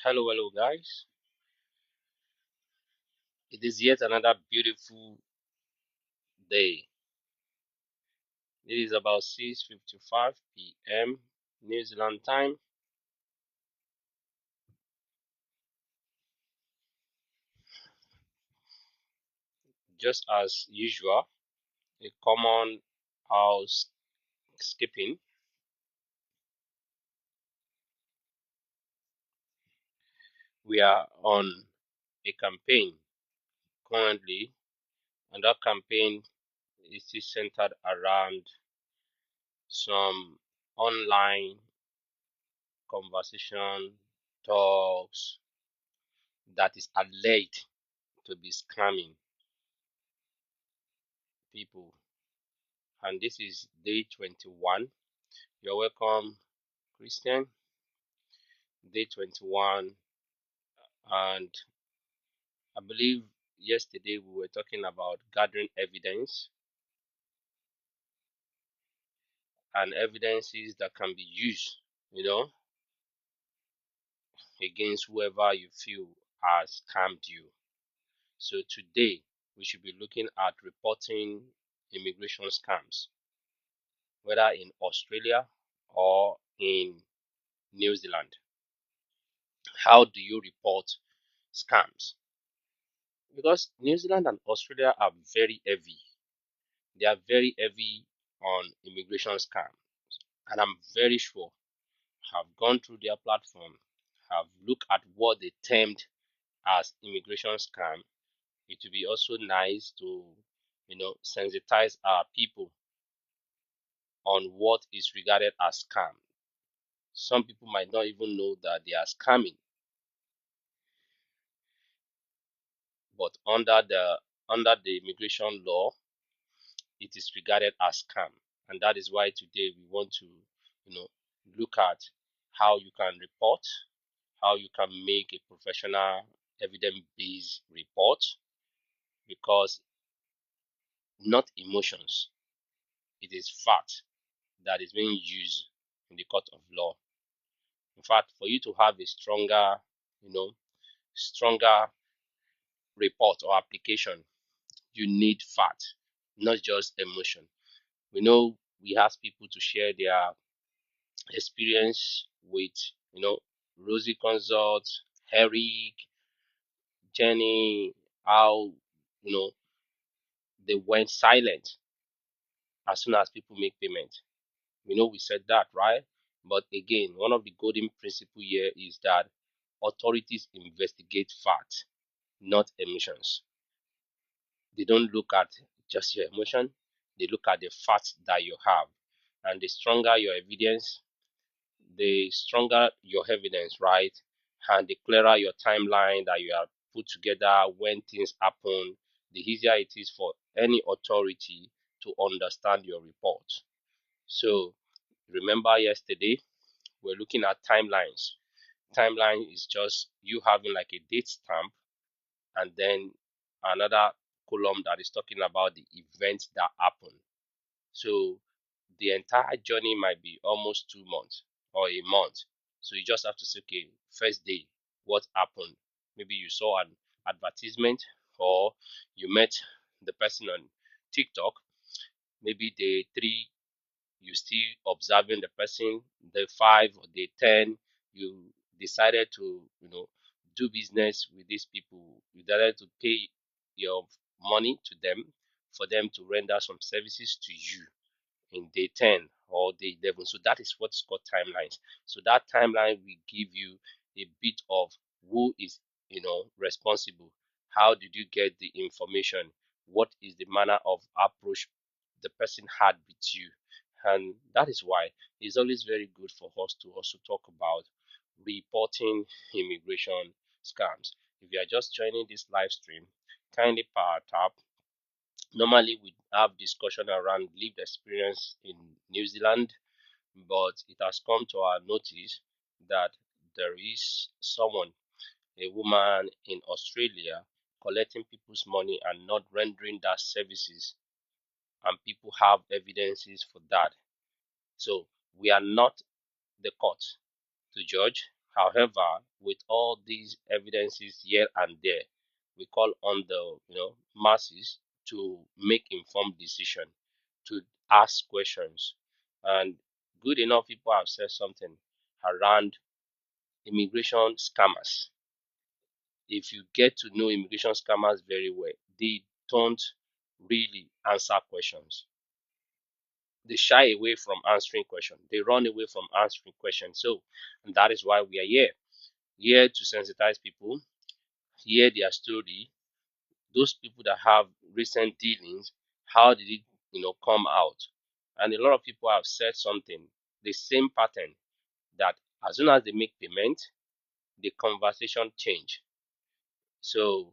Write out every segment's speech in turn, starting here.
Hello guys. It is yet another beautiful day. It is about 6:55 p.m. New Zealand time. Just as usual, a common housekeeping. We are on a campaign currently, and that campaign is still centered around some online conversation talks that is alleged to be scamming people. And this is day 21. You're welcome, Christian. Day 21. And I believe yesterday we were talking about gathering evidence and evidences that can be used, you know, against whoever you feel has scammed you. So today we should be looking at reporting immigration scams, whether in Australia or in New Zealand. How do you report scams? Because New Zealand and Australia are very heavy. They are very heavy on immigration scam, and I'm very sure have gone through their platform, have looked at what they termed as immigration scam. It would be also nice to, sensitize our people on what is regarded as scam. Some people might not even know that they are scamming, but under the immigration law, it is regarded as scam, and that is why today we want to, look at how you can report, how you can make a professional evidence-based report, because not emotions, it is fact that is being used in the court of law. In fact, for you to have a stronger report or application, you need fact, not just emotion. We know we ask people to share their experience with, Rosie Consult, Eric, Jenny, how, you know, they went silent as soon as people make payment. We know we said that, right? But again, one of the golden principle here is that authorities investigate facts, not emotions. They don't look at just your emotion, they look at the facts that you have. And the stronger your evidence, the stronger your evidence, right? And the clearer your timeline that you have put together when things happen, the easier it is for any authority to understand your report. So remember yesterday, we're looking at timelines. Timeline is just you having like a date stamp and then another column that is talking about the events that happen. So the entire journey might be almost 2 months or a month. So you just have to say, okay, first day, what happened? Maybe you saw an advertisement or you met the person on TikTok. Maybe day three, you still observing the person. Day five or day 10, you decided to, do business with these people. You decided to pay your money to them for them to render some services to you in day 10 or day 11. So that is what's called timelines. So that timeline will give you a bit of who is, responsible. How did you get the information? What is the manner of approach the person had with you? And that is why it's always very good for us to also talk about reporting immigration scams. If you are just joining this live stream, kindly power tap. Normally, we have discussion around lived experience in New Zealand, but it has come to our notice that there is someone, a woman in Australia, collecting people's money and not rendering that services, and people have evidences for that. So we are not the court to judge. However, with all these evidences here and there, we call on the masses to make informed decision, to ask questions, and good enough people have said something around immigration scammers. If you get to know immigration scammers very well, they don't really answer questions. They shy away from answering questions. They run away from answering questions. So, and that is why we are here to sensitize people, hear their story, those people that have recent dealings, how did it, come out? And a lot of people have said something, the same pattern, that as soon as they make payment, the conversation change. So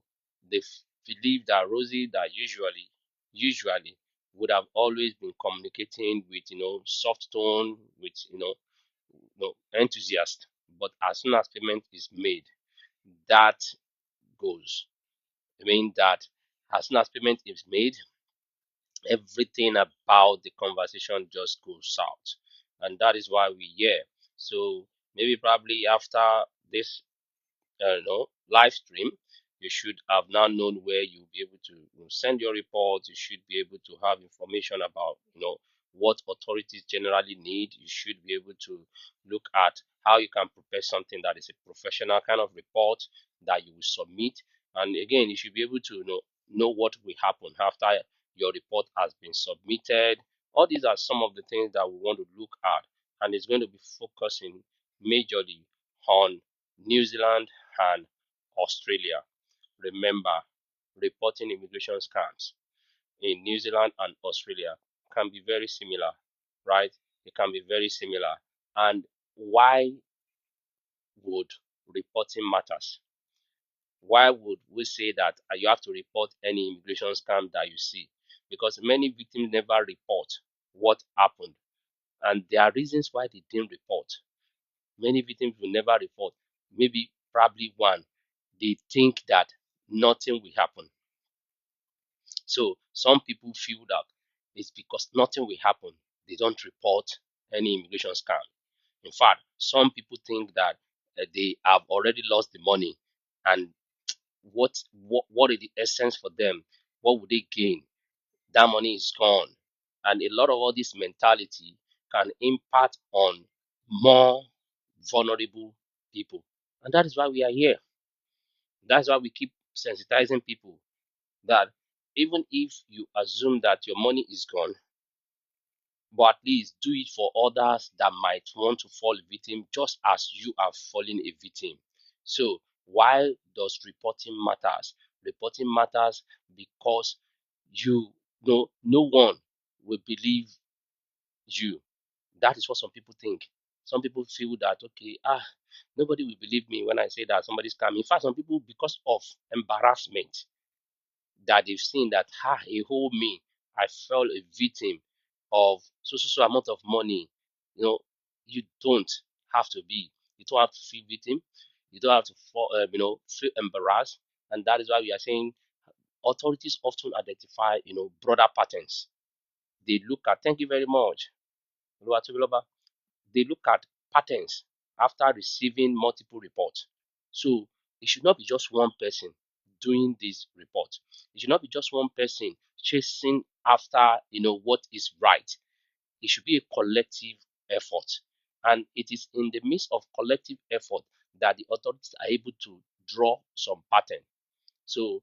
they believe that Rosie, that usually would have always been communicating with soft tone, with enthusiast. But as soon as payment is made, that goes. I mean that as soon as payment is made, everything about the conversation just goes south, and that is why we hear. So maybe probably after this live stream, you should have now known where you'll be able to send your report. You should be able to have information about what authorities generally need. You should be able to look at how you can prepare something that is a professional kind of report that you will submit. And again, you should be able to know what will happen after your report has been submitted. All these are some of the things that we want to look at, and it's going to be focusing majorly on New Zealand and Australia. Remember, reporting immigration scams in New Zealand and Australia can be very similar, right? It can be very similar. And why would reporting matters? Why would we say that you have to report any immigration scam that you see? Because many victims never report what happened, and there are reasons why they didn't report. Many victims will never report. Maybe, probably one, they think that nothing will happen. So some people feel that it's because nothing will happen, they don't report any immigration scam. In fact, some people think that they have already lost the money, and what is the essence for them? What would they gain? That money is gone, and a lot of all this mentality can impact on more vulnerable people, and that is why we are here. That's why we keep sensitizing people that even if you assume that your money is gone, but at least do it for others that might want to fall a victim just as you are falling a victim. So why does reporting matters? Reporting matters because you know no one will believe you. That is what some people think. Some people feel that okay, nobody will believe me when I say that somebody's coming. In fact, some people, because of embarrassment, that they've seen that he hold me, I fell a victim of so amount of money. You know, you don't have to be. You don't have to feel victim. You don't have to fall, feel embarrassed. And that is why we are saying authorities often identify broader patterns. They look at. Thank you very much, Oluwatobiloba. They look at patterns after receiving multiple reports. So it should not be just one person doing this report. It should not be just one person chasing after what is right. It should be a collective effort. And it is in the midst of collective effort that the authorities are able to draw some pattern. So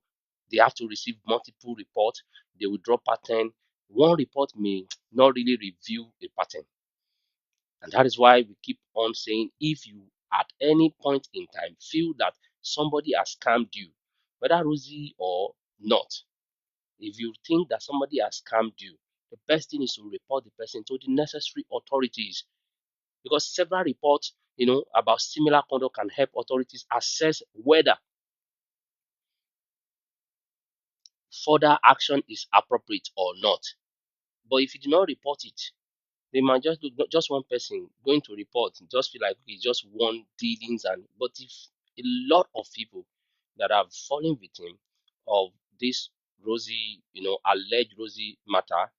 they have to receive multiple reports. They will draw pattern. One report may not really reveal a pattern. And that is why we keep on saying if you at any point in time feel that somebody has scammed you, whether Rosie or not, if you think that somebody has scammed you, the best thing is to report the person to the necessary authorities, because several reports about similar conduct can help authorities assess whether further action is appropriate or not. But if you do not report it, they might just do just one person going to report, just feel like it's just one dealings. And but if a lot of people that have fallen victim of this Rosie, alleged Rosie matter,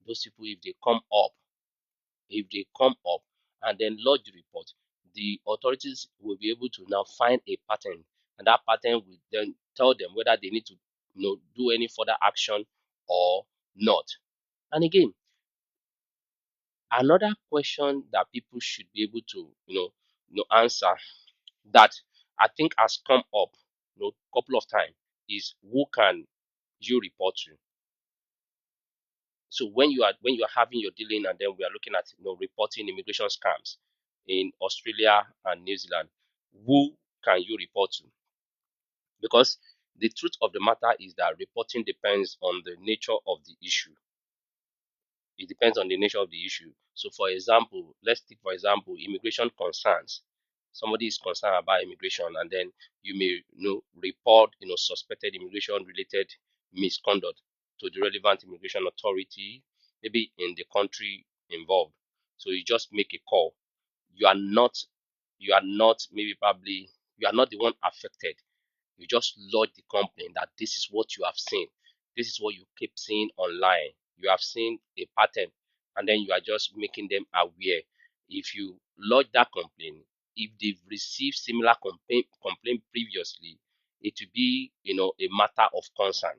those people, if they come up and then lodge the report, the authorities will be able to now find a pattern, and that pattern will then tell them whether they need to do any further action or not. And again, another question that people should be able to answer, that I think has come up couple of times, is who can you report to? So when you are having your dealing, and then we are looking at reporting immigration scams in Australia and New Zealand, who can you report to? Because the truth of the matter is that reporting depends on the nature of the issue. It depends on the nature of the issue. So, for example, let's take for example immigration concerns. Somebody is concerned about immigration, and then you may report suspected immigration related misconduct to the relevant immigration authority, maybe in the country involved. So you just make a call. You are not maybe probably you are not the one affected. You just lodge the complaint that this is what you have seen. This is what you keep seeing online. You have seen a pattern, and then you are just making them aware. If you lodge that complaint, if they've received similar complaint previously, it will be a matter of concern.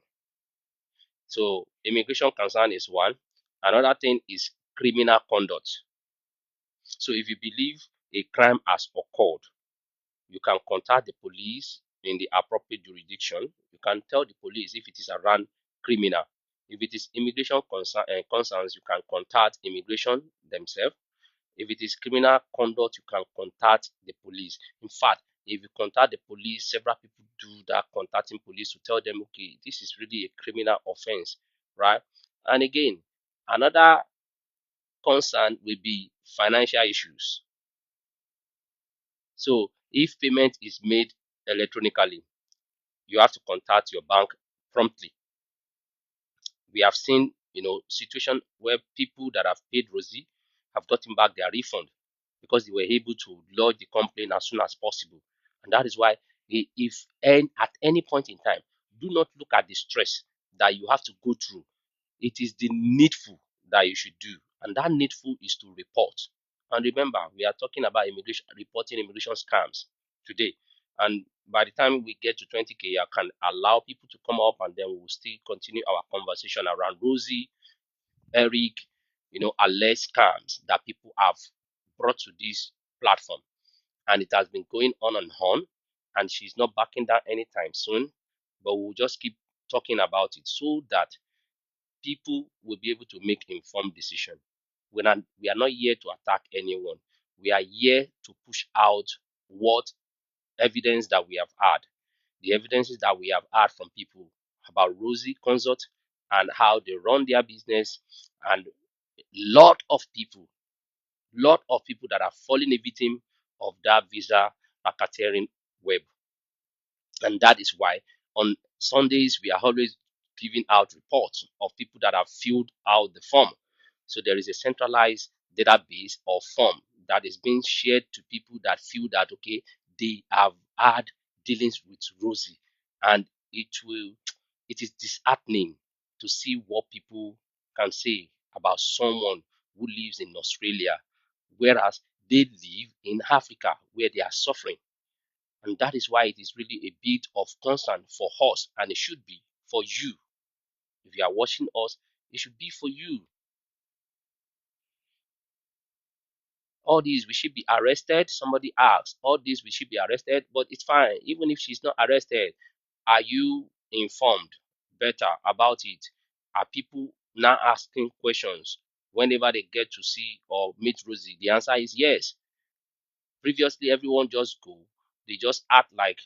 So immigration concern is one. Another thing is criminal conduct. So if you believe a crime has occurred, you can contact the police in the appropriate jurisdiction. You can tell the police if it is around criminal. If it is immigration concerns, you can contact immigration themselves. If it is criminal conduct, you can contact the police. In fact, if you contact the police, several people do that, contacting police to tell them, okay, this is really a criminal offense, right? And again, another concern will be financial issues. So if payment is made electronically, you have to contact your bank promptly. We have seen, situation where people that have paid Rosie have gotten back their refund because they were able to lodge the complaint as soon as possible. And that is why, if at any point in time, do not look at the stress that you have to go through. It is the needful that you should do, and that needful is to report. And remember, we are talking about reporting immigration scams today. And by the time we get to 20K, I can allow people to come up, and then we will still continue our conversation around Rosie, Eric, alleged scams that people have brought to this platform. And it has been going on and on, and she's not backing down anytime soon. But we'll just keep talking about it so that people will be able to make informed decision. We are not here to attack anyone. We are here to push out what evidence that we have had, the evidences that we have had from people about Rosie Consult and how they run their business, and lot of people that are falling a victim of that visa racketeering web. And that is why on Sundays we are always giving out reports of people that have filled out the form. So there is a centralized database or form that is being shared to people that feel that okay, they have had dealings with Rosie, and it is disheartening to see what people can say about someone who lives in Australia, whereas they live in Africa where they are suffering. And that is why it is really a bit of concern for us, and it should be for you. If you are watching us, it should be for you. All these, we should be arrested. Somebody asks, all these, we should be arrested, but it's fine. Even if she's not arrested, are you informed better about it? Are people now asking questions whenever they get to see or meet Rosie? The answer is yes. Previously, everyone just go, they just act like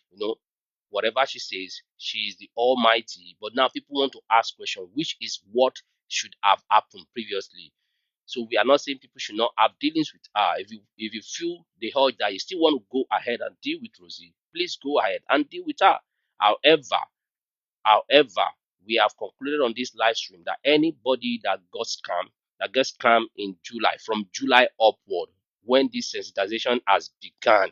whatever she says, she is the almighty. But now people want to ask questions, which is what should have happened previously. So we are not saying people should not have dealings with her. If you feel the urge that you still want to go ahead and deal with Rosie, please go ahead and deal with her. However, we have concluded on this live stream that anybody that gets scammed in July, from July upward, when this sensitization has begun,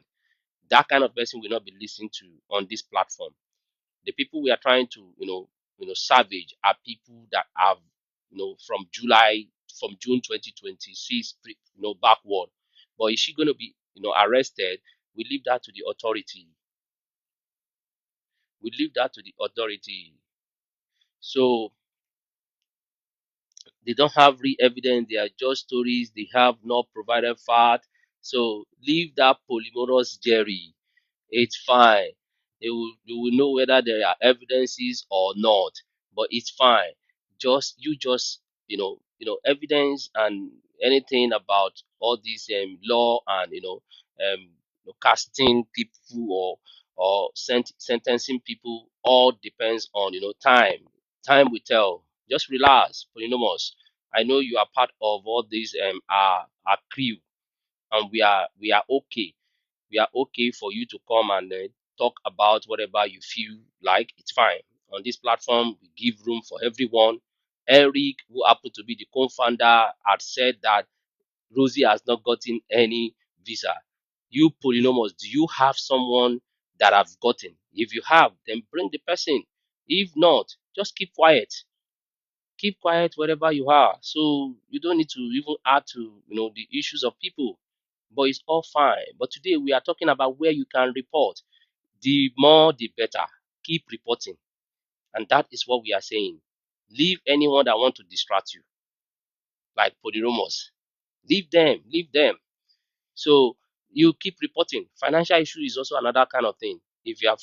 that kind of person will not be listened to on this platform. The people we are trying to savage are people that have from June 2026 backward. But is she going to be arrested, we leave that to the authority. We leave that to the authority. So they don't have real evidence. They are just stories. They have not provided fact. So leave that polyamorous Jerry. It's fine. You will know whether there are evidences or not, but it's fine. Just evidence and anything about all these law and casting people or sentencing people all depends on time. Time will tell. Just relax, Polynomous. I know you are part of all these our crew, and we are okay. We are okay for you to come and talk about whatever you feel like. It's fine. On this platform, we give room for everyone. Eric, who happened to be the co-founder, had said that Rosie has not gotten any visa. You polynomous, do you have someone that have gotten? If you have, then bring the person. If not, just keep quiet. Keep quiet wherever you are. So you don't need to even add to the issues of people. But it's all fine. But today we are talking about where you can report. The more the better. Keep reporting. And that is what we are saying. Leave anyone that want to distract you, like Podyromos. Leave them. Leave them. So you keep reporting. Financial issue is also another kind of thing. If you have,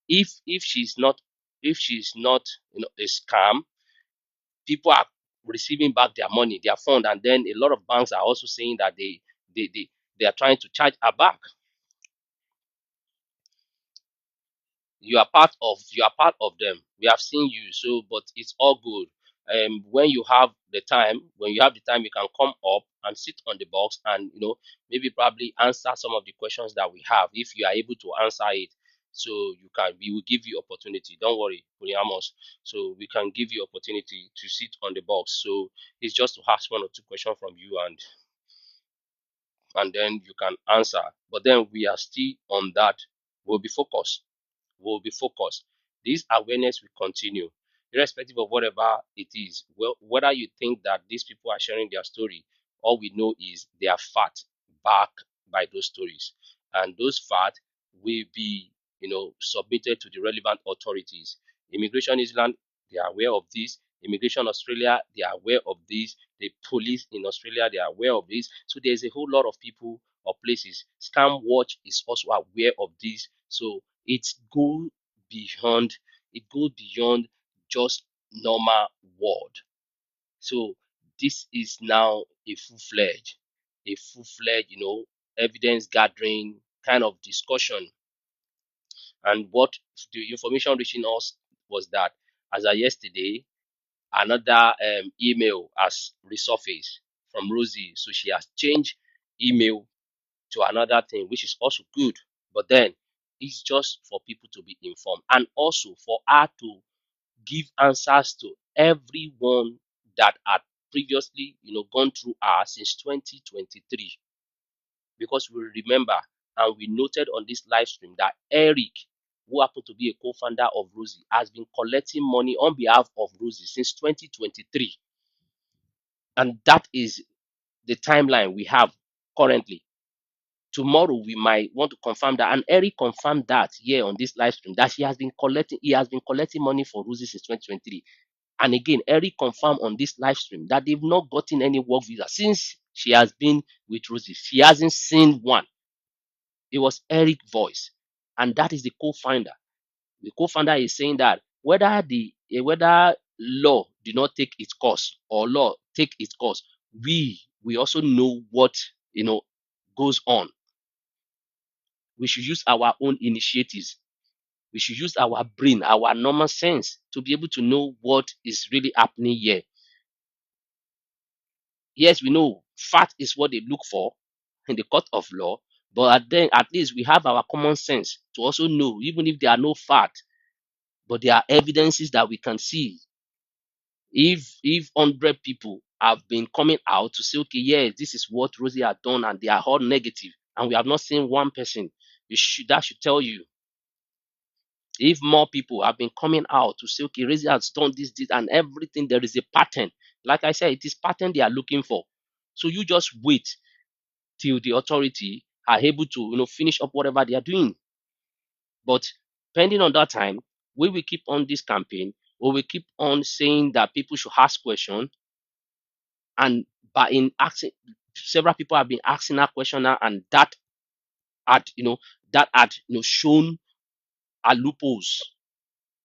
if she's not a scam, people are receiving back their money, their fund, and then a lot of banks are also saying that they they, they are trying to charge her back. You are part of them. We have seen you, so but it's all good. When you have the time, you can come up and sit on the box and maybe probably answer some of the questions that we have if you are able to answer it. So we will give you opportunity. Don't worry, Amos. So we can give you opportunity to sit on the box. So it's just to ask one or two questions from you, and then you can answer. But then we are still on that. We'll be focused. Will be focused. This awareness will continue, irrespective of whatever it is. Well, whether you think that these people are sharing their story, all we know is they are fact backed by those stories, and those facts will be, submitted to the relevant authorities. Immigration Island, they are aware of this. Immigration Australia, they are aware of this. The police in Australia, they are aware of this. So there's a whole lot of people or places. Scam Watch is also aware of this. So it goes beyond just normal word. So this is now a full-fledged evidence gathering kind of discussion. And what the information reaching us was that as of yesterday, another email has resurfaced from Rosie. So she has changed email to another thing, which is also good. But then it's just for people to be informed and also for her to give answers to everyone that had previously, gone through her since 2023. Because we remember and we noted on this live stream that Eric, who happened to be a co-founder of Rosie, has been collecting money on behalf of Rosie since 2023. And that is the timeline we have currently. Tomorrow we might want to confirm that, and Eric confirmed that here on this live stream that he has been collecting money for Rosie since 2023. And again, Eric confirmed on this live stream that they've not gotten any work visa since she has been with Rosie. She hasn't seen one. It was Eric's voice, and that is the co-founder. The co-founder is saying that whether law did not take its course or law take its course, we also know what goes on. We should use our own initiatives. We should use our brain, our normal sense to be able to know what is really happening here. Yes, we know fact is what they look for in the court of law, but then at least we have our common sense to also know, even if there are no fact, but there are evidences that we can see. If 100 people have been coming out to say, okay, yes, this is what Rosie has done, and they are all negative, and we have not seen one person, that should tell you. If more people have been coming out to say, okay, Rosie has done this, and everything, there is a pattern. Like I said, it is pattern they are looking for. So you just wait. till the authority are able to, finish up whatever they are doing. But pending on that time, we will keep on this campaign, we will keep on saying that people should ask questions, and by in asking, several people have been asking that question now, and had, shown are loopholes.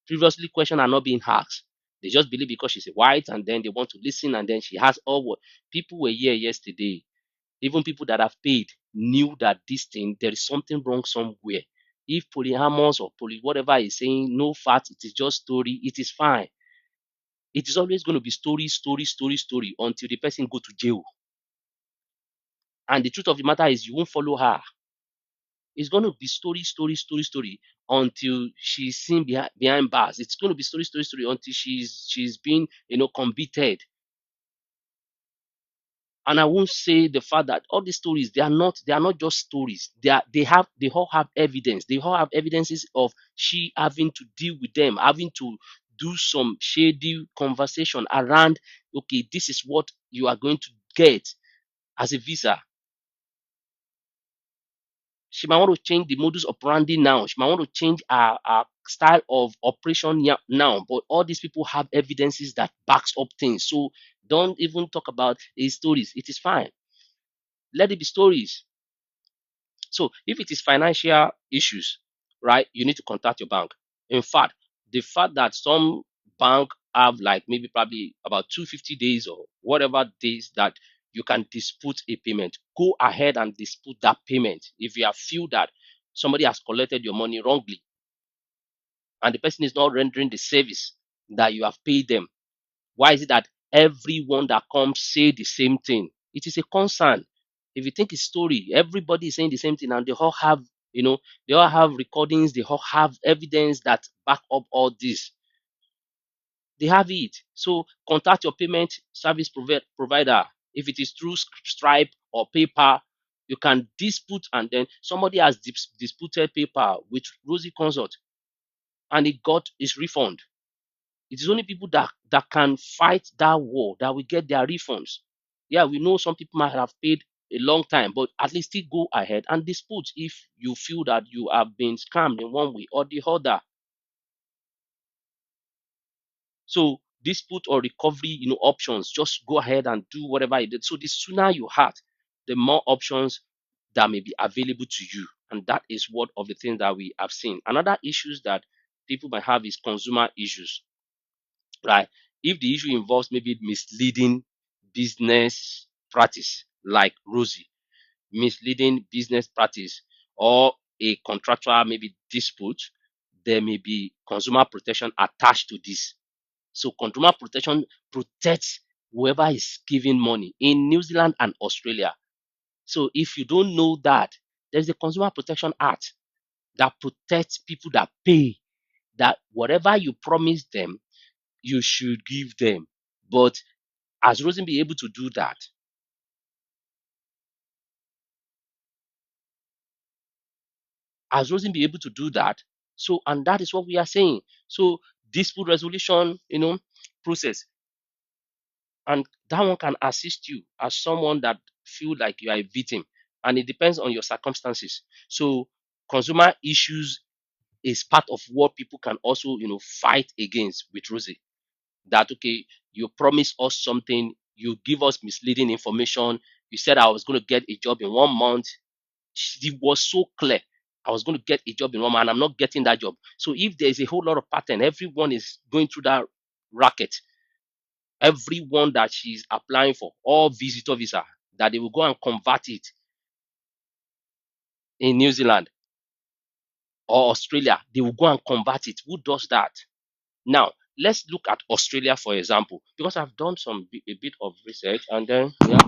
Previously, questions are not being asked. They just believe because she's a white, and then they want to listen, and then she has all what people were here yesterday. Even people that have paid knew that this thing, there is something wrong somewhere. If polyamorous or poly whatever is saying, no fact, it is just story, it is fine. It is always going to be story, story, story, story until the person go to jail. And the truth of the matter is, you won't follow her. It's going to be story, story, story, story until she's seen behind bars. It's going to be story, story, story until she's been, convicted. And I won't say the fact that all these stories, they are not just stories. They all have evidence. They all have evidences of she having to deal with them, having to do some shady conversation around, okay, this is what you are going to get as a visa. She might want to change the modus operandi now. She might want to change our style of operation now. But all these people have evidences that backs up things. So don't even talk about these stories. It is fine. Let it be stories. So if it is financial issues, right, you need to contact your bank. In fact, the fact that some bank have like maybe probably about 250 days or whatever days that you can dispute a payment, go ahead and dispute that payment. If you have feel that somebody has collected your money wrongly and the person is not rendering the service that you have paid them, why is it that everyone that comes say the same thing? It is a concern. If you think it's story, everybody is saying the same thing, and they all have recordings, they all have evidence that back up all this. They have it. So contact your payment service provider. If it is through Stripe or PayPal, you can dispute, and then somebody has disputed PayPal with Rosie Consult, and it got his refund. It is only people that can fight that war that will get their refunds. Yeah, we know some people might have paid a long time, but at least still go ahead and dispute if you feel that you have been scammed in one way or the other. So dispute or recovery, options, just go ahead and do whatever you did. So the sooner you have, the more options that may be available to you. And that is one of the things that we have seen. Another issues that people might have is consumer issues, right? If the issue involves maybe misleading business practice, like Rosie, misleading business practice, or a contractual maybe dispute, there may be consumer protection attached to this. So consumer protection protects whoever is giving money in New Zealand and Australia. So if you don't know that, there's the Consumer Protection Act that protects people that pay, that whatever you promise them, you should give them. But has Rosen be able to do that? Has Rosen be able to do that? So, and that is what we are saying. So, dispute resolution, process, and that one can assist you as someone that feel like you are a victim, and it depends on your circumstances. So, consumer issues is part of what people can also, fight against with Rosie. That okay, you promise us something, you give us misleading information. You said I was going to get a job in 1 month. It was so clear. I was going to get a job in 1 month, and I'm not getting that job. So if there's a whole lot of pattern, everyone is going through that racket. Everyone that she's applying for, all visitor visa, that they will go and convert it in New Zealand or Australia, they will go and convert it. Who does that? Now, let's look at Australia, for example, because I've done a bit of research, and then yeah,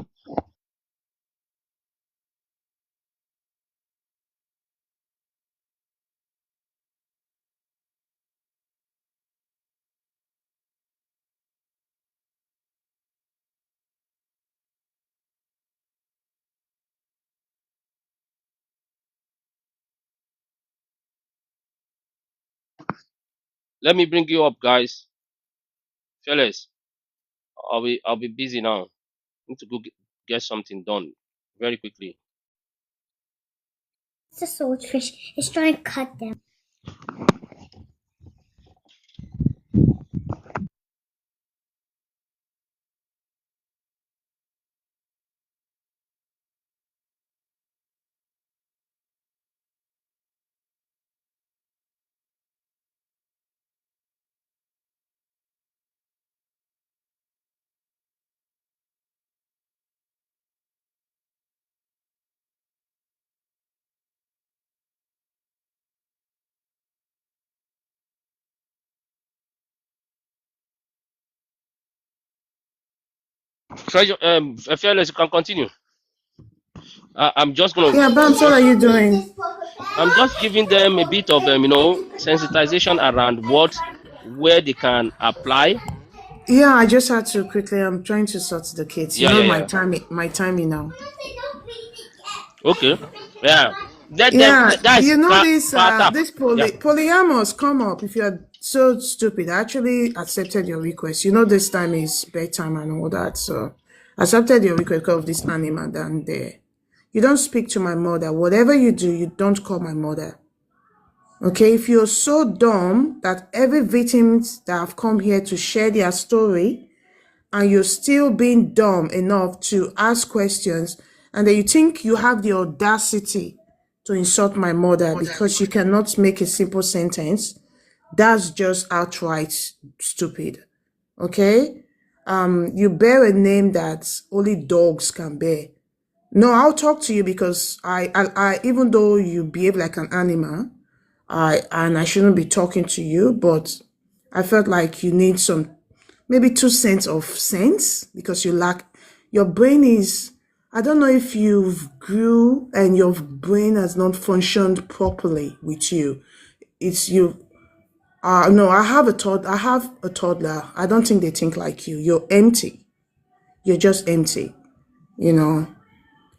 let me bring you up, guys. Fellas, I'll be busy now. Need to go get something done very quickly. The swordfish is trying to cut them. Treasure, Fearless, you can continue. I'm just gonna, Yeah, Bams, what are you doing? I'm just giving them a bit of sensitization around where they can apply. Yeah, I just had to quickly. I'm trying to sort the kids. You Yeah, know yeah, my yeah. time, my timing now. Okay. Yeah. Let them. Yeah, That's you know this. part up. This Yeah. polyamorous come up. If you're so stupid, I actually accepted your request. You know this time is bedtime and all that, so I accepted your request because of this animal down there. You don't speak to my mother. Whatever you do, you don't call my mother. Okay, if you're so dumb that every victims that have come here to share their story and you're still being dumb enough to ask questions and then you think you have the audacity to insult my mother because she cannot make a simple sentence, that's just outright stupid. Okay? You bear a name that only dogs can bear. No, I'll talk to you because I even though you behave like an animal, I shouldn't be talking to you, but I felt like you need some maybe 2 cents of sense because you lack your brain is I don't know if you've grew and your brain has not functioned properly with you. It's you no, I have a toddler. I don't think they think like you. You're empty. You're just empty, you know.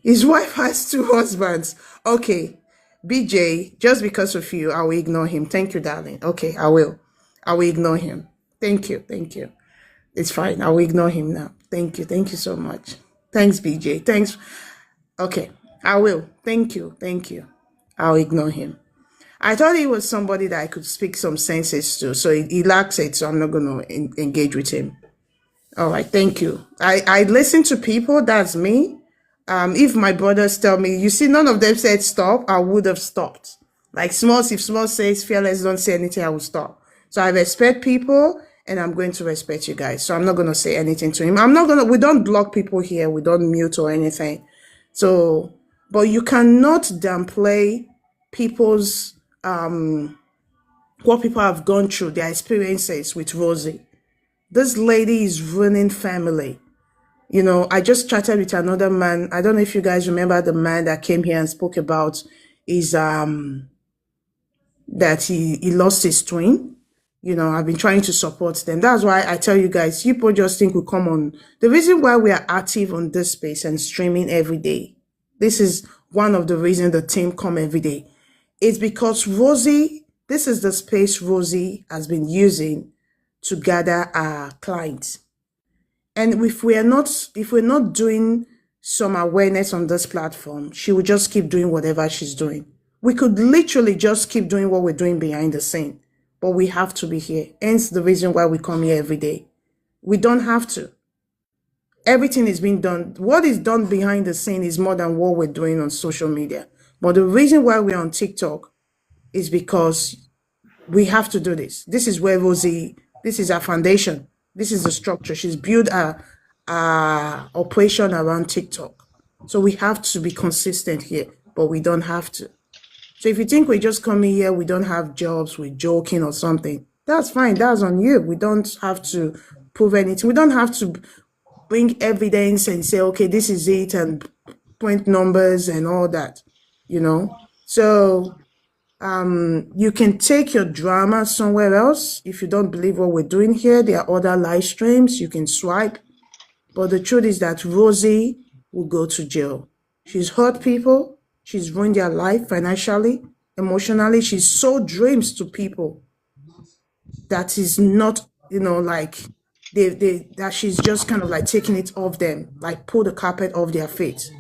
His wife has 2 husbands. Okay. BJ, just because of you, I will ignore him. Thank you, darling. Okay, I will. I will ignore him. Thank you. Thank you. It's fine. I will ignore him now. Thank you. Thank you so much. Thanks, BJ. Thanks. Okay, I will. Thank you. Thank you. I'll ignore him. I thought he was somebody that I could speak some senses to, so he lacks it, so I'm not going to engage with him. All right, thank you. I listen to people, that's me. If my brothers tell me, you see, none of them said stop, I would have stopped. Like Smalls, if Smalls says Fearless don't say anything, I will stop. So I respect people and I'm going to respect you guys. So I'm not going to say anything to him. We don't block people here. We don't mute or anything. So, but you cannot downplay people's, what people have gone through, their experiences with Rosie. This lady is ruining family. You know, I just chatted with another man. I don't know if you guys remember the man that came here and spoke about his that he lost his twin. You know, I've been trying to support them. That's why I tell you guys, people just think we come on. The reason why we are active on this space and streaming every day, this is one of the reasons the team come every day. It's because Rosie, this is the space Rosie has been using to gather our clients. And if we're not doing some awareness on this platform, she will just keep doing whatever she's doing. We could literally just keep doing what we're doing behind the scene, but we have to be here. Hence the reason why we come here every day. We don't have to. Everything is being done. What is done behind the scene is more than what we're doing on social media. But the reason why we're on TikTok is because we have to do this. This is where Rosie, this is our foundation. This is the structure. She's built our operation around TikTok. So we have to be consistent here, but we don't have to. So if you think we just come in here, we don't have jobs, we're joking or something, that's fine. That's on you. We don't have to prove anything. We don't have to bring evidence and say, okay, this is it, and point numbers and all that, you know? So you can take your drama somewhere else. If you don't believe what we're doing here, there are other live streams. You can swipe. But the truth is that Rosie will go to jail. She's hurt people. She's ruined their life financially, emotionally. She's sold dreams to people that is not, you know, like that she's just kind of like taking it off them, like pull the carpet off their feet.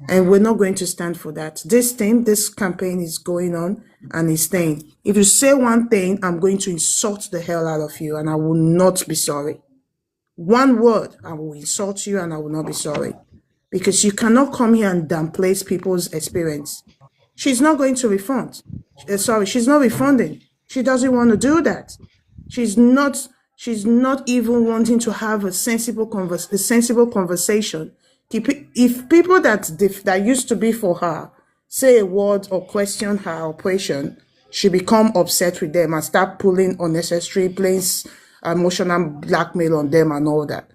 And we're not going to stand for that. This campaign is going on and is staying. If you say one thing, I'm going to insult the hell out of you and I will not be sorry. One word, I will insult you and I will not be sorry. Because you cannot come here and downplay people's experience. She's not going to refund. She's not refunding. She doesn't want to do that. She's not even wanting to have a sensible conversation. If people that used to be for her say a word or question her operation, she become upset with them and start pulling unnecessary plays, emotional blackmail on them and all that.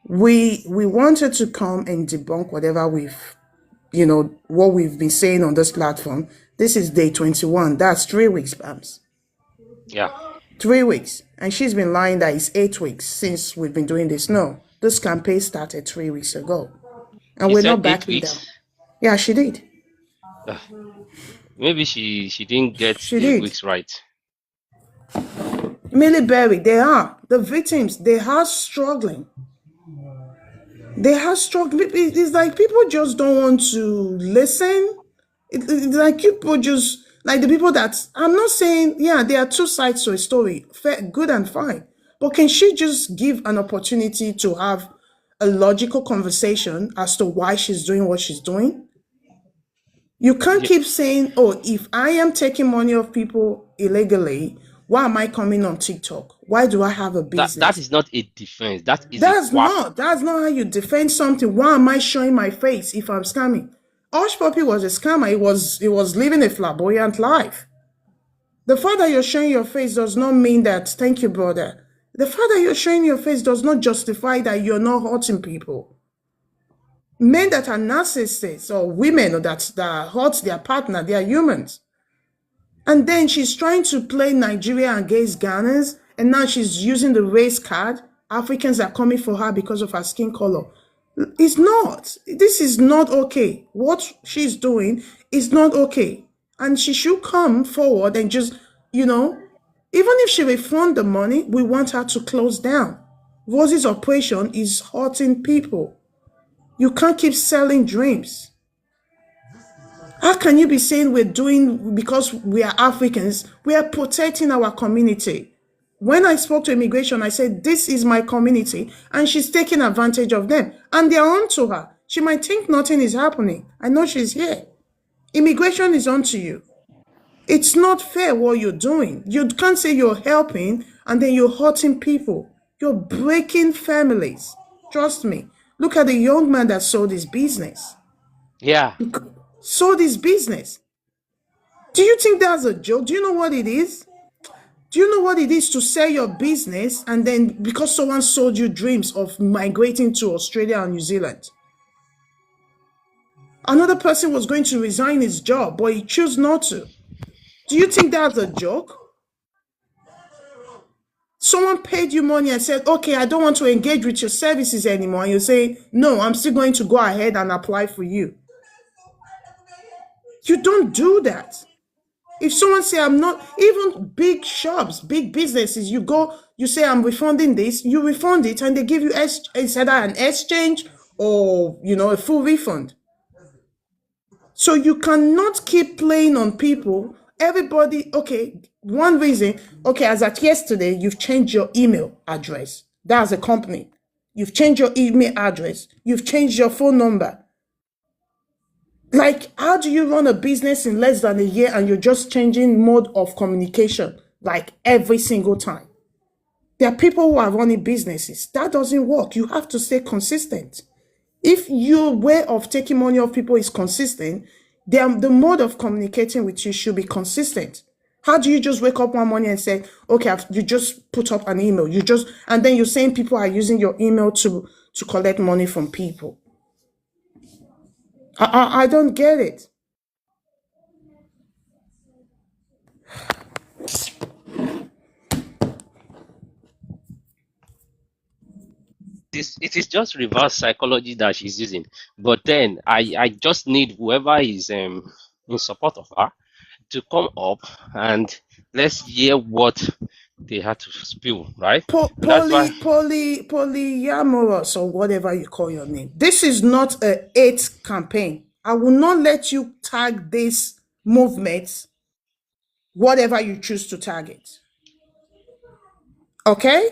We wanted to come and debunk whatever what we've been saying on this platform. This is day 21. That's 3 weeks, Bams. Yeah. 3 weeks. And she's been lying that it's 8 weeks since we've been doing this. No, this campaign started 3 weeks ago. And She we're said not 8 backing down. weeks. Yeah, she did. Maybe she didn't get She the did. weeks right. Millie Berry, the victims, they are struggling. It's like people just don't want to listen. It's like people just, like the people that, I'm not saying, yeah, there are two sides to a story, fair, good and fine. But can she just give an opportunity to have a logical conversation as to why she's doing what she's doing? You can't Yeah, keep saying, oh, if I am taking money off people illegally, why am I coming on TikTok? Why do I have a that business? is not a defense. That is a That's quack. that's not how you defend something. Why am I showing my face if I'm scamming? Osh Puppy was a scammer. He was living a flamboyant life. The fact that you're showing your face does not mean that, thank you, brother. The fact that you're showing your face does not justify that you're not hurting people. Men that are narcissists or women that hurt their partner, they are humans. And then she's trying to play Nigeria against Ghanaians, and now she's using the race card. Africans are coming for her because of her skin color. It's not. This is not okay. What she's doing is not okay. And she should come forward and just, even if she refund the money, we want her to close down. Rosie's operation is hurting people. You can't keep selling dreams. How can you be saying we're doing, because we are Africans, we are protecting our community? When I spoke to immigration, I said, this is my community, and she's taking advantage of them. And they're on to her. She might think nothing is happening. I know she's here. Immigration is on to you. It's not fair what you're doing. You can't say you're helping and then you're hurting people. You're breaking families. Trust me. Look at the young man that sold his business. Yeah. Sold his business. Do you think that's a joke? Do you know what it is? Do you know what it is to sell your business and then because someone sold you dreams of migrating to Australia and New Zealand? Another person was going to resign his job, but he chose not to. Do you think that's a joke? Someone paid you money and said, okay, I don't want to engage with your services anymore. And you're saying, no, I'm still going to go ahead and apply for you. You don't do that. If someone say I'm not, even big shops, big businesses, you say I'm refunding this, you refund it and they give you it's either an exchange or, a full refund. So you cannot keep playing on people. Everybody, okay, one reason, okay, as at yesterday, you've changed your email address. That's a company. You've changed your email address. You've changed your phone number. Like, how do you run a business in less than a year and you're just changing mode of communication like every single time? There are people who are running businesses. That doesn't work. You have to stay consistent. If your way of taking money off people is consistent, then the mode of communicating with you should be consistent. How do you just wake up one morning and say, okay, you just put up an email, and then you're saying people are using your email to collect money from people? I don't get it. It is just reverse psychology that she's using. But then I just need whoever is in support of her to come up and let's hear what they had to spill, right? And that's why Polyamorous or whatever you call your name. This is not a hate campaign. I will not let you tag this movement, whatever you choose to target. Okay?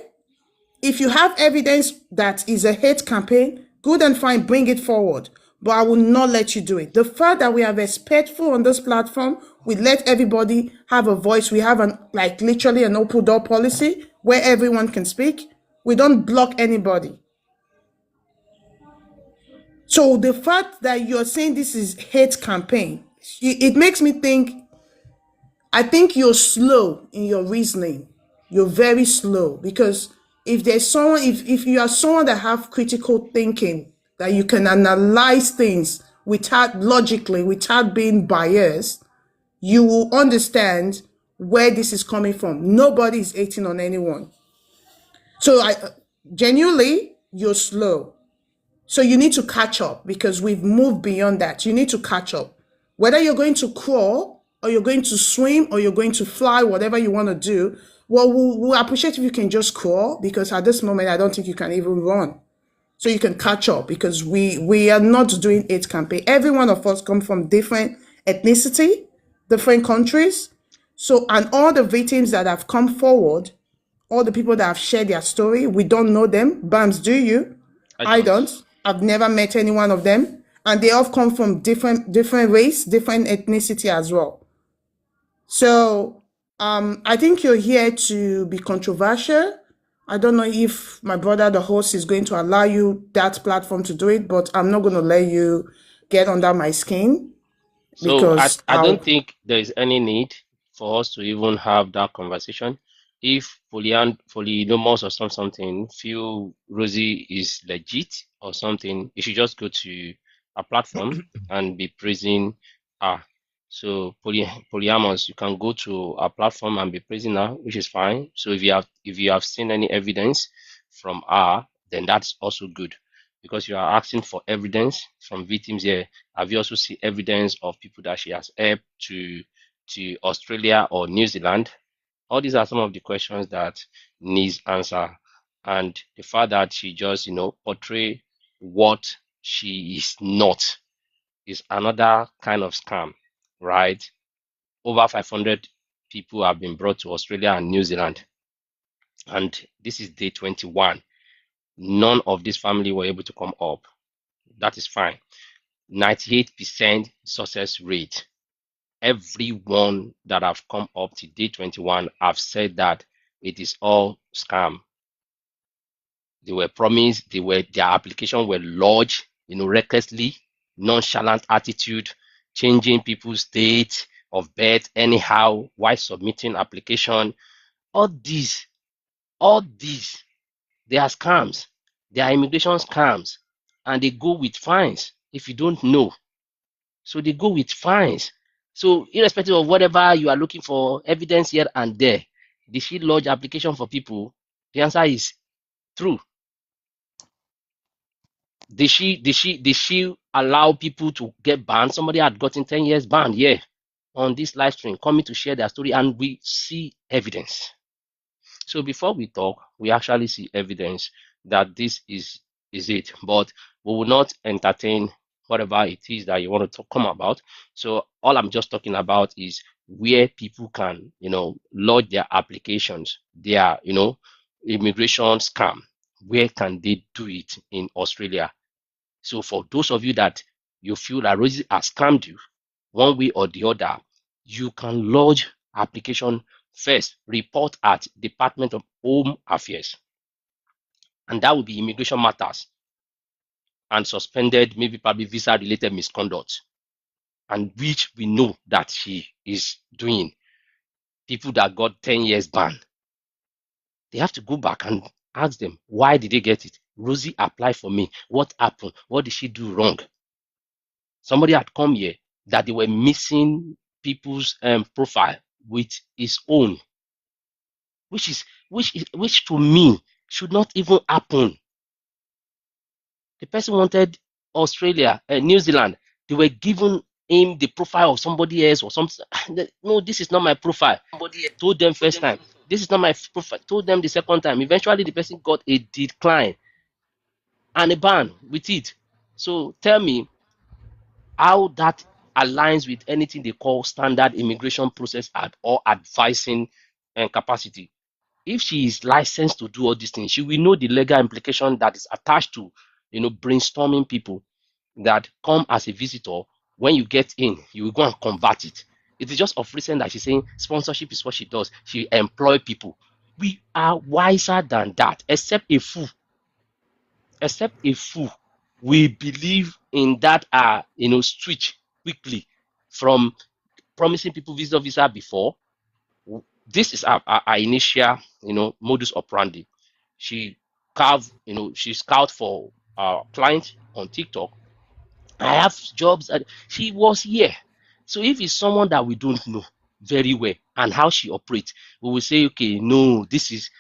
If you have evidence that is a hate campaign, good and fine, bring it forward. But I will not let you do it. The fact that we are respectful on this platform, we let everybody have a voice. We have literally an open door policy where everyone can speak. We don't block anybody. So the fact that you're saying this is hate campaign, it makes me think, I think you're slow in your reasoning. You're very slow because if there's someone, if you are someone that have critical thinking, that you can analyze things without logically, without being biased, you will understand where this is coming from. Nobody is hating on anyone. So genuinely, you're slow. So you need to catch up because we've moved beyond that. You need to catch up. Whether you're going to crawl or you're going to swim or you're going to fly, whatever you want to do, well, we'll appreciate if you can just crawl because at this moment, I don't think you can even run. So you can catch up because we are not doing hate campaign. Every one of us come from different ethnicity, different countries. So, and all the victims that have come forward, all the people that have shared their story, we don't know them. Bams, do you? I I don't. don't. I've never met any one of them. And they all come from different race, different ethnicity as well. So I think you're here to be controversial. I don't know if my brother, the host, is going to allow you that platform to do it, but I'm not going to let you get under my skin So because I don't think there is any need for us to even have that conversation. If polyamorous or something feel Rosie is legit or something, you should just go to a platform and be praising her. So polyamorous, you can go to a platform and be praising her, which is fine. So if you have seen any evidence from her, then that's also good because you are asking for evidence from victims here. Have you also seen evidence of people that she has helped to Australia or New Zealand? All these are some of the questions that needs answer. And the fact that she just, portray what she is not is another kind of scam, right? Over 500 people have been brought to Australia and New Zealand, and this is day 21. None of this family were able to come up. That is fine. 98% success rate. Everyone that have come up to day 21 have said that it is all scam. They were promised, their application were lodged, recklessly, nonchalant attitude, changing people's date of birth anyhow while submitting application. All these, all these, they are scams. They are immigration scams, and they go with fines if you don't know. So they go with fines. So irrespective of whatever you are looking for, evidence here and there, did she lodge application for people? The answer is true. Did she allow people to get banned? Somebody had gotten 10 years banned, yeah, on this live stream, coming to share their story, and we see evidence. So before we talk, we actually see evidence that this is it. But we will not entertain whatever it is that you want to come about. So all I'm just talking about is where people can, lodge their applications, their, immigration scam. Where can they do it in Australia? So for those of you that you feel that Rosie has scammed you one way or the other, you can lodge application first, report at Department of Home Affairs, and that will be immigration matters and suspended, maybe probably visa related misconduct, and which we know that she is doing. People that got 10 years ban, they have to go back and ask them, why did they get it? Rosie applied for me. What happened? What did she do wrong? Somebody had come here that they were missing people's profile with his own, which to me should not even happen. The person wanted Australia and New Zealand. They were giving him the profile of somebody else or something. No, this is not my profile. Told them first time. This is not my profile. Told them the second time. Eventually, the person got a decline and a ban with it. So tell me, how that aligns with anything they call standard immigration process or advising capacity. If she is licensed to do all these things, she will know the legal implication that is attached to, brainstorming people that come as a visitor. When you get in, you will go and convert it. It is just of recent that she's saying sponsorship is what she does. She employ people. We are wiser than that, except a fool. Except a fool will believe in that switch quickly from promising people visa before. This is our initial modus operandi. She she scout for our client on TikTok. I have jobs. She was here. So if it's someone that we don't know very well and how she operates, we will say, okay, no, this is.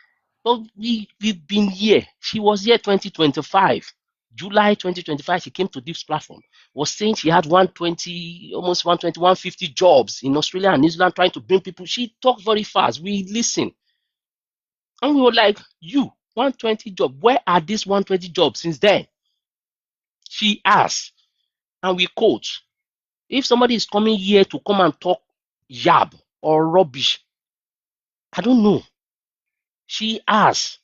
But we've been here. She was here 2025. July 2025, she came to this platform, was saying she had 120, almost 120, 150 jobs in Australia and New Zealand trying to bring people. She talked very fast. We listened. And we were like, you, 120 jobs. Where are these 120 jobs since then? She asked, and we quote, if somebody is coming here to come and talk yab or rubbish, I don't know. She asked.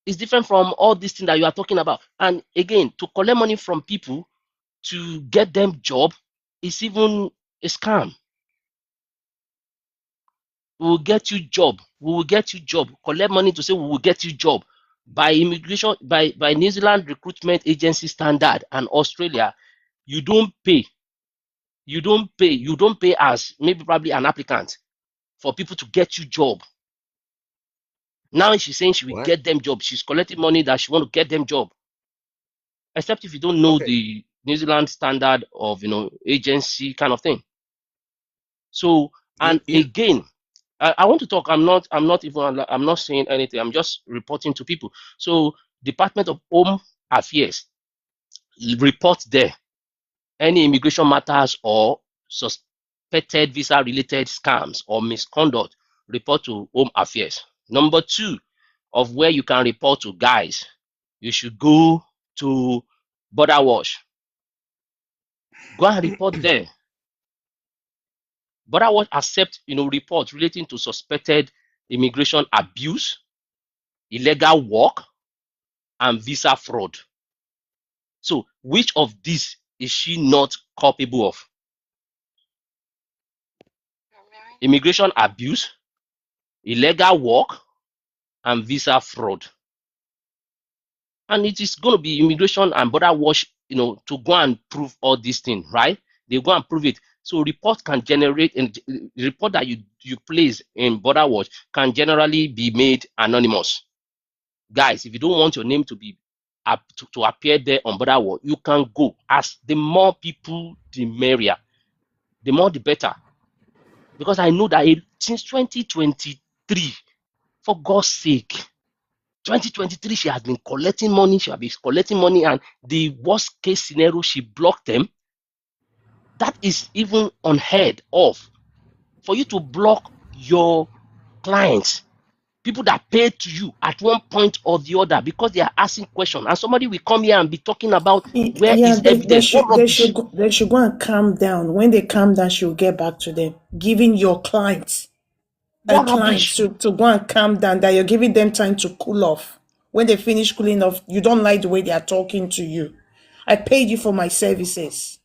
It's different from all these things that you are talking about. And again, to collect money from people to get them job is even a scam. We will get you job. We will get you job. Collect money to say we will get you job. By immigration, by New Zealand recruitment agency standard and Australia, you don't pay. You don't pay. You don't pay as maybe probably an applicant for people to get you job. Now she's saying she will What? get them job. She's collecting money that she want to get them job. Except if you don't know Okay. the New Zealand standard of agency kind of thing. So, and You again, I want to talk. I'm not saying anything. I'm just reporting to people. So, Department of Home Affairs report there any immigration matters or suspected visa related scams or misconduct. Report to Home Affairs. Number two of where you can report to, guys, you should go to Border Watch. Go and report there. Border Watch accept reports relating to suspected immigration abuse, illegal work, and visa fraud. So which of these is she not culpable of? Immigration abuse, illegal work, and visa fraud. And it is going to be Immigration and Border Watch, to go and prove all these things, right? They go and prove it. So report can generate, and the report that you place in Border Watch can generally be made anonymous. Guys, if you don't want your name to be to appear there on Border Watch, you can go. As the more people, the merrier. The more, the better. Because I know that since 2023, for God's sake, 2023, she has been collecting money. She has been collecting money, and the worst case scenario, she blocked them. That is even unheard of. For you to block your clients, people that pay to you at one point or the other because they are asking questions, and somebody will come here and be talking about where Yeah, is evidence. What rubbish? they should go and calm down. When they calm down, she'll get back to them. Giving your clients a What client rubbish? to go and calm down, that you're giving them time to cool off. When they finish cooling off, you don't like the way they are talking to you. I paid you for my services.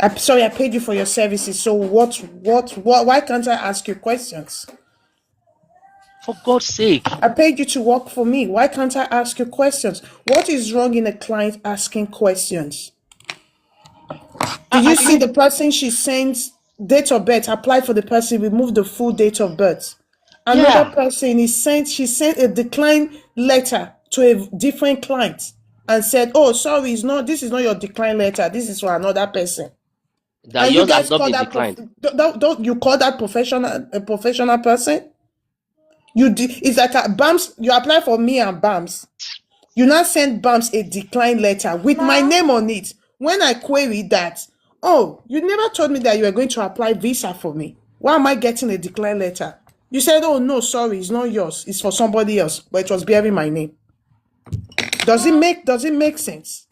I paid you for your services. So why can't I ask you questions? For God's sake. I paid you to work for me. Why can't I ask you questions? What is wrong in a client asking questions? Did I you see think, the person she sends date of birth? Apply for the person, remove the full date of birth. Another yeah, person she sent a decline letter to a different client and said, "Oh, sorry, this is not your decline letter. This is for another person." that And you yours has guys not call been that declined. don't you call that a professional person? It's like a BAMS. You apply for me and BAMS. You now send BAMS a decline letter with my name on it. When I query that, oh, you never told me that you were going to apply visa for me. Why am I getting a decline letter? You said, oh no, sorry, it's not yours. It's for somebody else, but it was bearing my name. Does it make sense?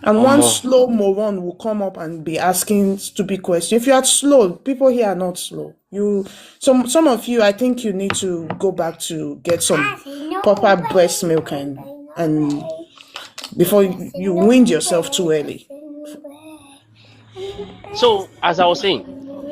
And one Omo. slow moron will come up and be asking stupid questions. If you are slow, people here are not slow. Some of you, I think you need to go back to get some proper breast milk and before you wind yourself too early. So as I was saying,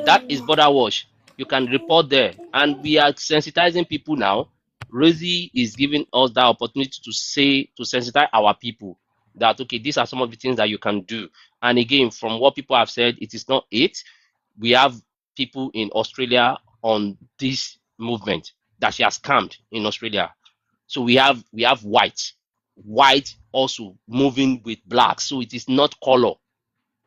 that is border wash. You can report there, and we are sensitizing people now. Rosie is giving us that opportunity to say, to sensitize our people that okay, these are some of the things that you can do. And again, from what people have said, it is not it. We have people in Australia on this movement that she has scammed in Australia. So we have white also moving with black. So it is not color.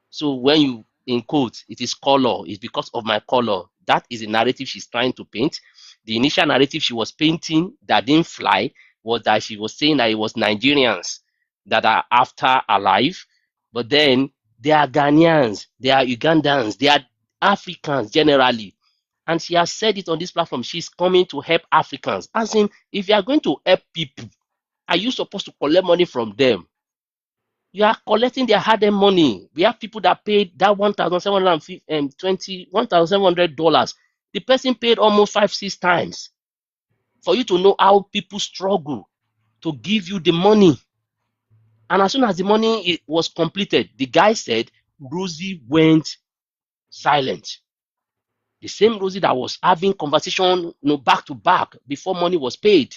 So when you in quotes, it is color, it's because of my color. That is the narrative she's trying to paint. The initial narrative she was painting that didn't fly was that she was saying that it was Nigerians that are after her life, but then they are Ghanaians, they are Ugandans, they are Africans generally. And she has said it on this platform. She's coming to help Africans. As in, if you are going to help people, are you supposed to collect money from them? You are collecting their hard-earned money. We have people that paid that $1,700. The person paid almost 5, 6 times for you to know how people struggle to give you the money. And as soon as the money was completed, the guy said Rosie went silent. The same Rosie that was having conversation, back to back before money was paid.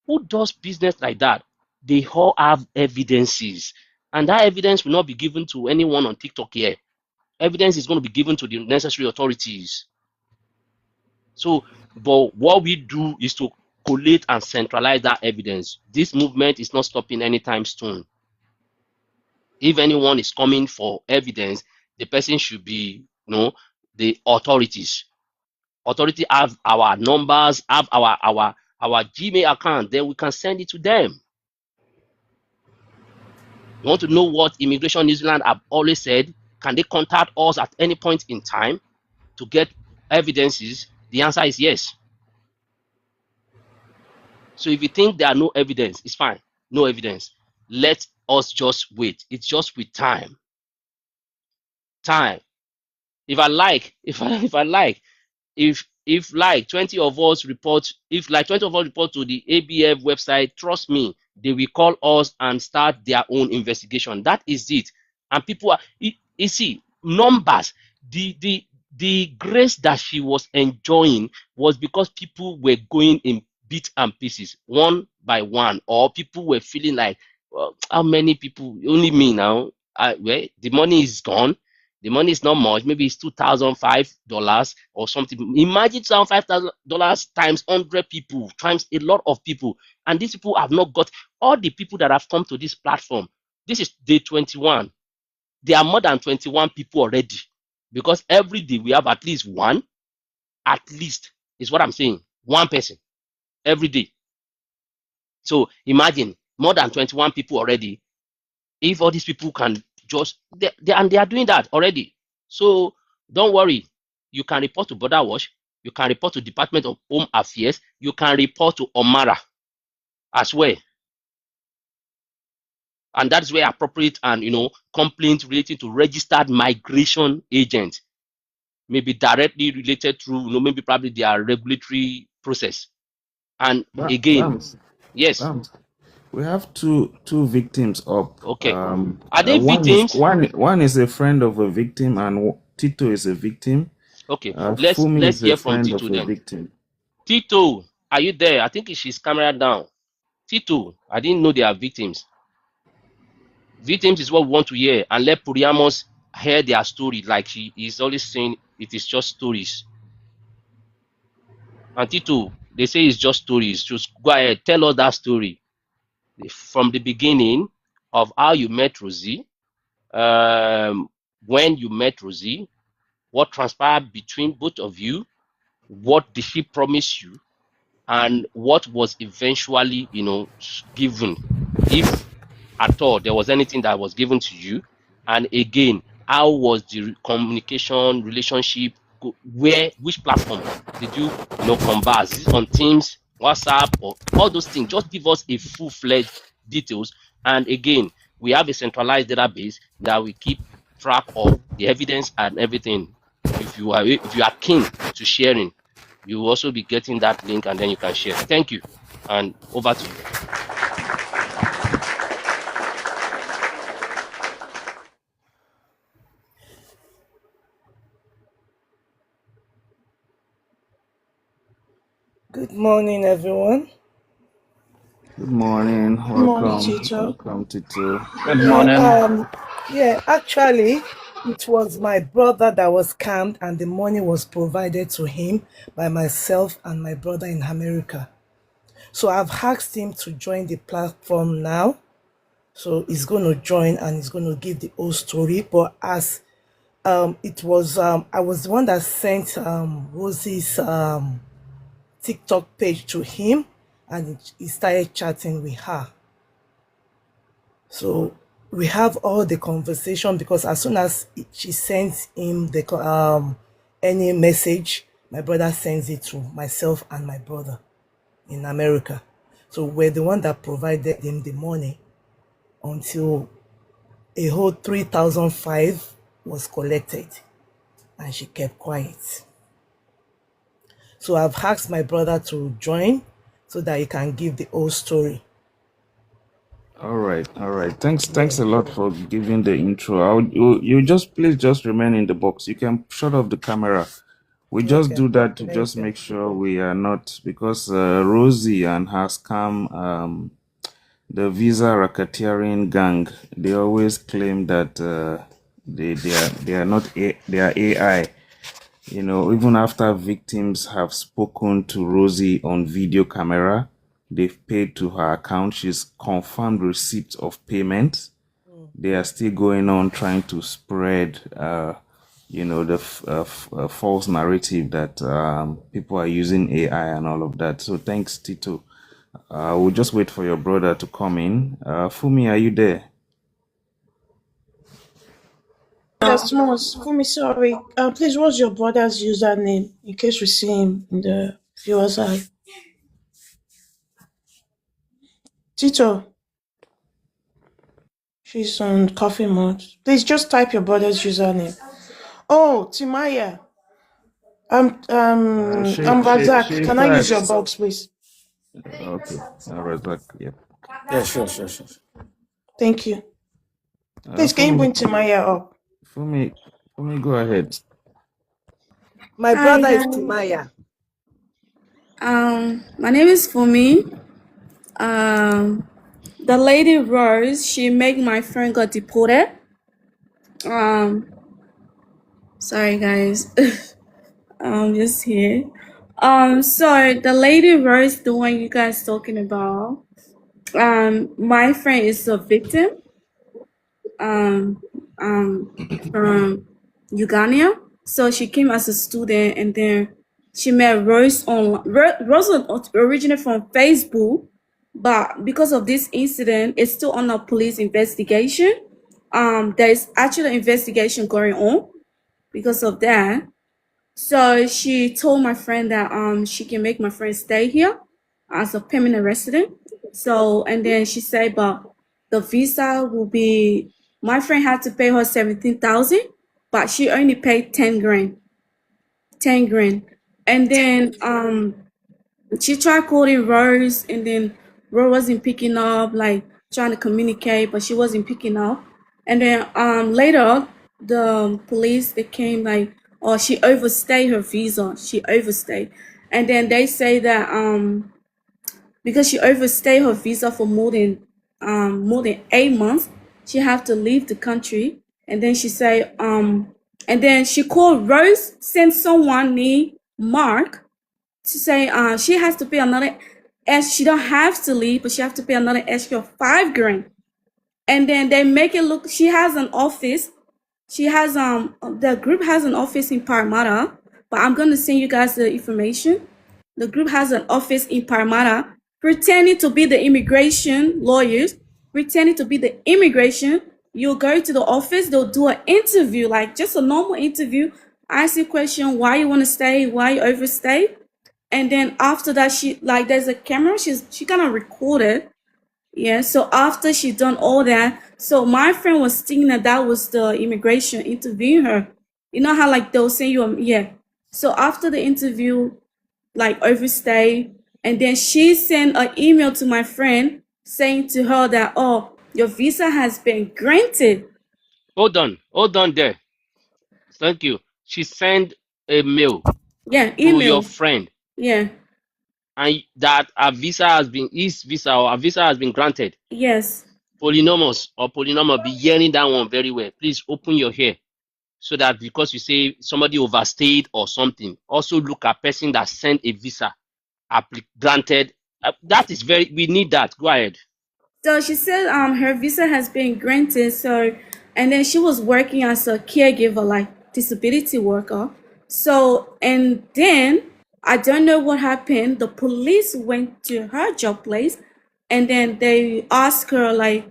Who does business like that? They all have evidences, and that evidence will not be given to anyone on TikTok here. Evidence is going to be given to the necessary authorities. So, but what we do is to collate and centralize that evidence. This movement is not stopping anytime soon. If anyone is coming for evidence, the person should be, the authorities. Authority have our numbers, have our Gmail account, then we can send it to them. You want to know what Immigration New Zealand have always said? Can they contact us at any point in time to get evidences? The answer is yes. So if you think there are no evidence, it's fine. No evidence. Let us just wait. It's just with time. Time. If I like, if I like, if like 20 of us report, if like 20 of us report to the ABF website, trust me, they will call us and start their own investigation. That is it. And people are, you see, numbers. The grace that she was enjoying was because people were going in bits and pieces, one by one, or people were feeling like, well, how many people? Only me now. Well, the money is gone. The money is not much. Maybe it's $2,005 or something. Imagine $5,000 times 100 people, times a lot of people. And these people have not got all the people that have come to this platform. This is day 21. There are more than 21 people already. Because every day we have at least one, at least is what I'm saying. One person every day. So imagine more than 21 people already. If all these people can just and they are doing that already. So don't worry. You can report to Border Watch. You can report to Department of Home Affairs. You can report to Omara as well. And that's where appropriate and complaints related to registered migration agents may be directly related through maybe probably their regulatory process. And again, Bams, yes, Bams, we have two victims up. okay. Are they One is victims? one is a friend of a victim, and Tito is a victim. Okay, Fumi let's is a hear from friend Tito of a then. victim. Tito, are you there? I think she's camera down. Tito, I didn't know they are victims. Victims is what we want to hear, and let Puriamos hear their story. Like she is always saying, it is just stories. And Tito, they say it's just stories. Just go ahead, tell us that story from the beginning of how you met Rosie, when you met Rosie, what transpired between both of you, what did she promise you, and what was eventually, given, if at all there was anything that was given to you. And again, how was the communication relationship? Which platform did you converse? Is it on Teams, WhatsApp, or all those things? Just give us a full-fledged details. And again, We have a centralized database that we keep track of the evidence and everything. If you are keen to sharing, you will also be getting that link and then you can share. Thank you. And over to you. Good morning, everyone. Good morning. Good morning, Welcome. Tito. Welcome, Tito. Good morning. Actually, it was my brother that was scammed, and the money was provided to him by myself and my brother in America. So I've asked him to join the platform now. So he's going to join and he's going to give the whole story. But as it was, I was the one that sent Rosie's TikTok page to him, and he started chatting with her. So we have all the conversation, because as soon as she sends him the any message, my brother sends it to myself and my brother in America. So we're the one that provided him the money until a whole 3,005 was collected, and she kept quiet. So I've asked my brother to join so that he can give the whole story. All right. Thanks a lot for giving the intro. You just please just remain in the box. You can shut off the camera. We just Okay. do that to Thank just you. make sure we are not, because Rosie and her scam, the visa racketeering gang, they always claim that they are not they are AI. You know, even after victims have spoken to Rosie on video camera, they've paid to her account. She's confirmed receipt of payment. They are still going on trying to spread, the false narrative that people are using AI and all of that. So thanks, Tito. We'll just wait for your brother to come in. Fumi, are you there? Yes, Moss. For me, sorry. Please, what's your brother's username in case we see him in the viewer's eye? Tito, she's on coffee mode. Please just type your brother's username. Oh, Timaya. I'm Razak. Can I use your First. box, please? Okay. Razak, yep. Yeah, sure. Thank you. Please, can you bring Timaya up? Fumi, go ahead. My Hi brother is guys. Timaya. My name is Fumi. The lady Rose, she made my friend got deported. Sorry guys. Just here. So the lady Rose, the one you guys talking about, my friend is a victim. From Uganda. So she came as a student, and then she met Rose online. Rose was originally from Facebook, but because of this incident, it's still under police investigation. There is actually an investigation going on because of that. So she told my friend that she can make my friend stay here as a permanent resident. So, and then she said, but the visa will be, my friend had to pay her 17,000, but she only paid 10 grand. 10 grand. And then she tried calling Rose, and then Rose wasn't picking up, like trying to communicate, but she wasn't picking up. And then later the police, they came like, oh, she overstayed her visa. She overstayed. And then they say that because she overstayed her visa for more than 8 months, she have to leave the country. And then she say and then she called Rose, sent someone named Mark to say she has to pay another, as she don't have to leave, but she have to pay another extra 5 grand. And then they make it look, she has an office. She has the group has an office in Parramatta, but I'm gonna send you guys the information. The group has an office in Parramatta, pretending to be the immigration lawyers, pretending to be the immigration. You'll go to the office, they'll do an interview, like just a normal interview, ask you a question, why you want to stay, why you overstay. And then after that, she, like, there's a camera, she kind of recorded, Yeah, so after she done all that, so my friend was thinking that was the immigration interviewing her. You know how like they'll say yeah. So after the interview, like overstay, and then she sent an email to my friend saying to her that, oh, your visa has been granted. Hold on there. Thank you. She sent a mail Yeah, to your email. friend Yeah, and that his visa or her visa has been granted. yes. Polynomous or polynomal, be hearing that one very well. Please open your ear so that because you say somebody overstayed or something, also look at person that sent a visa granted. That is very, we need that. Go ahead. So she said her visa has been granted. So and then she was working as a caregiver, like disability worker. So and then I don't know what happened. The police went to her job place and then they asked her like,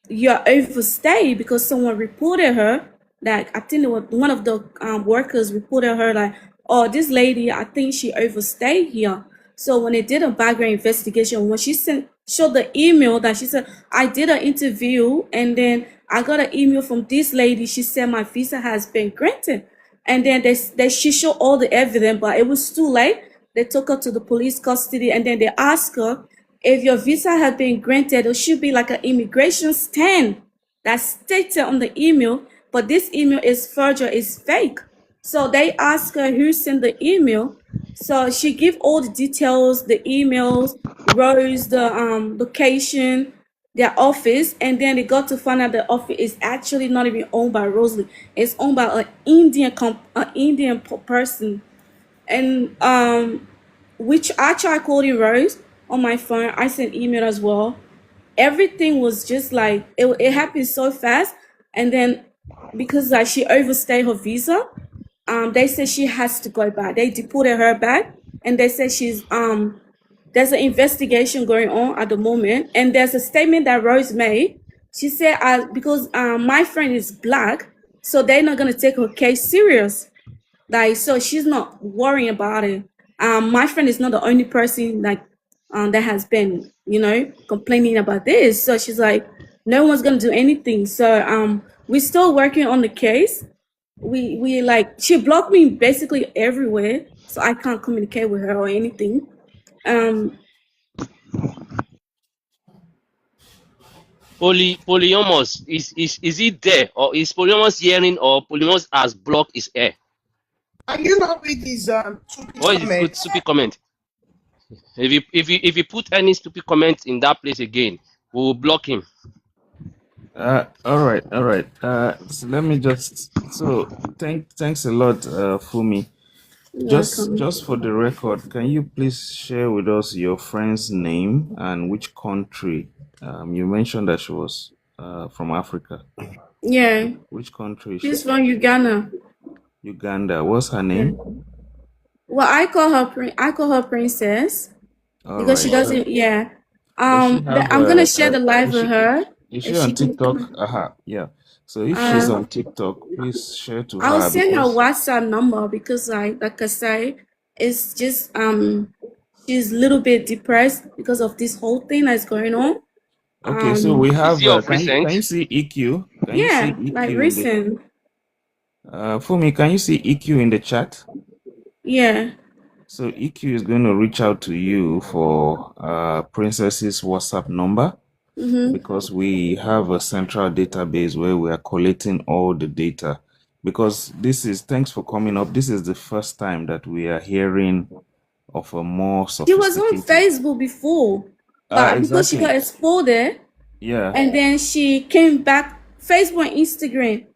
you're overstayed because someone reported her. Like I think it was one of the workers reported her like, oh, this lady, I think she overstayed here. So when they did a background investigation, when she showed the email that she said, I did an interview and then I got an email from this lady. She said my visa has been granted. And then she showed all the evidence, but it was too late. They took her to the police custody and then they asked her if your visa has been granted, there should be like an immigration stamp that's stated on the email, but this email is forgery, is fake. So they asked her who sent the email. So she gave all the details, the emails, Rose, the location, their office, and then they got to find out the office is actually not even owned by Rosalie. It's owned by an Indian person. And which I tried calling Rose on my phone. I sent email as well. Everything was just like it happened so fast, and then because like she overstayed her visa, they said she has to go back. They deported her back, and they said there's an investigation going on at the moment, and there's a statement that Rose made. She said, because my friend is black, so they're not gonna take her case serious. Like, so she's not worrying about it. My friend is not the only person like that has been, complaining about this. So she's like, no one's gonna do anything. So we're still working on the case. We like she blocked me basically everywhere, so I can't communicate with her or anything. Um, Polyamorous is it there or is polyamorous hearing or polyamorous has blocked his air? Can you not read these stupid Or is it put comments? stupid comment? If you put any stupid comment in that place again, we will block him. All right, all right. So let me just thanks a lot, Fumi. Just for the record, can you please share with us your friend's name and which country? You mentioned that she was from Africa. yeah, Which country is she? she's from Uganda. Uganda. What's her Yeah. name? Well, I call her princess. All Because she right. doesn't, yeah. Does she have I'm gonna share the live with her. is If she on she can TikTok? come. Aha, yeah. So if she's Uh, on TikTok, please share to I'll her send her because WhatsApp number because like I say, it's just she's a little bit depressed because of this whole thing that's going on. okay, so we Is have he of can you recent? see EQ? Can you see Yeah, like EQ in the recent. Fumi, can you see EQ in the chat? Yeah. So EQ is going to reach out to you for Princess's WhatsApp number because we have a central database where we are collating all the data. Because thanks for coming up. This is the first time that we are hearing of a more She was on sophisticated. Facebook before, but because she Exactly. got exposed, Yeah. and then she came back Facebook and Instagram.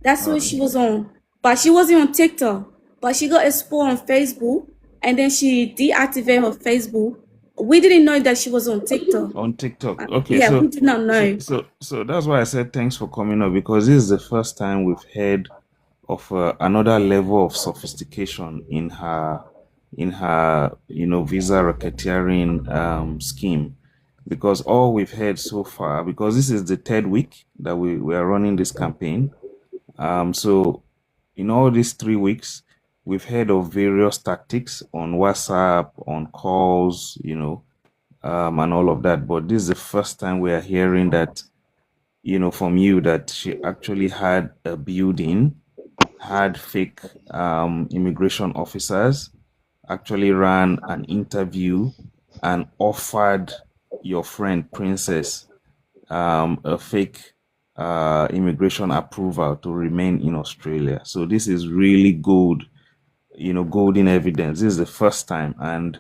That's what she was on. But she wasn't on TikTok. But she got exposed on Facebook and then she deactivated her Facebook. We didn't know that she was on TikTok. On TikTok. Okay, Yeah, we did not know. so that's why I said thanks for coming up because this is the first time we've heard of another level of sophistication in her visa racketeering scheme, because all we've heard so far, because this is the third week that we are running this campaign, so in all these 3 weeks we've heard of various tactics on WhatsApp, on calls, and all of that. But this is the first time we are hearing that, from you, that she actually had a building, had fake immigration officers, actually ran an interview and offered your friend Princess a fake immigration approval to remain in Australia. So this is really golden evidence. This is the first time, and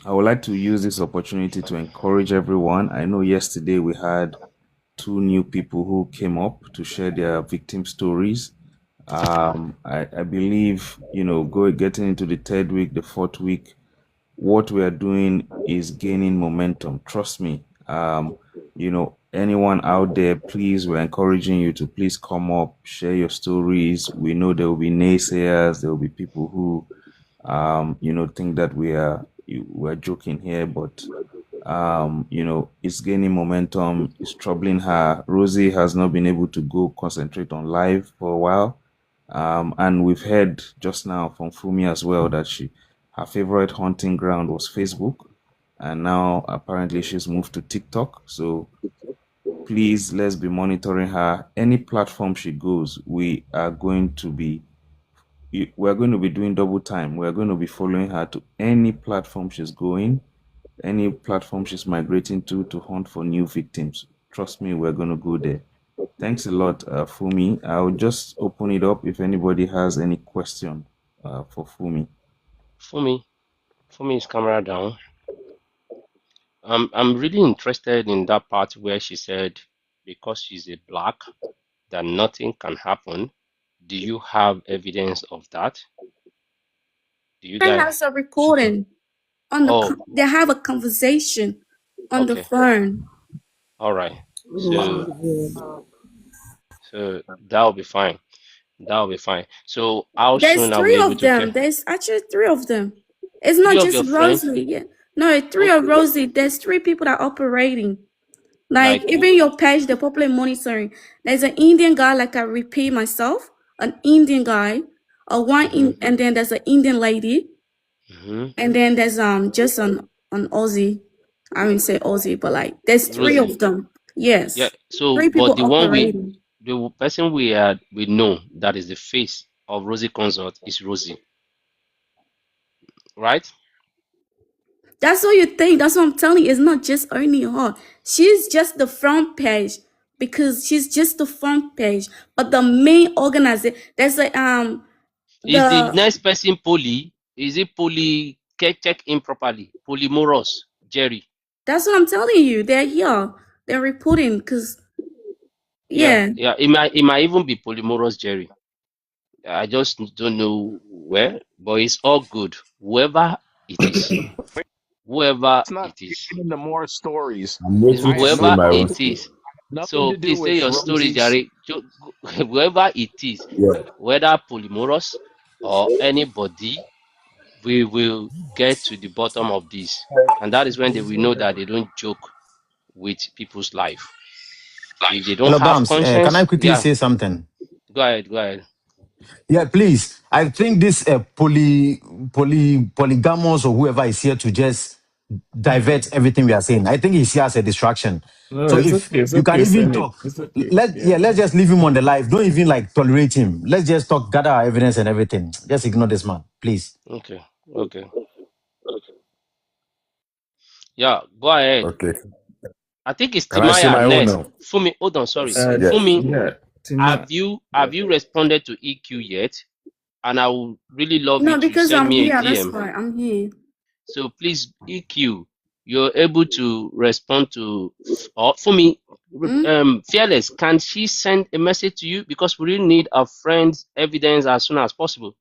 I would like to use this opportunity to encourage everyone. I know yesterday we had 2 new people who came up to share their victim stories. I believe, getting into the 3rd week, the 4th week, what we are doing is gaining momentum. Trust me. Anyone out there, please, we're encouraging you to please come up, share your stories. We know there will be naysayers, there will be people who, think that we're joking here, but it's gaining momentum. It's troubling her. Rosie has not been able to go concentrate on live for a while. And we've heard just now from Fumi as well that her favorite hunting ground was Facebook, and now apparently she's moved to TikTok. So please, let's be monitoring her. Any platform she goes, we're going to be doing double time. We're going to be following her to any platform she's going, any platform she's migrating to hunt for new victims. Trust me, we're going to go there. Thanks a lot, Fumi. I'll just open it up if anybody has any question for Fumi. Fumi's camera down. I'm really interested in that part where she said because she's a black that nothing can happen. Do you have evidence of that? Do you Friend guys? has a recording on Oh, they have a conversation on the okay. phone. All right. So that'll be fine. That'll be fine. So how There's soon are we 3 able of to them. get There's actually 3 of them. It's 3 not of your just friends? Rosie. Yeah. No, 3 of Rosie. There's 3 people that are operating. Like Like even your page, they're probably monitoring. There's an Indian guy, like I repeat myself, an Indian guy, and then there's an Indian lady, and then there's just an Aussie. I wouldn't say Aussie, but like there's 3 Rosie. of them. Yes, Yeah. So, 3 but people operating. the person we know that is the face of Rosie Consult is Rosie, right? That's what you think. That's what I'm telling you. It's not just only her. She's just the front page because she's just the front page. But the main organizer, there's a Is the the next person Poly? Is it Poly? Check improperly. Polymoros, Jerry. that's what I'm telling you. They're here. They're reporting because Yeah, yeah. yeah. It might even be Polymoros, Jerry. I just don't know where, but it's all good. Whoever it is, whoever Let's not it is, get into more stories. I'm is waiting I to have say whoever my own it story. is. nothing So to do please say with your story, Rosie's. Jerry. Whoever it is, Yeah. whether Polymoros or anybody, we will get to the bottom of this, and that is when they will know that they don't joke with people's life. If they don't Hello, have Bams. Can I conscience, quickly yeah, say something? go ahead, go ahead. Yeah, please. I think this polygamous or whoever is here to just divert everything we are saying. I think he's here as a distraction. No, So it's if okay. It's you can okay. even Send it. talk, It's okay. Yeah. let's just leave him on the live. Don't even like tolerate him. Let's just talk, gather our evidence and everything. Just ignore this man, please. Okay, okay, yeah, go ahead. Okay. I think it's Can I say Timaya my own next. now? Fumi, hold on, sorry. Yeah. Fumi, Yeah. have Tima. you Yeah. responded to EQ yet? And I would really love you No, to because send I'm me a here. That's DM. why I'm here. So please, EQ, you're able to respond to, or Fumi, Fearless, can she send a message to you? Because we really need our friend's evidence as soon as possible.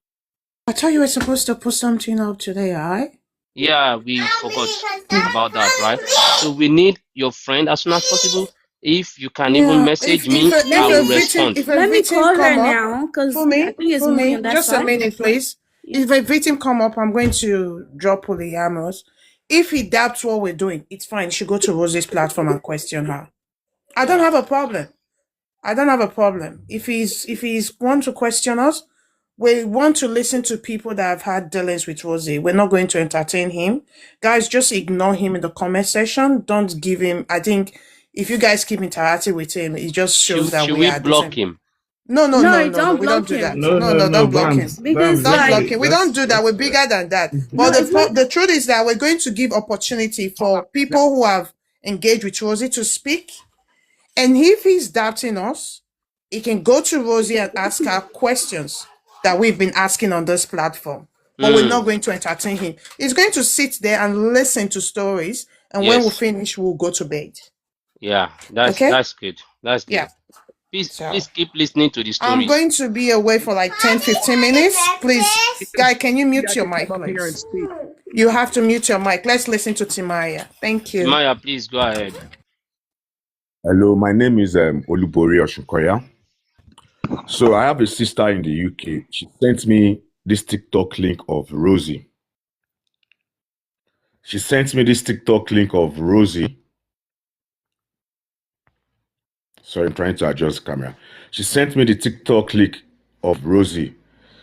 I thought you were supposed to put something up today, alright? Yeah, we forgot about that, right? So we need your friend as soon as possible. If you can even Yeah, message me, Let I will me respond. if a let me victim call her come up, now because for I think it's moving on me, that just a side. minute, please. Yeah. If a victim come up, I'm going to drop polyamorous. If he doubts what we're doing, it's fine. She go to Rosie's platform and question her. I don't have a problem. I don't have a problem. If he's want to question us, we want to listen to people that have had dealings with Rosie. We're not going to entertain him. Guys, just ignore him in the comment section. Don't give him, I think if you guys keep interacting with him, it just shows that Should we we are block different. him? No, don't we don't block do that. him. No, No, no, no, no, don't block him. Bams, Because Don't like block him. We don't do that. We're bigger than that. no, But it's not. the truth is that we're going to give opportunity for people who have engaged with Rosie to speak. And if he's doubting us, he can go to Rosie and ask her questions that we've been asking on this platform. But we're not going to entertain him. He's going to sit there and listen to stories. And when we Yes. finish, we'll go to bed. Yeah, that's Okay? good. That's good. Yeah. Please So keep listening to the I'm stories. going to be away for like 10, 15 minutes. Please, Guy, can you mute your mic, please? You have to mute your mic. Let's listen to Timaya. Thank you. Maya, please go ahead. Hello, my name is Olubori Oshukoya. So I have a sister in the UK. She sent me this TikTok link of Rosie. Sorry, I'm trying to adjust the camera. She sent me the TikTok link of Rosie.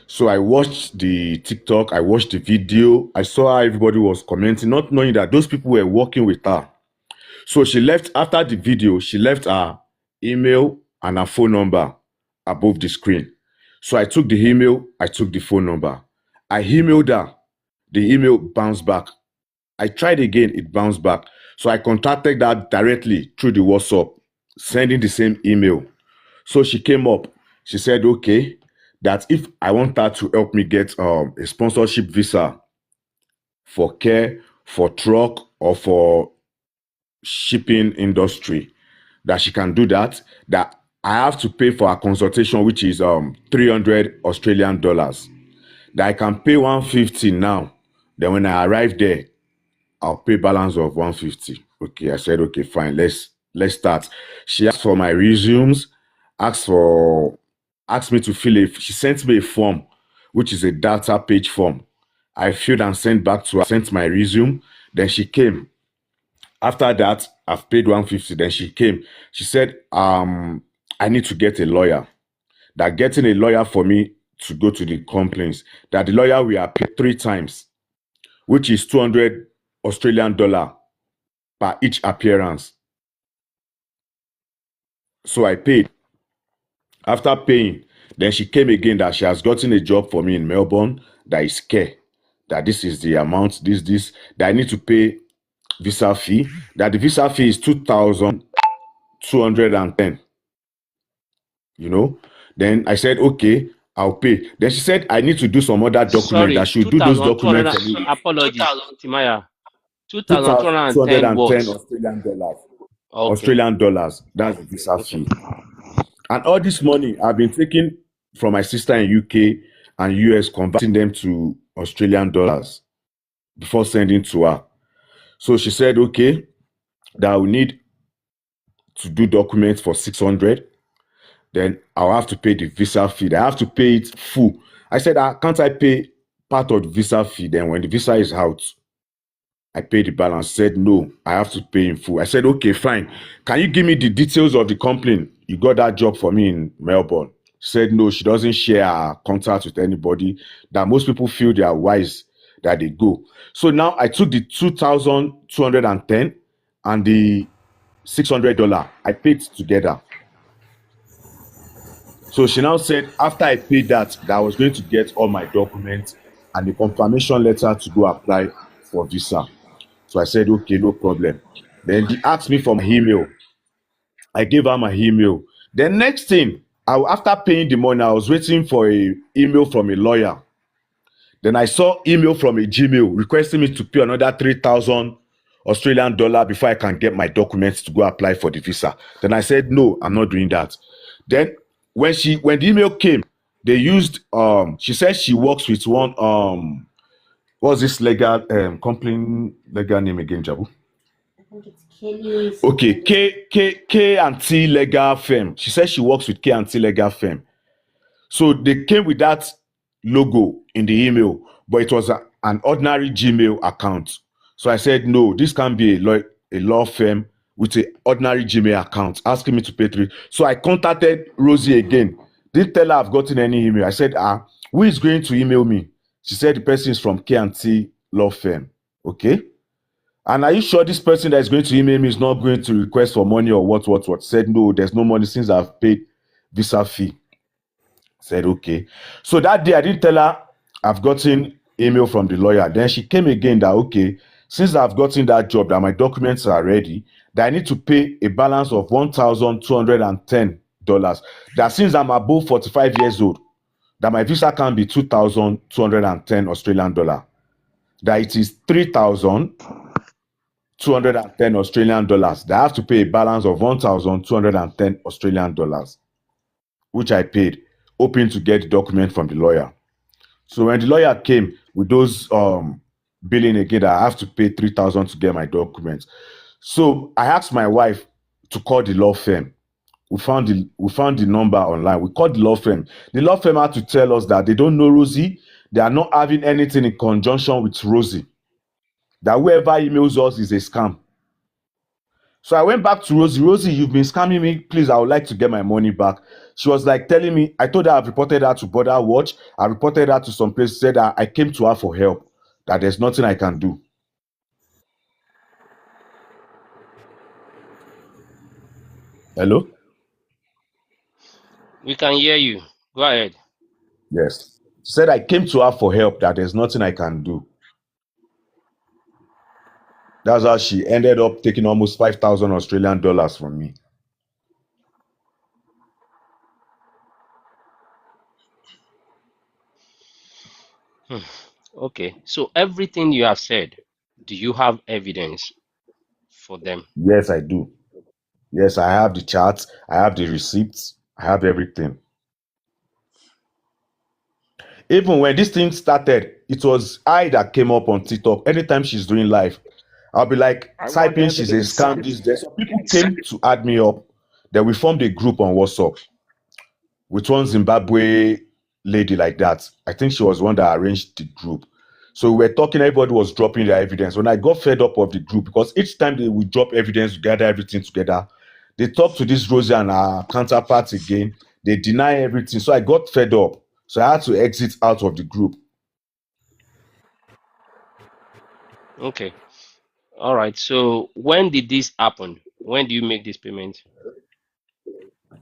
So I watched the TikTok, I watched the video, I saw how everybody was commenting, not knowing that those people were working with her. So she left, after the video, she left her email and her phone number above the screen. So I took the email, I took the phone number. I emailed her, the email bounced back. I tried again, it bounced back. So I contacted her directly through the WhatsApp, sending the same email. So she came up, she said, okay, that if I want her to help me get a sponsorship visa for care, for truck, or for shipping industry, that she can do that I have to pay for a consultation, which is 300 Australian dollars, that I can pay 150 now, then when I arrive there I'll pay balance of 150. Okay, I said okay, fine, let's start. She asked for my resumes, asked me to she sent me a form, which is a data page form. I filled and sent back to her, sent my resume, then she came. After that, I've paid 150. Then she came. She said, I need to get a lawyer. That getting a lawyer for me to go to the complaints, that the lawyer will appear 3 times, which is 200 Australian dollar per each appearance. So I paid. After paying, then she came again that she has gotten a job for me in Melbourne, that is care, that this is the amount, that I need to pay visa fee, that the visa fee is 2,210. You know, then I said, okay, I'll pay. Then she said, I need to do some other document, that Sorry, she should do those documents for me. apologies, Timaya. 2,210 2,210 what? Australian dollars. Okay. Australian dollars. That's the visa fee. And all this money I've been taking from my sister in UK and US, converting them to Australian dollars before sending to her. So she said, okay, that we need to do documents for 600. Then I'll have to pay the visa fee. I have to pay it full. I said, can't I pay part of the visa fee? Then when the visa is out, I pay the balance. She said, no, I have to pay in full. I said, okay, fine. Can you give me the details of the company? You got that job for me in Melbourne. She said, no, she doesn't share her contact with anybody. That most people feel they are wise, that they go. So now I took the 2,210 and the $600. I paid together. So she now said, after I paid that I was going to get all my documents and the confirmation letter to go apply for visa. So I said, okay, no problem. Then she asked me for my email. I gave her my email. The next thing, after paying the money, I was waiting for a email from a lawyer. Then I saw email from a Gmail requesting me to pay another 3,000 Australian dollar before I can get my documents to go apply for the visa. Then I said, no, I'm not doing that. Then when the email came, they used she said she works with one what's this legal company legal name again, Jabu? Okay, K and T legal firm. She said she works with K and T legal firm. So they came with that logo in the email, but it was an ordinary Gmail account. So I said, no, this can't be a law firm with an ordinary Gmail account asking me to pay 3. So I contacted Rosie again. Didn't tell her I've gotten any email. I said, Who is going to email me? She said the person is from K&T law firm. Okay. And are you sure this person that is going to email me is not going to request for money or what? Said, no, there's no money since I've paid visa fee. Said, okay. So that day I didn't tell her I've gotten email from the lawyer. Then she came again that, okay, since I've gotten that job, that my documents are ready, that I need to pay a balance of $1,210. That since I'm above 45 years old, that my visa can be 2,210 Australian dollar. That it is 3,210 Australian dollars. That I have to pay a balance of 1,210 Australian dollars, which I paid, hoping to get the document from the lawyer. So when the lawyer came with those billing again, that I have to pay 3,000 to get my documents. So I asked my wife to call the law firm. We found the number online. We called the law firm. The law firm had to tell us that they don't know Rosie. They are not having anything in conjunction with Rosie. That whoever emails us is a scam. So I went back to Rosie. Rosie, you've been scamming me. Please, I would like to get my money back. She was like telling me, I told her I've reported her to Border Watch. I reported her to some place, said that I came to her for help, that there's nothing I can do. Hello? We can hear you. Go ahead. Yes. She said I came to her for help, that there's nothing I can do. That's how she ended up taking almost 5,000 Australian dollars from me. Okay. So everything you have said, do you have evidence for them? Yes, I do. Yes, I have the charts. I have the receipts. I have everything. Even when this thing started, it was I that came up on TikTok. Anytime she's doing live, I'll be like typing, she's a scam. This there. So people came to add me up. Then we formed a group on WhatsApp with one Zimbabwe lady like that. I think she was one that arranged the group. So we were talking, everybody was dropping their evidence. When I got fed up of the group, because each time they would drop evidence, gather everything together, they talk to this Rosie and her counterparts again. They deny everything. So I got fed up. So I had to exit out of the group. Okay. All right. So when did this happen? When do you make this payment?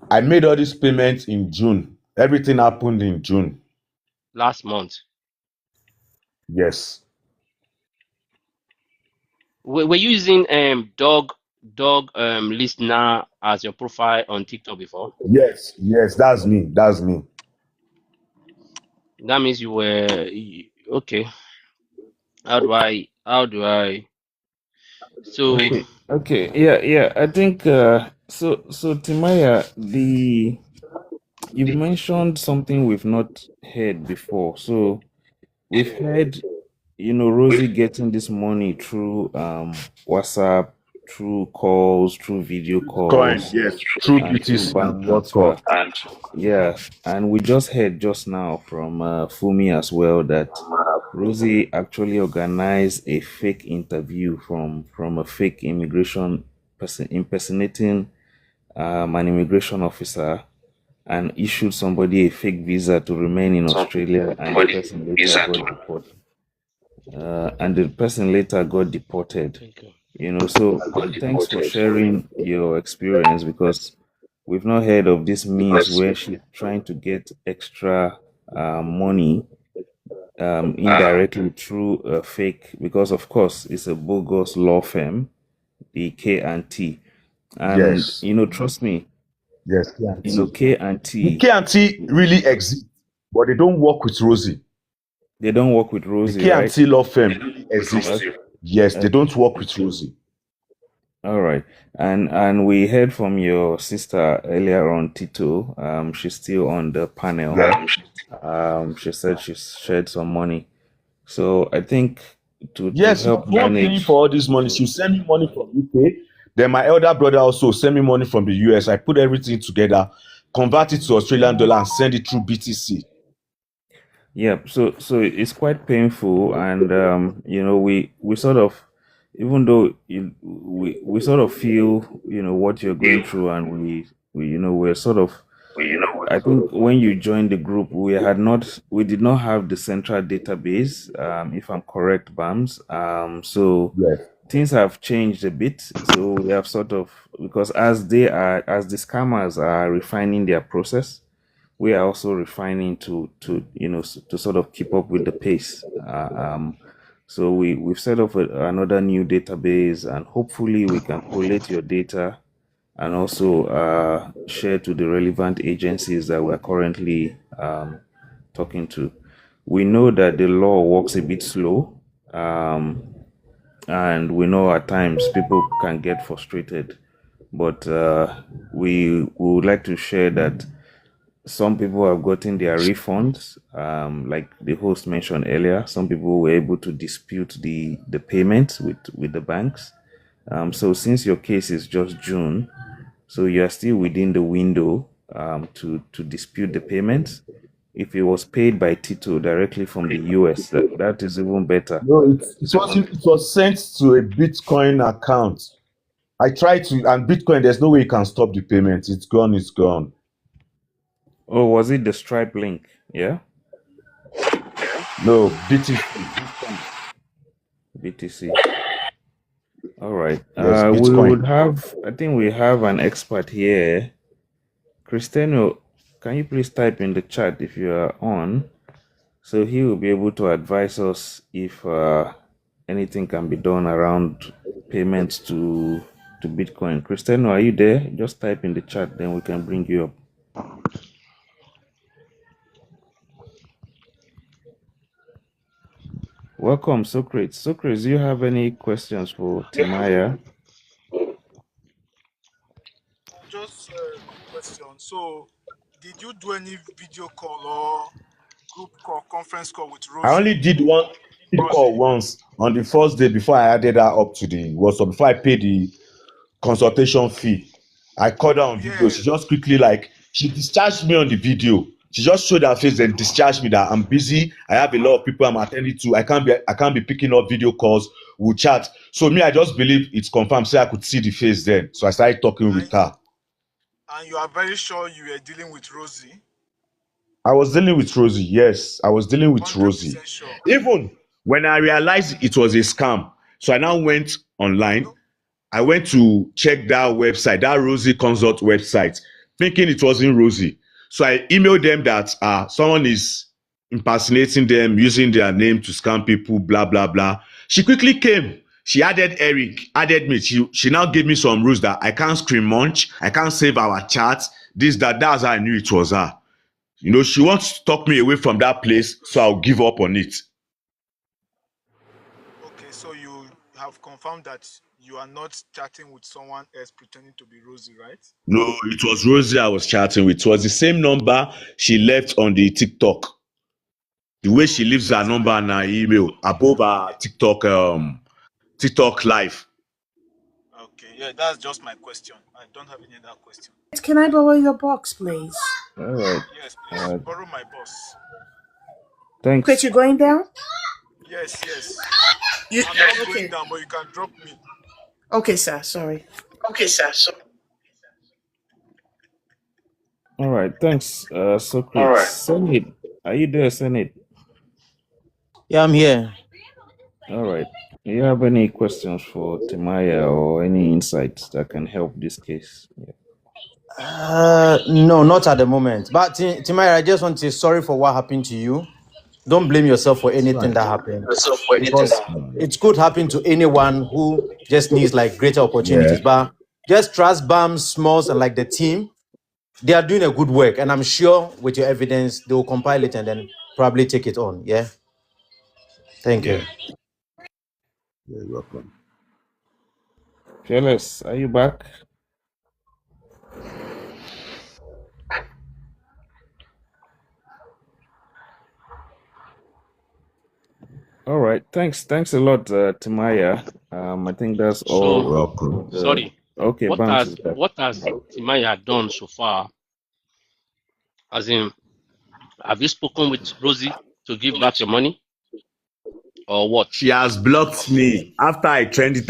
I made all these payments in June. Everything happened in June. Last month. Yes. Were you using dog listener as your profile on TikTok before? Yes. Yes. That's me. That's me. That means you were okay. How do I so Okay. Yeah. I think so Timaya, you've mentioned something we've not heard before. So we've heard, Rosie getting this money through WhatsApp, through calls, through video Coin. calls, Yes. True and through BTC bank and transfer. WhatsApp. Yeah, and we just heard just now from Fumi as well that Rosie actually organized a fake interview from a fake immigration person impersonating an immigration officer, and issued somebody a fake visa to remain in Australia, and the person later got deported. And the person later got deported. thank you. So thanks for sharing your experience, because we've not heard of this means where she's trying to get extra money indirectly through a fake, because of course it's a bogus law firm, the K&T, and Yes. trust me, Yes. K&T. The K&T, K&T really exists, but they don't work with Rosie. they don't work with The Rosie, right? K&T law firm really exists. Yes, they don't work with Rosie. All right, and we heard from your sister earlier on, Tito. She's still on the panel. She said she shared some money, so I think to Yes, help my phone paying manage. for all this money. She send me money from UK. Then my elder brother also send me money from the US. I put everything together, convert it to Australian dollar, and send it through BTC. Yeah, so it's quite painful, and we sort of, even though we sort of feel what you're going through, and we're sort of I think when you joined the group, we did not have the central database, if I'm correct, Bams. So Yes. things have changed a bit. So we have sort of, because as the scammers are refining their process, we are also refining to to sort of keep up with the pace. So we've set up another new database, and hopefully we can collate your data and also share to the relevant agencies that we're currently talking to. We know that the law works a bit slow, and we know at times people can get frustrated, but we would like to share that some people have gotten their refunds, like the host mentioned earlier. Some people were able to dispute the payment with the banks. So since your case is just June, so you are still within the window to dispute the payments. If it was paid by Tito directly from the US, that is even better. No, it was sent to a Bitcoin account. I tried to, and Bitcoin, there's no way you can stop the payment. It's gone, it's gone. Oh, was it the Stripe link? Yeah? No, BTC. BTC. All right. Yes, We Bitcoin. would have, I think we have an expert here. Cristiano, can you please type in the chat if you are on? So he will be able to advise us if anything can be done around payments to Bitcoin. Cristiano, are you there? Just type in the chat, then we can bring you up. Welcome, Socrates. Socrates, do you have any questions for Timaya? Just a quick question. So, did you do any video call or group call, conference call with I only Rosie? did one call once on the first day before I added her up to the WhatsApp, before I paid the consultation fee. I called her on video. Yeah, She just quickly, like, she discharged me on the video. She just showed her face and discharged me that I'm busy. I have a lot of people I'm attending to. I can't be picking up video calls. We'll chat. So me, I just believe it's confirmed. So I could see the face then. So I started talking with her. and you are very sure you were dealing with Rosie? I was dealing with Rosie. Yes, I was dealing with Rosie. 100% sure. Even when I realized it was a scam, so I now went online. No, I went to check that website, that Rosie Consult website, thinking it wasn't Rosie. So I emailed them that someone is impersonating them, using their name to scam people, blah, blah, blah. She quickly came. She added Eric, added me. She now gave me some rules that I can't screen munch, I can't save our chat, this, that. That's how I knew it was her. You know, she wants to talk me away from that place, so I'll give up on it. okay, so you have confirmed that you are not chatting with someone else pretending to be Rosie, right? No, it was Rosie I was chatting with. It was the same number she left on the TikTok. The way she leaves her number and her email above her TikTok live. Okay, yeah, that's just my question. I don't have any other question. Can I borrow your box, please? All right. Yes, please borrow my boss. Thanks. Wait, you're going down? Yes. You, I'm not okay. going down, but you can drop me. Okay, sir. Sorry. All right. Thanks, Socrates. Senate, are you there, Senate? Yeah, I'm here. All right. Do you have any questions for Timaya or any insights that can help this case? Yeah. No, not at the moment. But Timaya, I just want to say sorry for what happened to you. Don't blame yourself for anything that happened, because it could happen to anyone who just needs like greater opportunities. Yeah. But just trust BAM, Smalls, and like the team. They are doing a good work, and I'm sure with your evidence, they will compile it and then probably take it on. Yeah. Thank you. You're welcome. Fearless, are you back? All right. Thanks a lot, Timaya. I think that's all. So, Welcome. sorry. Okay, What Bounce has is back. what has Timaya done so far? As in, have you spoken with Rosie to give back your money, or what? She has blocked me after I threatened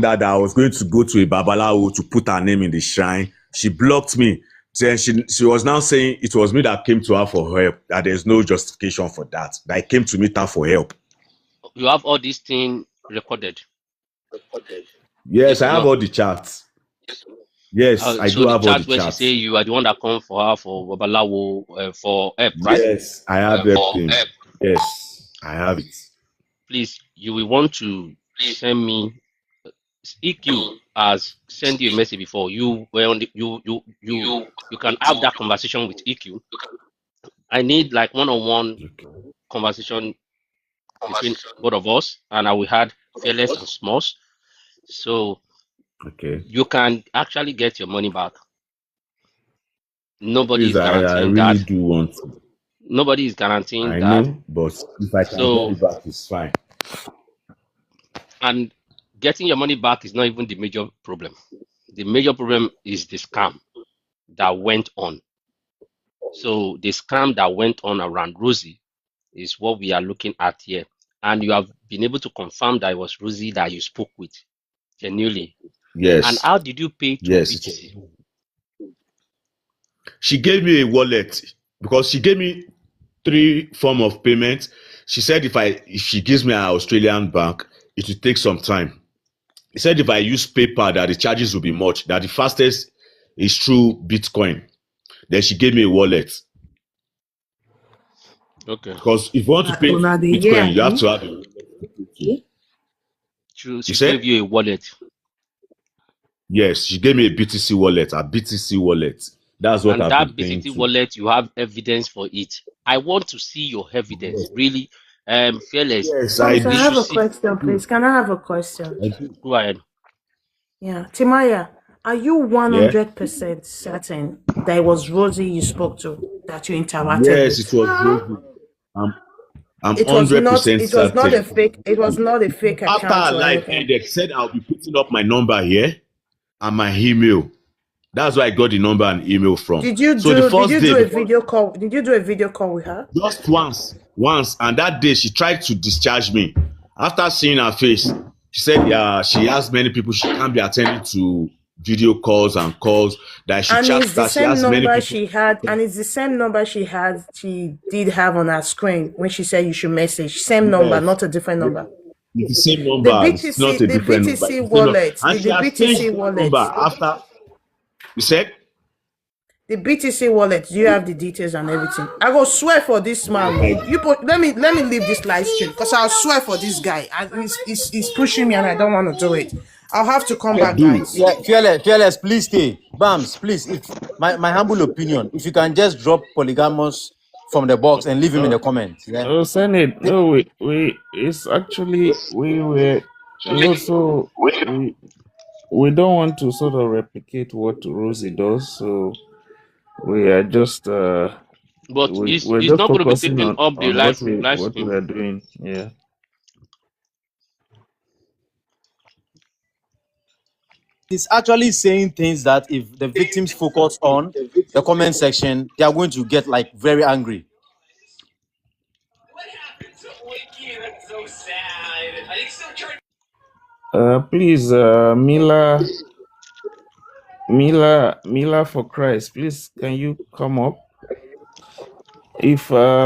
her that I was going to go to a babalawo to put her name in the shrine. She blocked me. Then she was now saying it was me that came to her for help, that there's no justification for that. That I came to meet her for help. You have all these things recorded. Yes, Yes I or have no? all the chats. Yes, I So do the have all the chat where she say chats. you are the one that come for her for Babalawo for help, right? Yes, I have everything. Yes, I have it. Please, you will want to send me. EQ has sent you a message before. You were on the, you can have that conversation with EQ. I need like one-on-one conversation between both of us, and I will add Fearless and Smalls, so Okay. you can actually get your money back. Nobody Please, is I guaranteeing really that. do want to. Nobody is guaranteeing I that. know, but if I can get So, it back, it's fine. and getting your money back is not even the major problem. The major problem is the scam that went on. So the scam that went on around Rosie is what we are looking at here. And you have been able to confirm that it was Rosie that you spoke with genuinely. And Yes, how did you pay to yes. BTC? She gave me a wallet because she gave me 3 form of payment. She said if she gives me an Australian bank, it will take some time. He said if I use PayPal, that the charges will be much. That the fastest is through Bitcoin. Then she gave me a wallet Okay. because if you want to pay Una dey hear Bitcoin, you have me? to have a wallet too. You She gave said you a wallet. yes. She gave me a BTC wallet. A BTC wallet. That's what And I've been that paying BTC to. wallet, you have evidence for it. I want to see your evidence. Really, Fearless, Yes, I Thomas, I do. we have should a see. question, please. Can I have a question? I do. Go ahead. Yeah. Timaya, are you Yeah. 100% certain that it was Rosie you spoke to, that you interacted Yes, with? it was Rosie. I'm I'm It was hundred not percent it was not a certain. fake it was not a fake After account our or live anything. ended, said I'll be putting up my number here and my email. That's where I got the number and email from. So the Did first you day do a before, video call? Did you do a video call with her? just once, and that day she tried to discharge me. After seeing her face, she said, "Yeah, she has many people she can't be attending to video calls and calls. That she And chat it's the that she same has many number people." she had, and it's the same number she did have on her screen when she said you should message. Same number, Yes, not a different number. it's the same number. It's not a The different number. BTC It's the same number. wallet, And did she the has changed BTC that number wallet, after. You said, the BTC wallet, do you have the details and everything? I go swear for this man. I, Oh. Let me leave this live stream because I'll swear for this guy. And he's pushing me and I don't want to do it. I'll have to come I back, do. guys. Yeah, fearless, please stay. Bams, please. If my humble opinion, if you can just drop polygamous from the box and leave him in the comments. Yeah. Oh, Senate, no, it's actually, we also, we don't want to sort of replicate what Rosie does, so we are just, But we're it's just not going to be focusing taking up the on live what we stream. are doing, yeah. It's actually saying things that if the victims focus on the comment section, they are going to get like very angry. Please, Mila for Christ, please, can you come up? If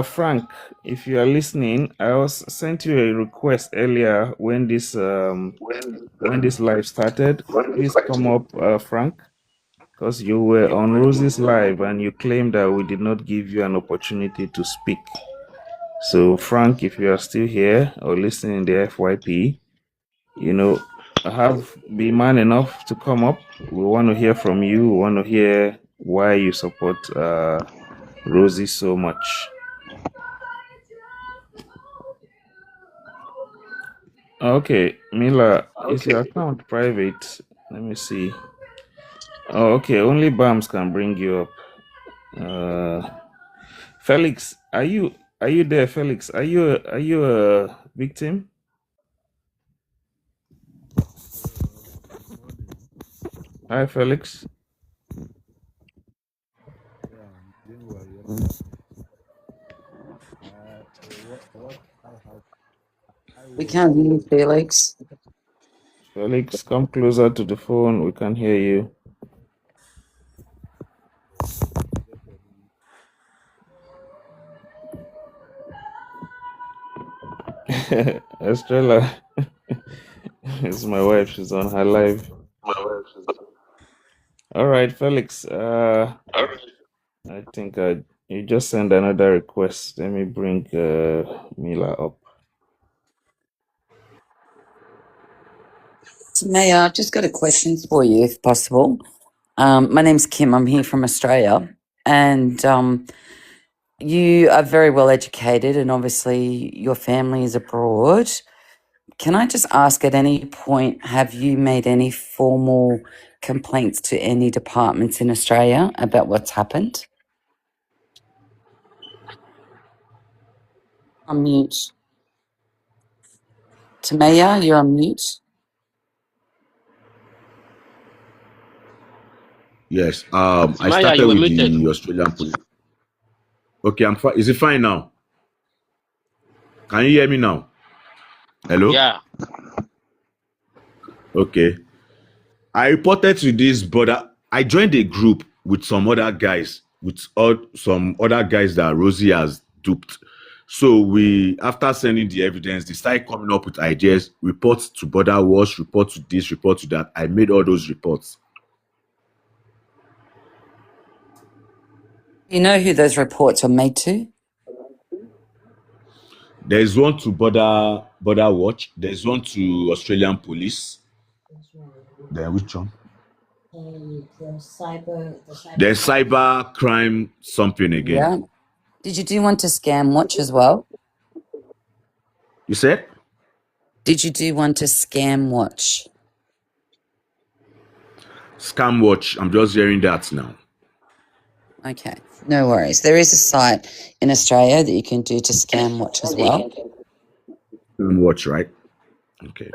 Frank, if you are listening, I was sent you a request earlier when this live started. Please come up, Frank, because you were on Rosie's live and you claimed that we did not give you an opportunity to speak. So, Frank, if you are still here or listening in the FYP, be man enough to come up. We want to hear from you. We want to hear why you support Rosie so much. Okay, Mila, is your account private? Let me see. Oh, okay, only BAMs can bring you up. Felix, are you there, Felix? Are you a victim? Hi, Felix. We can't hear you, Felix. Felix, come closer to the phone. We can hear you. Estrella is my wife. She's on her live. All right, Felix. I think you just send another request. Let me bring Mila up. Mayor, I've just got a question for you, if possible. My name's Kim. I'm here from Australia, and you are very well educated, and obviously your family is abroad. Can I just ask, at any point, have you made any formal complaints to any departments in Australia about what's happened? On mute. Tamaya, you're on mute. Yes. I Timaya, started you were with muted. the Australian police. Okay, I'm fine. Is it fine now? Can you hear me now? Hello? Yeah. Okay. I reported to this border. I joined a group with some other guys, some other guys that Rosie has duped. So we, after sending the evidence, they started coming up with ideas, reports to border watch, report to this, report to that. I made all those reports. You know who those reports are made to? There's one to border watch. There's one to Australian police. Then which one? There's cyber crime something again. Yeah. Did you do one to Scam Watch as well? You said? Did you do one to Scam Watch? Scam watch. I'm just hearing that now. Okay, no worries. There is a site in Australia that you can do to Scam Watch as well. Scam watch, right? Okay.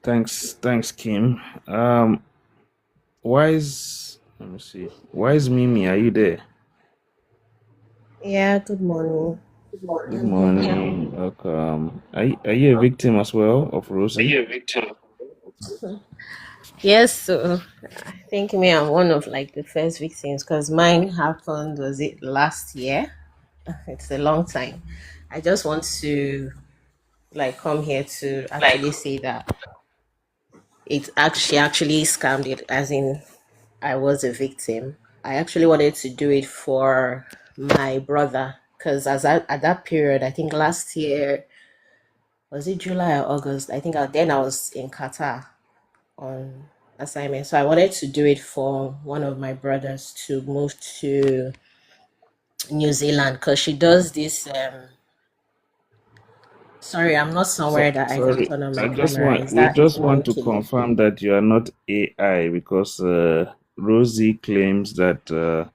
Thanks, Kim. Let me see. Why is Mimi? Are you there? Yeah, good morning. Good morning. Welcome. Are you a victim as well of Rosie? Are you a victim? Yes, so I think me, I'm one of like the first victims because mine happened, was it last year? It's a long time. I just want to like come here to actually say that she actually scammed it, as in I was a victim. I actually wanted to do it for my brother because at that period, I think last year, was it July or August? I think then I was in Qatar on assignment. So I wanted to do it for one of my brothers to move to New Zealand because she does this. Sorry, I'm not somewhere that I can Sorry, turn on my camera. we just Is that want to okay? confirm that you are not AI because Rosie claims that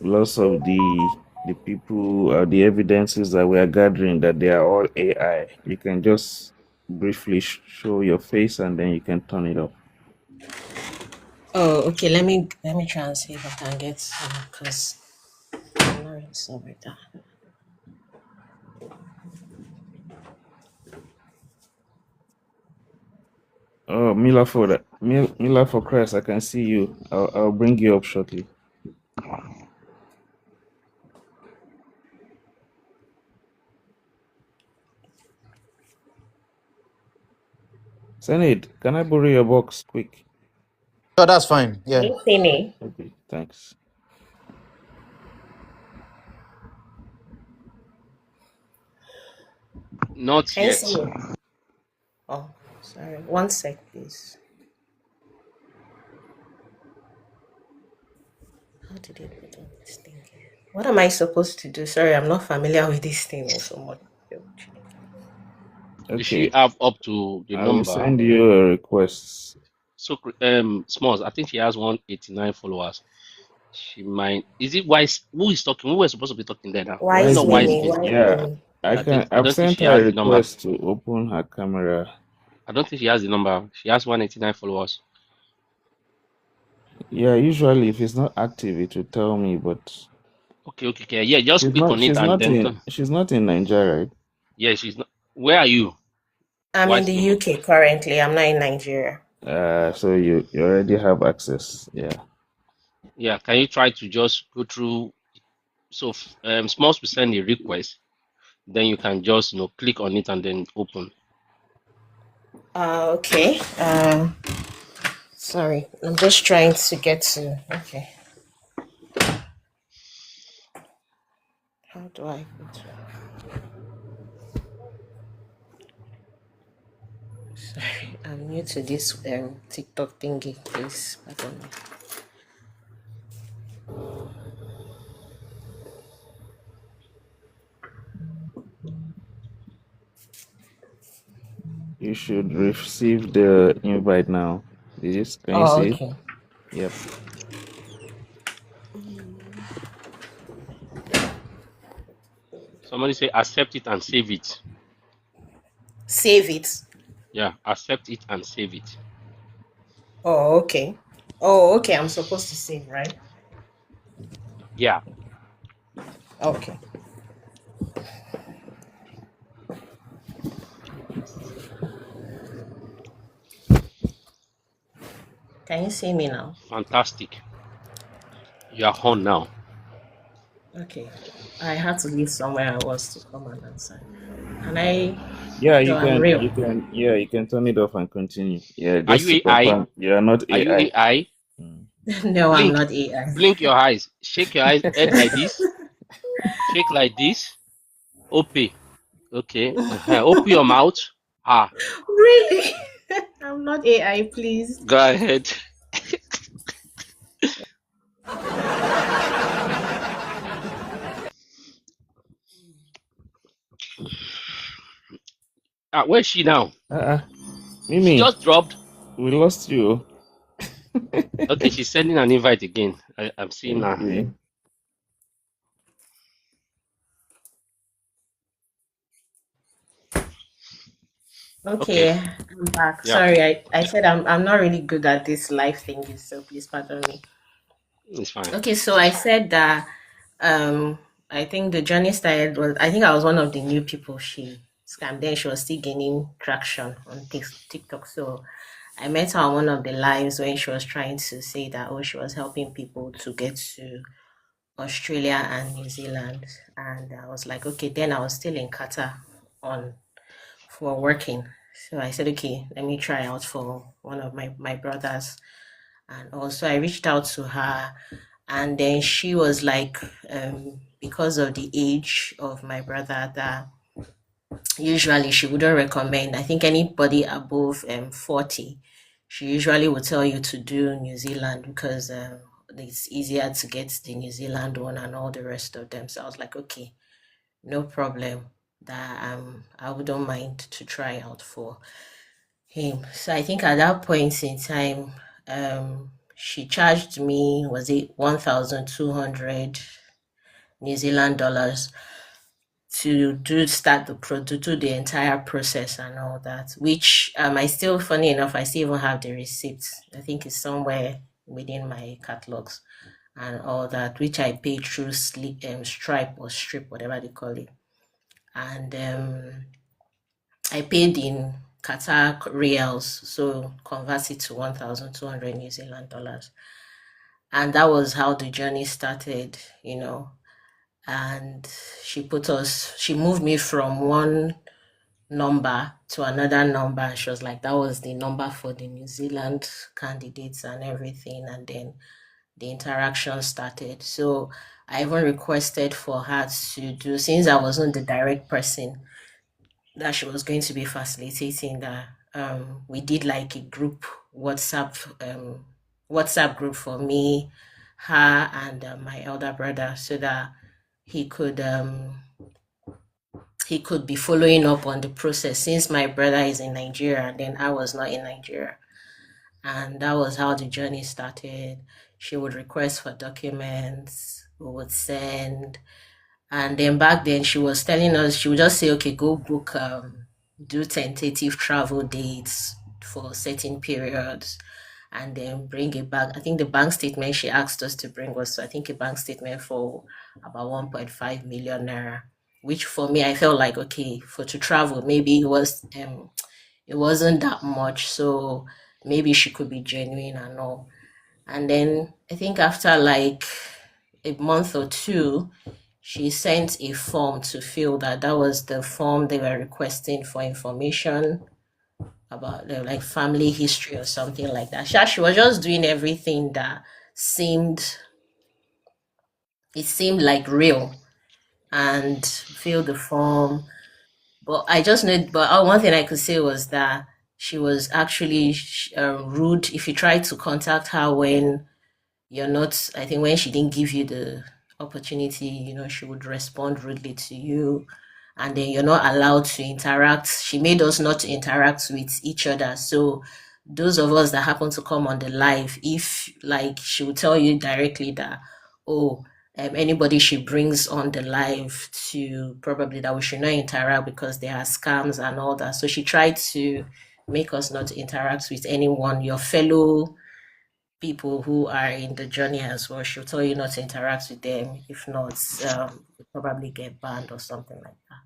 lots of the people, the evidences that we are gathering, that they are all AI. You can just briefly show your face and then you can turn it off. Oh, okay. Let me try and see if I can get some because I'm not really sure with that. Oh, Mila for Christ, I can see you. I'll bring you up shortly. Senate, can I borrow your box quick? So that's fine. Can Yeah. you see me? Okay, thanks. Not Can you yet. see me? Oh, sorry. One sec, please. How did it put on this thing? What am I supposed to do? Sorry, I'm not familiar with this thing so much. You should Okay, have up to the I will number. send you a request. So, Smalls, I think she has 189 followers. She might. Is it Wise? Who is talking? Who was supposed to be talking there now? Why Is it Where's is not Wise Mimi? Mimi? Mate? Why is Yeah, Mimi? I I've don't think sent she her a has the number. request to open her camera. I don't think she has the number. She has 189 followers. Yeah, usually if it's not active, it will tell me, but Okay. Yeah, just click on it she's and not then. in Nigeria, right? Yeah, she's not. Where are you? I'm in Wise the Mimi. UK currently. I'm not in Nigeria. So you already have access. Yeah. Yeah, can you try to just go through? So, Smalls will send a request, then you can just click on it and then open. Okay. Sorry, I'm just trying to get to. Okay. How do I go to? Sorry, I'm new to this TikTok thingy. Please pardon me. You should receive the invite now. Can you Oh, see it? okay. Yep. Somebody say accept it and save it. Save it. Yeah, accept it and save it. Oh, okay. Oh, okay. I'm supposed to save, right? Yeah. Okay. Can you see me now? Fantastic. You are on now. Okay. I had to leave somewhere I was to come and answer. Can I? Yeah, So you I'm can. real. You can. Yeah, you can turn it off and continue. Yeah, Are just to you AI? confirm, you are not Are you AI. AI? Mm. No, I'm Blink. not AI. Blink your eyes. Shake your eyes head like this. Shake like this. Open. Okay. Open your mouth. Ah. Really? I'm not AI, please. Go ahead. Where's she now? She Mimi, just dropped. we lost you. Okay, she's sending an invite again. I'm seeing her. Okay. Okay. Okay, I'm back. Yeah, Sorry, I said I'm not really good at this live thing, so please pardon me. it's fine. Okay, so I said that I think the journey started was I think I was one of the new people she scammed. Then she was still gaining traction on TikTok. So I met her on one of the lives when she was trying to say that she was helping people to get to Australia and New Zealand. And I was like, okay, then I was still in Qatar on for working. So I said, okay, let me try out for one of my brothers. And also I reached out to her and then she was like, because of the age of my brother, that usually she wouldn't recommend. I think anybody above 40, she usually would tell you to do New Zealand because it's easier to get the New Zealand one and all the rest of them. So I was like, okay, no problem. That I wouldn't mind to try out for him. So I think at that point in time, she charged me, was it 1,200 New Zealand dollars to do the entire process and all that, which I still, funny enough, I still even have the receipt. I think it's somewhere within my catalogs and all that, which I paid through Stripe or Strip, whatever they call it. And I paid in Qatar reals, so convert it to 1,200 New Zealand dollars. And that was how the journey started. And she moved me from one number to another number. And she was like, that was the number for the New Zealand candidates and everything. And then the interaction started. So I even requested for her to do, since I wasn't the direct person that she was going to be facilitating that, we did like a group WhatsApp group for me, her, and my elder brother, so that he could be following up on the process since my brother is in Nigeria and then I was not in Nigeria. And that was how the journey started. She would request for documents, we would send. And then back then she was telling us, she would just say, okay, go book, do tentative travel dates for certain periods and then bring it back. I think the bank statement she asked us to bring was, I think, a bank statement for about 1.5 million naira, which for me, I felt like, okay, for to travel, maybe it wasn't that much. So maybe she could be genuine and all. And then I think after like a month or two, she sent a form to fill that was the form they were requesting for information about like family history or something like that. She was just doing everything that seemed it seemed like real and fill the form. But I just know, but one thing I could say was that she was actually rude. If you tried to contact her when you're not, I think when she didn't give you the opportunity, she would respond rudely to you, and then you're not allowed to interact. She made us not to interact with each other. So those of us that happen to come on the live, if like she would tell you directly that, oh, anybody she brings on the live to probably that we should not interact because there are scams and all that. So she tried to make us not interact with anyone, your fellow people who are in the journey as well. She'll tell you not to interact with them. If not, you'll probably get banned or something like that.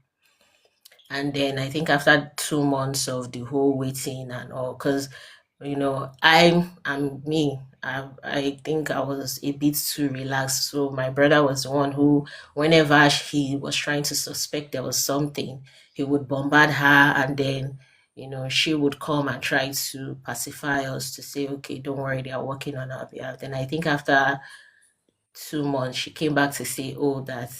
And then I think after 2 months of the whole waiting and all, because I'm me. I think I was a bit too relaxed. So my brother was the one who, whenever he was trying to suspect there was something, he would bombard her, and then she would come and try to pacify us to say, okay, don't worry, they are working on our behalf. Then I think after 2 months, she came back to say, oh, that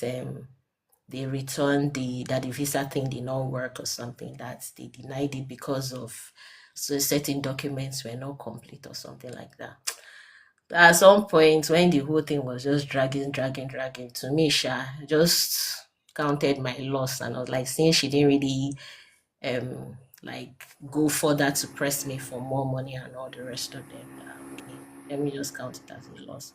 they returned that the visa thing did not work or something, that they denied it because of certain documents were not complete or something like that. At some point when the whole thing was just dragging to me, Sha just counted my loss, and I was like, since she didn't really like go further to press me for more money and all the rest of them, okay, let me just count it as a loss.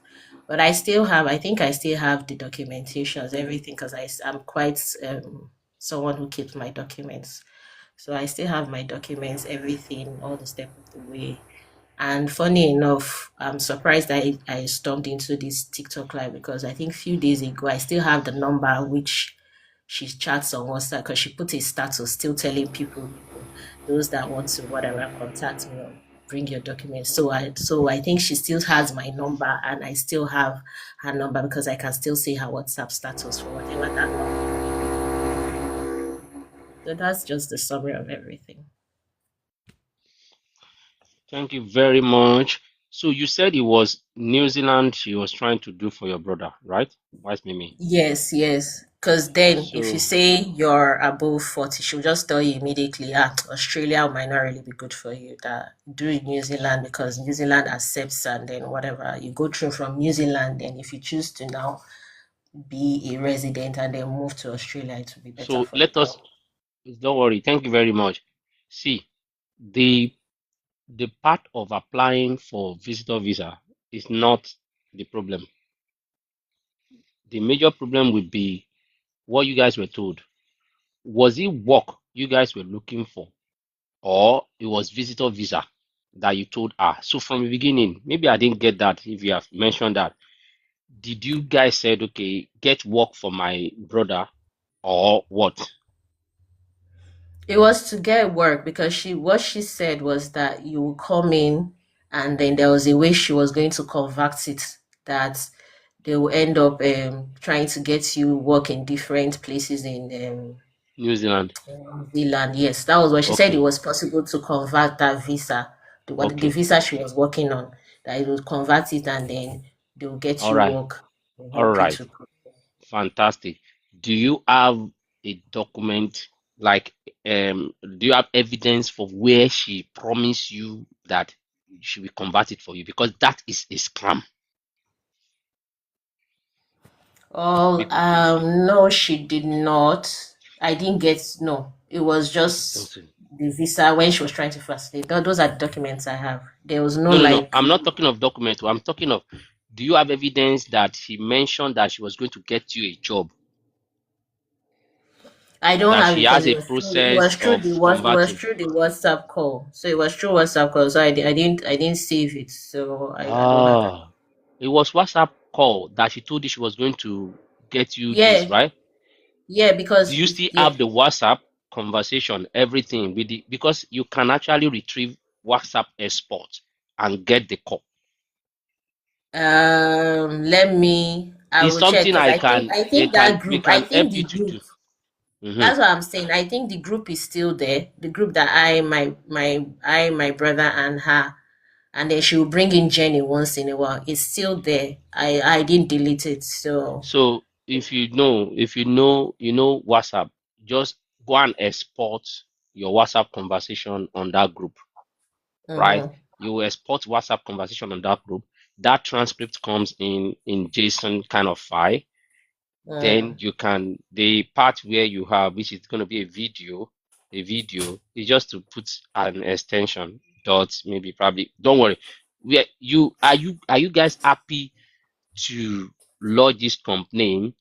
But I think I still have the documentations, everything, because I'm quite someone who keeps my documents. So I still have my documents, everything, all the step of the way. And funny enough, I'm surprised I stormed into this TikTok live because I think a few days ago I still have the number which she chats on WhatsApp, because she put a status still telling people, those that want to whatever contact me or bring your documents. So I think she still has my number, and I still have her number because I can still see her WhatsApp status for whatever that number. So that's just the summary of everything. Thank you very much. So you said it was New Zealand she was trying to do for your brother, right? Wise Mimi. Yes. Because then if you So say you're above 40, she'll just tell you immediately, Australia might not really be good for you. That do New Zealand, because New Zealand accepts, and then whatever you go through from New Zealand, then if you choose to now be a resident and then move to Australia, it will be better for you. let us, don't worry. Thank you very much. See, the part of applying for visitor visa is not the problem. The major problem would be what you guys were told. Was it work you guys were looking for, or it was visitor visa that you told her? So from the beginning, maybe I didn't get that if you have mentioned that. Did you guys said, okay, get work for my brother, or what? It was to get work, because what she said was that you will come in, and then there was a way she was going to convert it, that they will end up trying to get you work in different places in New Zealand. New Zealand. Yes, that was what she said. It Okay, was possible to convert that visa, the okay, visa she was working on, that it would convert it, and then they will get all you right, work and all help you right, to. fantastic. Do you have a document, like do you have evidence for where she promised you that she will convert it for you? Because that is a scam. Oh, Be- no, she did not. I didn't get, no. It was just Okay. the visa when she was trying to facilitate. Those are the documents I have. There was no No. like, I'm not talking of documents. I'm talking of, do you have evidence that she mentioned that she was going to get you a job, I don't that have it she because has it a was through it was process through of converting? the WhatsApp call. So it was through WhatsApp call. So I didn't save it. So I don't have it. Ah, it was WhatsApp call that she told you she was going to get you this, Yeah, right? yeah, Do because you still yeah. have the WhatsApp conversation, everything with the, because you can actually retrieve WhatsApp export and get the call? Let me. I It's will check something because I I think can that we group. I can help think you the to group. do. Mhm. That's what I'm saying. I think the group is still there. The group that my brother and her, and then she will bring in Jenny once in a while. It's still there. I didn't delete it. So. So if you know WhatsApp, just go and export your WhatsApp conversation on that group, right? Mm-hmm. You will export WhatsApp conversation on that group. That transcript comes in JSON kind of file. Then Mm. you can the part where you have, which is going to be a video is just to put an extension dot maybe probably. Don't worry. Where are you guys happy to lodge this complaint?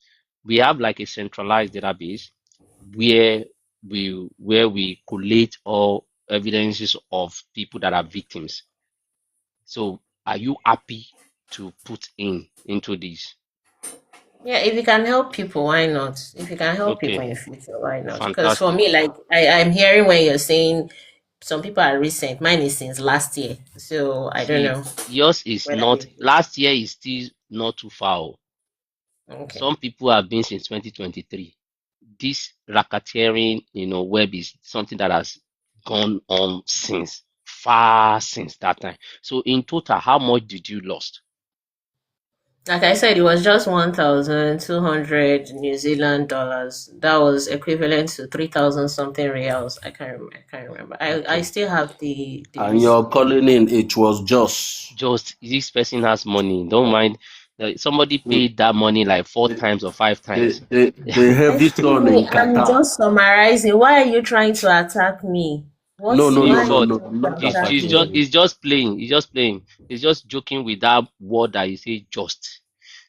We have like a centralized database where we collate all evidences of people that are victims. So are you happy to put into this? Yeah, if you can help people, why not? If you can help people Okay, in the future, why not? Because for fantastic. me, like I'm hearing when you're saying some people are recent. Mine is since last year, so I don't See, know yours is whether not it's last year is still not too far. Oh. okay. Some people have been since 2023. This racketeering, web is something that has gone on since far since that time. So in total, how much did you lost? Like I said, it was just 1,200 New Zealand dollars. That was equivalent to 3,000 something reals. I can't remember. I Okay. still have the And you're receipt. calling in, it was just. Just this person has money. Don't mind. Somebody Mm, paid that money like four A, times or five times. a heavy Excuse son me, in I'm Qatar. just summarizing. Why are you trying to attack me? No, no, See, no, Why are no, you but no. trying I'm to not attack attacking me? you. he's just playing. He's just playing. He's just joking with that word that you say just.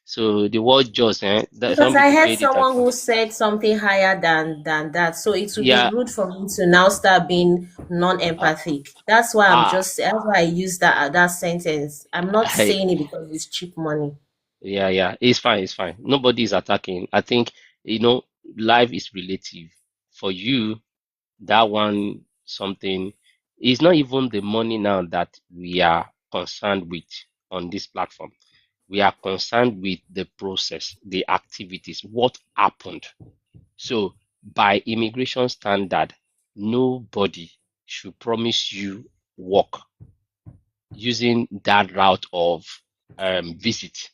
So the word just, that Because some I people heard paid it like someone who said something higher than that. So it would be yeah. rude for me to now start being Uh, non-empathic. That's why ah, that's why I use that sentence. I'm not saying it because it's cheap money. yeah. It's fine. It's fine. Nobody is attacking. I think life is relative. For you, that one something is not even the money now that we are concerned with on this platform. We are concerned with the process, the activities, what happened. So, by immigration standard, nobody should promise you work using that route of visit.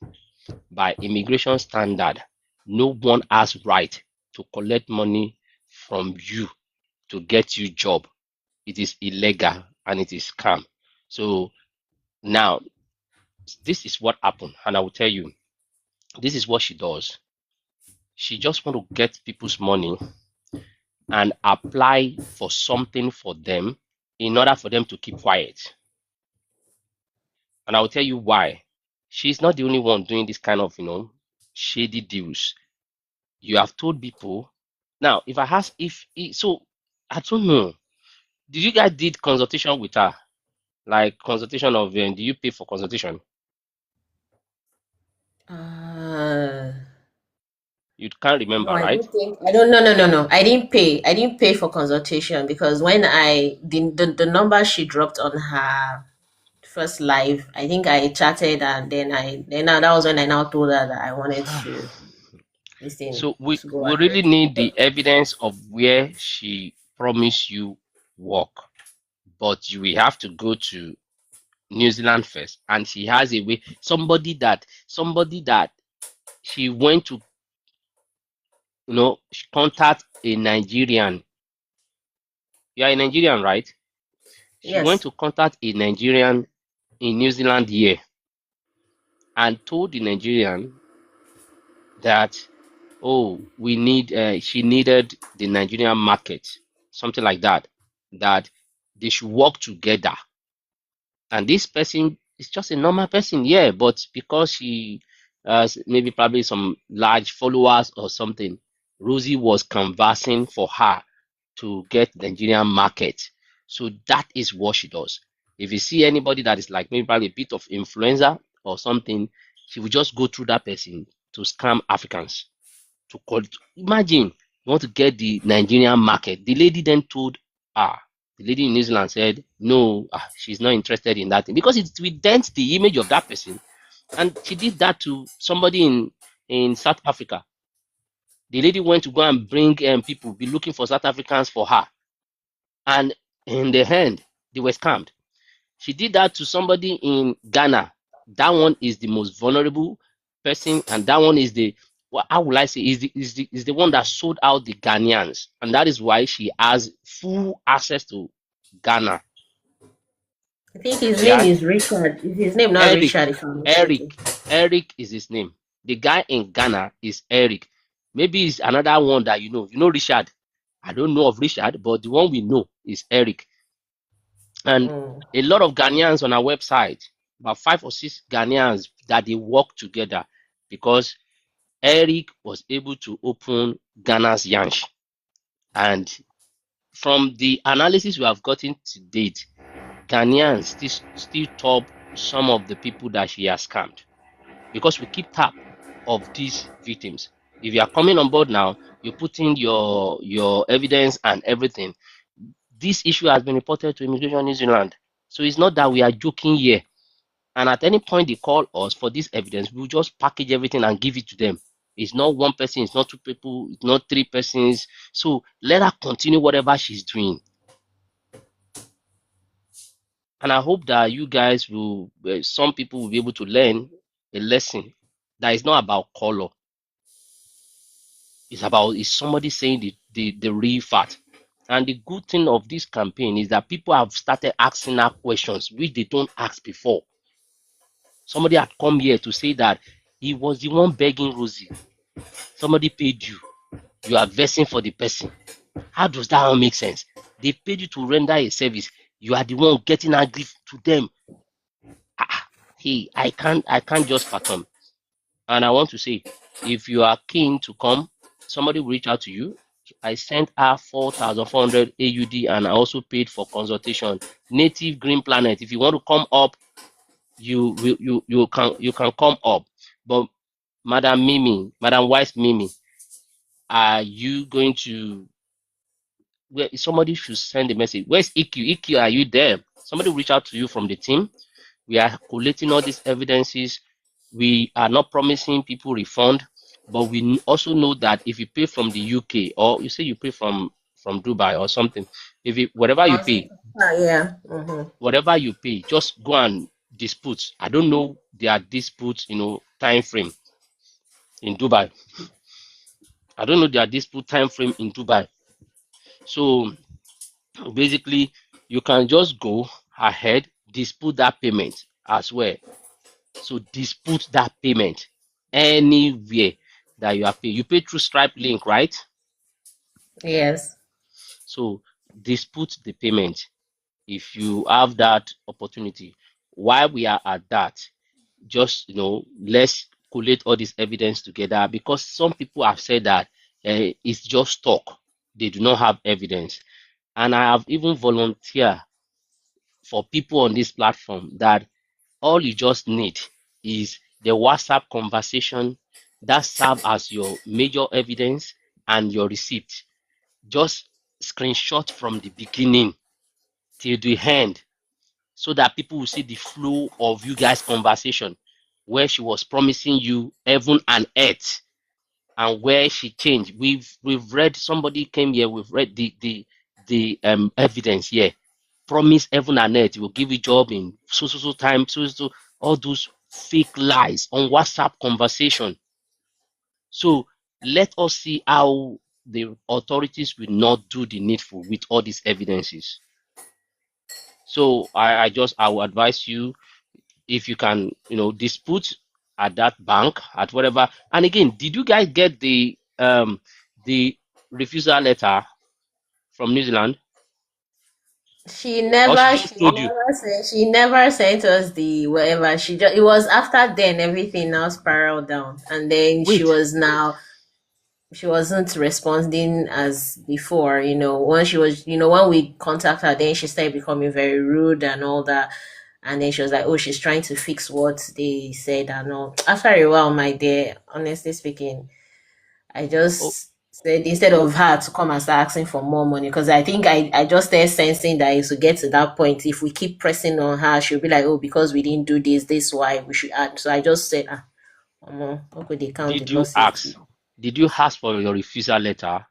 By immigration standard, no one has right to collect money from you to get you job. It is illegal and it is scam. So now this is what happened, and I will tell you, this is what she does. She just want to get people's money and apply for something for them in order for them to keep quiet. And I'll tell you why. She's not the only one doing this kind of, shady deals. You have told people. Now, if I ask so I don't know. Did you guys did consultation with her? Like consultation of, do you pay for consultation? Uh, You can't no, remember, I right? don't think I don't no. I didn't pay. I didn't pay for consultation because when the number she dropped on her first live, I think I chatted and then that was when I now told her that I wanted to listen So we to go we really ahead. need the evidence of where she promised you work, but you will have to go to New Zealand first, and she has a way. Somebody that she went to, she contact a Nigerian. You are a Nigerian, right? She went Yes. to contact a Nigerian in New Zealand here and told the Nigerian that, oh, she needed the Nigerian market, something like that, that they should work together. And this person is just a normal person, yeah, but because she has maybe probably some large followers or something, Rosie was conversing for her to get the Nigerian market. So that is what she does. If you see anybody that is like maybe probably a bit of influencer or something, she will just go through that person to scam Africans. Imagine you want to get the Nigerian market. The lady then told her The lady in New Zealand said, no, she's not interested in that thing because it will dent the image of that person. And she did that to somebody in South Africa. The lady went to go and bring people, be looking for South Africans for her. And in the end, they were scammed. She did that to somebody in Ghana. That one is the most vulnerable person, and that one is the, well, how will I say, is the one that sold out the Ghanaians, and that is why she has full access to Ghana. I think his name Yeah, is Richard. Is his name not Eric, Richard? If I'm not mistaken. Eric is his name. The guy in Ghana is Eric. Maybe it's another one that you know. You know Richard. I don't know of Richard, but the one we know is Eric. And Mm. a lot of Ghanaians on our website, about 5 or 6 Ghanaians that they work together because Eric was able to open Ghana's Yansh. And from the analysis we have gotten to date, Ghanaians still top some of the people that she has scammed because we keep tab of these victims. If you are coming on board now, you put in your evidence and everything. This issue has been reported to Immigration New Zealand. So it's not that we are joking here. And at any point they call us for this evidence, we'll just package everything and give it to them. It's not one person, it's not 2 people, it's not 3 persons. So let her continue whatever she's doing. And I hope that you guys will, some people will be able to learn a lesson that is not about color. It's somebody saying the real fact. And the good thing of this campaign is that people have started asking her questions which they don't ask before. Somebody had come here to say that he was the one begging Rosie. Somebody paid you. You are versing for the person. How does that all make sense? They paid you to render a service. You are the one getting angry to them. Hey, I can't just fathom. And I want to say, if you are keen to come, somebody will reach out to you. I sent her 4,400 AUD and I also paid for consultation. Native Green Planet. If you want to come up, you can come up. But Madam Wise Mimi, are you going to? Where somebody should send a message. Where's EQ? EQ, are you there? Somebody will reach out to you from the team. We are collating all these evidences. We are not promising people refund, but we also know that if you pay from the UK or you say you pay from Dubai or something, if you, Yeah. Mm-hmm. whatever you pay, just go and dispute. I don't know their dispute, time frame in Dubai. I don't know their dispute time frame in Dubai. So basically, you can just go ahead, dispute that payment as well. So dispute that payment anywhere that you are paid. You pay through Stripe link, right? Yes. So dispute the payment if you have that opportunity. While we are at that, just let's collate all this evidence together because some people have said that it's just talk. They do not have evidence. And I have even volunteered for people on this platform that all you just need is the WhatsApp conversation that serve as your major evidence and your receipt. Just screenshot from the beginning till the end so that people will see the flow of you guys' conversation where she was promising you heaven and earth and where she changed. We've read, somebody came here, we've read the evidence here. Promise heaven and earth, will give you job in so time, so all those fake lies on WhatsApp conversation. So let us see how the authorities will not do the needful with all these evidences. So I will advise you, if you can, dispute at that bank, at whatever. And again, did you guys get the refusal letter from New Zealand? She Or she never, just told you? she never sent us the whatever. It was after then everything now spiraled down, and then Wait. she wasn't responding as before. When she was, when we contact her, then she started becoming very rude and all that. And then she was like, "Oh, she's trying to fix what they said and all." After a while, my dear, honestly speaking, I Oh, just said instead of her to come and start asking for more money, because I think I just started sensing that it to get to that point. If we keep pressing on her, she'll be like, oh, because we didn't do this why we should add. So I just said, okay, they count the Did you losses. ask? Did you ask for your refusal letter?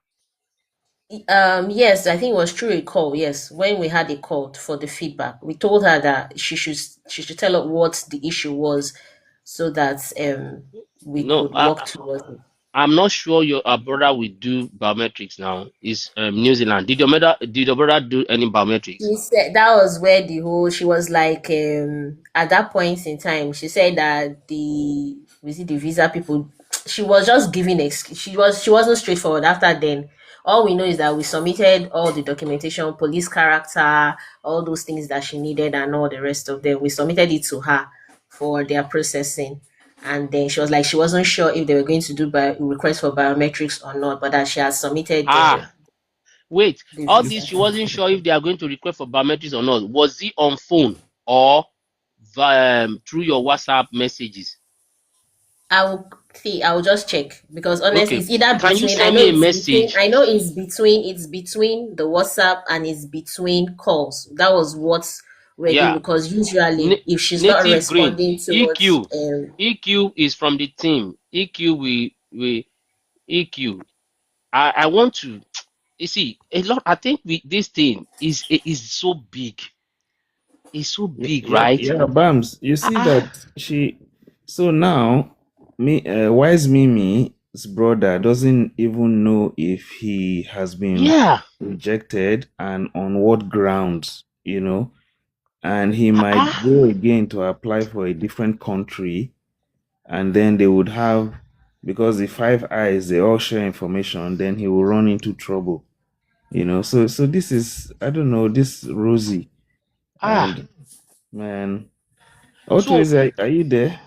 Yes, I think it was through a call. Yes, when we had a call for the feedback, we told her that she should tell us what the issue was, so that we No, could work towards it. I'm not sure your brother will do biometrics now. Is New Zealand. Did your brother do any biometrics? She said that was where the whole she was like at that point in time she said that the visa people, she was just giving she wasn't straightforward. After then, all we know is that we submitted all the documentation, police character, all those things that she needed, and all the rest of them, we submitted it to her for their processing. And then she was like she wasn't sure if they were going to do request for biometrics or not, but that she has submitted Ah, wait. the All visa. this she wasn't sure if they are going to request for biometrics or not. Was it on phone or through your WhatsApp messages? I will see. I will just check because honestly, Okay. it's either Can you between. I send know me a it's between. message? I know it's between. It's between the WhatsApp and it's between calls. That was what we're doing Yeah. because usually, if she's not Native Green. responding towards, EQ. EQ is from the team. EQ we EQ. I want to, you see, a lot. I think this thing is so big. It's so big, Yeah, right? yeah, Bams. You see Ah, that she. So now, Wise Mimi's brother doesn't even know if he has been yeah. rejected and on what grounds, and he might Ah, go again to apply for a different country, and then they would have, because the Five Eyes they all share information, then he will run into trouble. So this is, I don't know, this Rosie ah. and man. So, Authorities, are you there?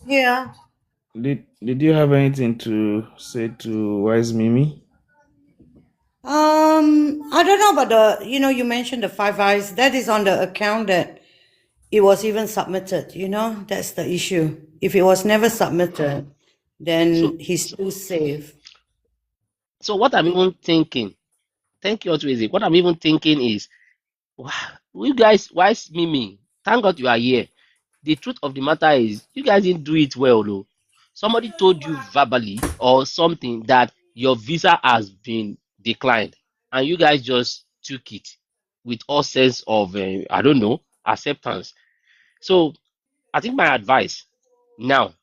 Yeah. Did you have anything to say to Wise Mimi? I don't know, but you mentioned the Five Eyes. That is on the account that it was even submitted. That's the issue. If it was never submitted, so, then he's still safe. so what I'm even thinking. Thank you, Authorities. What I'm even thinking is, wow, you guys, why is Mimi? Thank God you are here. The truth of the matter is, you guys didn't do it well, though. Somebody told you verbally or something that your visa has been declined, and you guys just took it with all sense of, I don't know, acceptance. So I think my advice now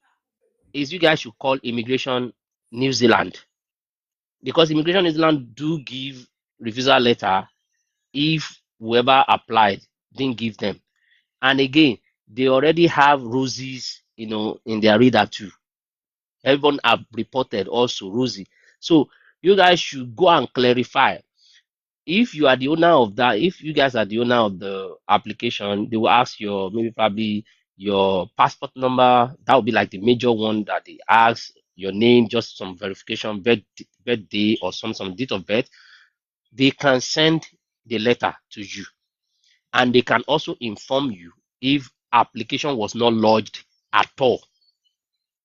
is you guys should call Immigration New Zealand, because Immigration New Zealand do give refusal letter if whoever applied didn't give them. And again, they already have Rosie's, in their reader too. Everyone have reported also Rosie. So you guys should go and clarify. If you are the owner of that, if you guys are the owner of the application, they will ask your maybe probably your passport number. That would be like the major one that they ask. Your name, just some verification, birthday or some date of birth. They can send the letter to you, and they can also inform you if application was not lodged at all,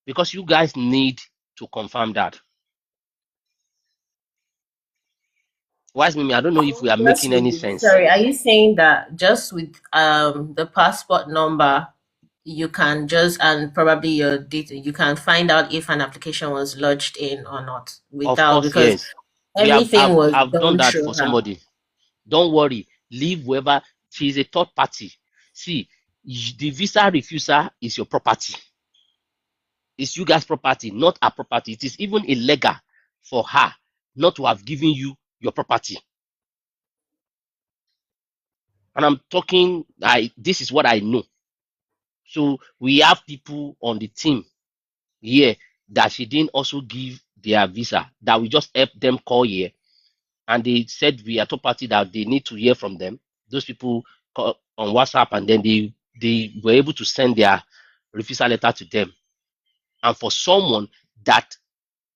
because you guys need to confirm that. Wise Mimi, I don't know if we are just making any with sense. sorry, are you saying that just with the passport number you can just and probably your detail you can find out if an application was lodged in or not Of without course, because yes. We have everything I've, was I've done done that through for her. somebody. Don't worry. Leave whoever. She is a third party. See, the visa refuser is your property. It's you guys' property, not her property. It is even illegal for her not to have given you your property. And I'm talking, this is what I know. So we have people on the team here that she didn't also give their visa, that we just help them call here. And they said we are top party that they need to hear from them. Those people call on WhatsApp, and then they were able to send their refusal letter to them. And for someone that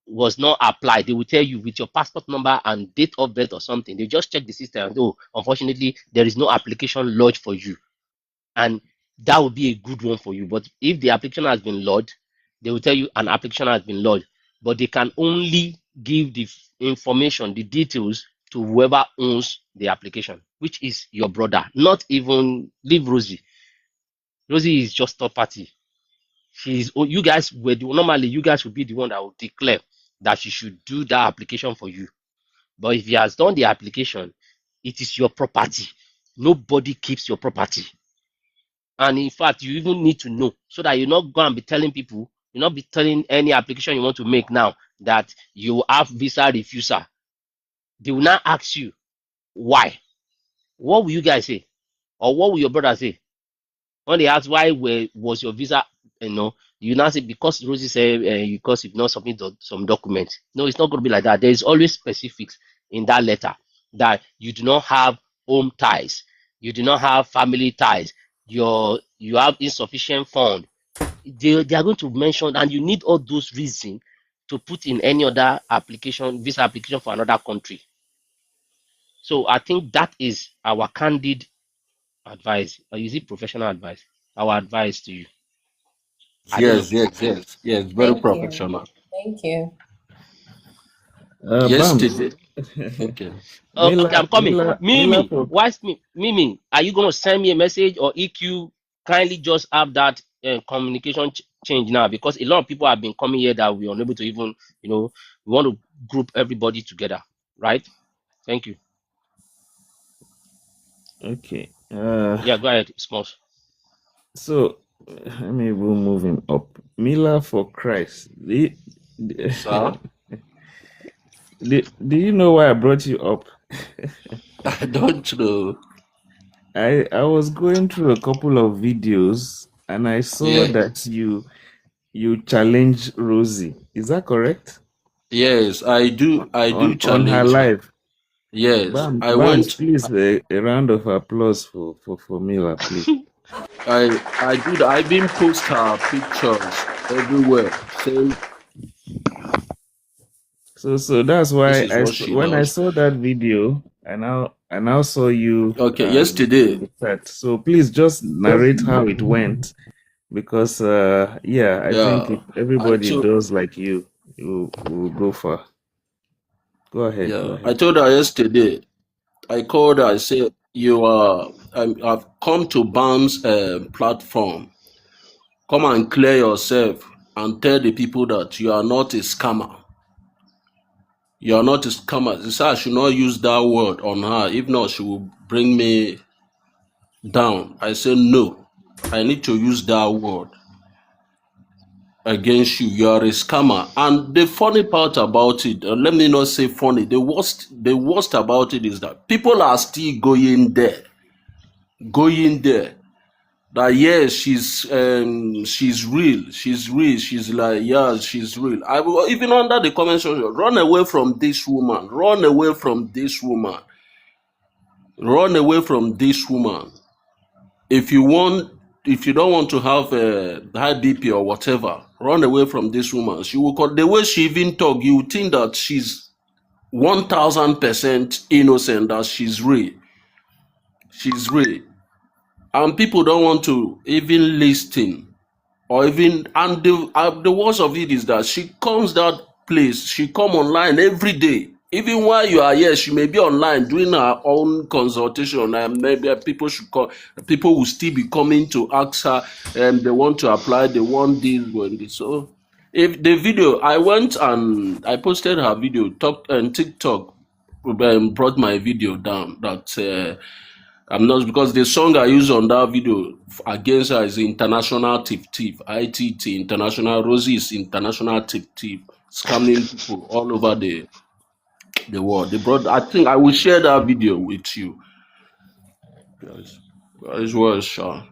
was not applied, they will tell you with your passport number and date of birth or something. They just check the system and oh, unfortunately, there is no application lodged for you. And that would be a good one for you. But if the application has been lodged, They will tell you an application has been lodged, but they can only give the information, the details to whoever owns the application, which is your brother. Not even leave Rosie. Rosie is just third party. You guys were normally you guys would be the one that would declare that she should do that application for you. But if he has done the application, it is your property. Nobody keeps your property. And in fact, you even need to know so that you're not going to be telling people, you're not be telling any application you want to make now that you have visa refusal. They will not ask you why. What will you guys say? Or what will your brother say? When they ask why was your visa, you now say because Rosie said because you've not submitted some documents. No, it's not going to be like that. There is always specifics in that letter that you do not have home ties, you do not have family ties, you have insufficient fund. They are going to mention, and you need all those reasons to put in any other application, visa application for another country. So I think that is our candid advice, or is it professional advice? Our advice to you. I don't know. Yes. Very Thank you. professional. Thank you. Bams. Yesterday, okay. Okay, I'm coming. Mila Mimi, for why is me? Mimi, are you gonna send me a message or EQ? Kindly just have that communication change now, because a lot of people have been coming here that we're unable to even, we want to group everybody together, right? Thank you. okay. Yeah, go ahead, Smalls. So let me will move him up. Mila for Christ. Sir, Do you know why I brought you up? I don't know. I was going through a couple of videos and I saw Yeah. that you challenged Rosie. Is that correct? Yes, I do On her challenge her. live. Yes. I Bams, went please a round of applause for Mila, please. I do that. I've been post her pictures everywhere saying So that's this why is what she when I does. saw that video, I now saw you Okay, in yesterday. the chat. So please just narrate how it went, because yeah, I think Yeah. if I everybody told does like you will go far. Go ahead, go yeah, I ahead. told her yesterday. I called her, I said, I've come to BAM's platform. Come and clear yourself and tell the people that you are not a scammer. You are not a scammer. She said I should not use that word on her. If not, she will bring me down. I said, no, I need to use that word against you. You are a scammer. And the funny part about it, let me not say funny, the worst about it is that people are still going there. That yes, she's real. She's real. She's like, yeah, she's real. I will even under the comment section, run away from this woman. Run away from this woman. Run away from this woman. If you don't want to have a high BP or whatever, run away from this woman. She will the way she even talk, you would think that she's 1000% innocent, that she's real. She's real. And people don't want to even listen. Or even, and the worst of it is that she comes that place, she come online every day. Even while you are here, she may be online doing her own consultation, and maybe people will still be coming to ask her, they want to apply, they want this, want this. So, if the video, I went and I posted her video, and TikTok brought my video down. That I'm not, because the song I use on that video against her is International Tip Tip, ITT, International. Rosie is International Tip Tip, scamming people all over the world. They brought, I think I will share that video with you guys. Guys, well, sure.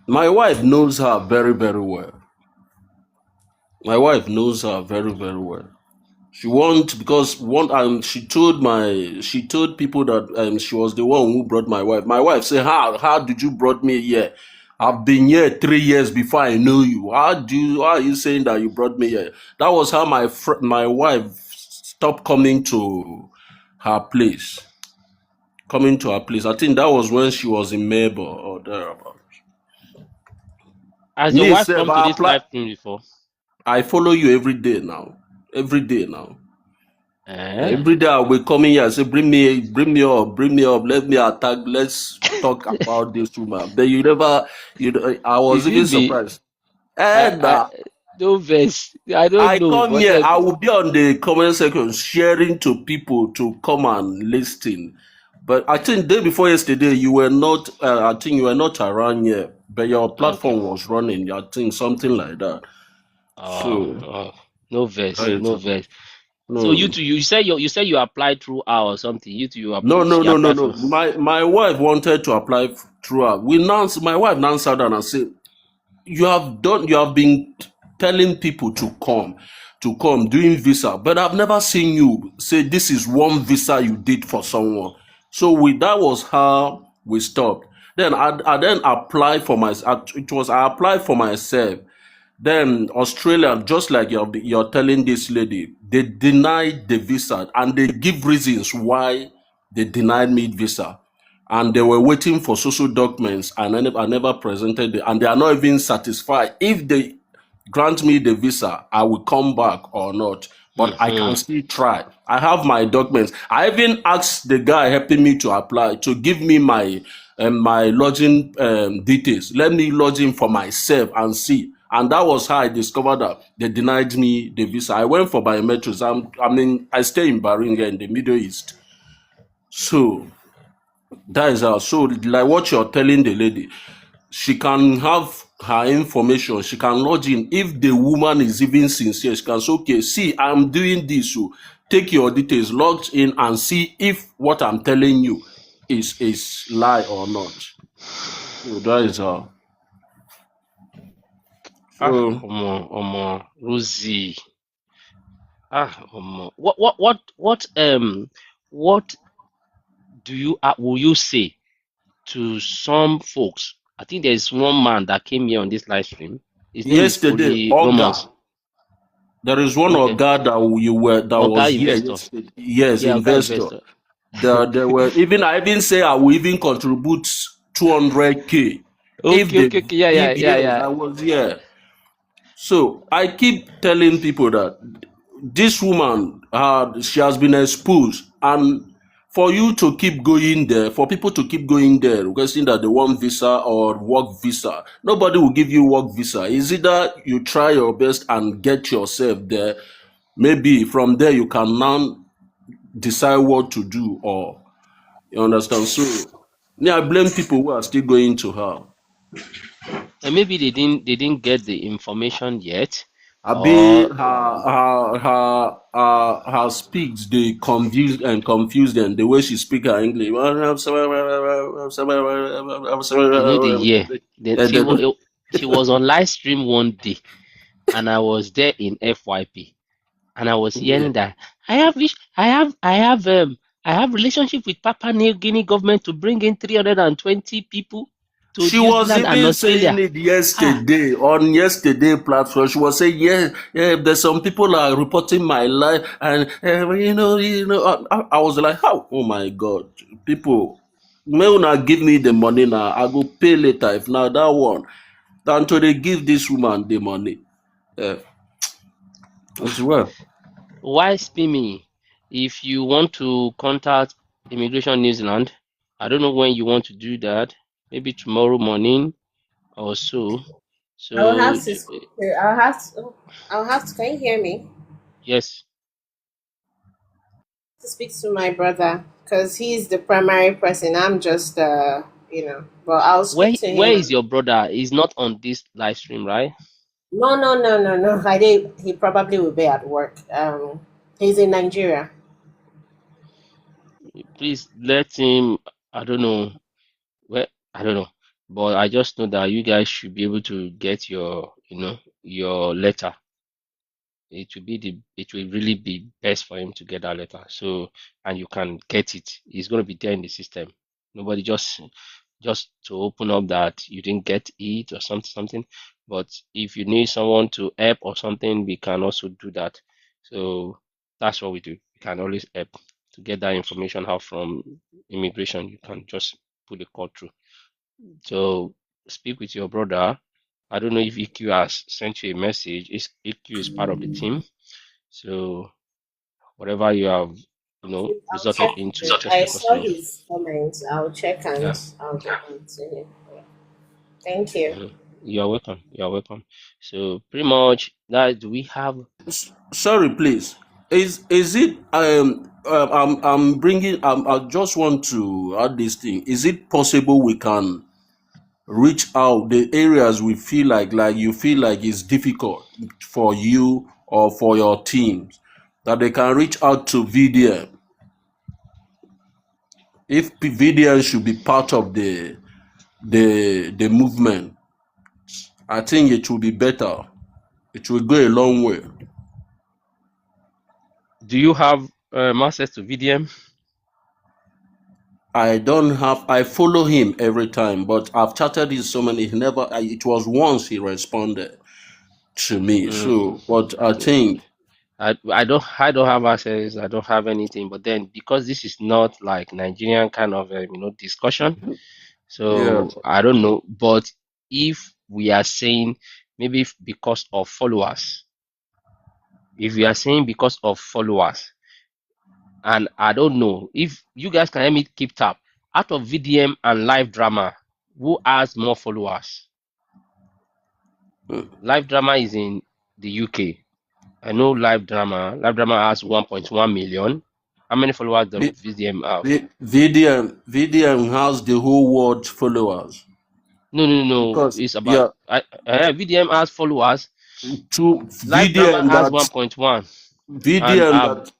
My wife knows her very, very well. My wife knows her very, very well. She won't, because she told people that she was the one who brought my wife. My wife said, how did you brought me here? I've been here 3 years before I know you. Why are you saying that you brought me here? That was how my wife stopped coming to her place. Coming to her place. I think that was when she was in Melbourne or thereabout. Has your Me wife self, come to I this apply. live stream before? I follow you every day now. Every day now. Eh? Every day I'll be coming here and say, bring me up, let me attack, let's talk about this woman. But you never, I was Is even it me? surprised. And I no verse. I don't I know, come but here, then I will be on the comment section sharing to people to come and listen. But I think day before yesterday, you were not, I think you were not around here, but your okay. platform was running, I think something like that. So, No that verse, is, no verse. So you no. two, you applied through her or something. You two, No, no, she no, no, applied no. for. My wife wanted to apply through her. My wife now sat down and said, you have been telling people to come doing visa, but I've never seen you say this is one visa you did for someone. So that was how we stopped. Then I then applied for I applied for myself. Then Australia, just like you're telling this lady, they denied the visa and they give reasons why they denied me visa. And they were waiting for social documents and I never presented it. And they are not even satisfied. If they grant me the visa, I will come back or not. But I Hmm. can still try. I have my documents. I even asked the guy helping me to apply to give me my lodging details. Let me lodge in for myself and see. And that was how I discovered that they denied me the visa. I went for biometrics. I stay in Bahrain here in the Middle East. So that is how. So like what you're telling the lady, she can have her information, she can log in. If the woman is even sincere, she can say, okay, see, I'm doing this, so take your details, log in and see if what I'm telling you is lie or not. So that is how. So Rosie. What do you will you say to some folks? I think there's one man that came here on this live stream. His name is yesterday, Poly Romans. Oga, there is one Okay. Oga that Oga was here investor. yesterday. Yes, Yeah, Oga investor. investor. There were even I even say I will even contribute 200K if Okay, they okay, okay. Yeah, yeah, if yeah, yes yeah. I was here. So I keep telling people that this woman, she has been exposed, and for you to keep going there, for people to keep going there, requesting that they want visa or work visa, nobody will give you work visa. Is either you try your best and get yourself there, maybe from there you can now decide what to do, or you understand. So, yeah, I blame people who are still going to her. And maybe they didn't get the information yet, Abi or her speaks they confuse them the way she speak her English. the year. Then she was on live stream one day, and I was there in FYP, and I was Yeah. hearing that I have relationship with Papua New Guinea government to bring in 320 people to She New was Zealand and even saying Australia. it Ah, yesterday on yesterday platform. She was saying, "Yeah, yeah, there's some people are reporting my life, and I was like, how? Oh my God, people, may una give me the money now. I go pay later if now that one. Than to they give this woman the money. Yeah, as well. why spin me? If you want to contact Immigration New Zealand, I don't know when you want to do that. Maybe tomorrow morning or so. I'll So have to speak to, I'll have to, can you hear me? yes. To speak to my brother because he's the primary person. I'm just, but I'll speak to Where is him. your brother? He's not on this live stream, right? No, no, no, no, no. I did. He probably will be at work. He's in Nigeria. Please let him. I don't know. Well, I don't know. But I just know that you guys should be able to get your letter. It will really be best for him to get that letter. So, and you can get it. It's going to be there in the system. Nobody just to open up that you didn't get it or something. But if you need someone to help or something, we can also do that. So that's what we do. We can always help to get that information out from immigration. You can just put the call through. So speak with your brother I don't know if EQ has sent you a message. EQ is part of the team. So whatever you have, I'll resorted check. into, just I let us saw know. his comments. I'll check and Yeah. I'll get back to him. Thank you. Mhm. You're welcome. You're welcome. So pretty much that do we have Sorry, please. Is it I'm bringing I just want to add this thing. Is it possible we can reach out the areas we feel like you feel like it's difficult for you or for your teams, that they can reach out to VDM? If VDM should be part of the movement, I think it will be better. It will go a long way. do you have access to VDM? I don't have. I follow him every time, but I've chatted with so many. He never. It was once he responded to me. Mm, So, but I okay. think I don't have access. I don't have anything. But then because this is not like Nigerian kind of discussion, yeah. so I don't know. But if we are saying maybe because of followers, if we are saying because of followers, and I don't know if you guys can help me keep tab out of VDM and live drama, who has more followers? Mm. Live drama is in the UK. I know live drama. Live drama has 1.1 million. How many followers does V- VDM have? VDM has the whole world followers No, no, no. because It's about yeah, VDM has followers. to Live drama has 1.1 and VDM that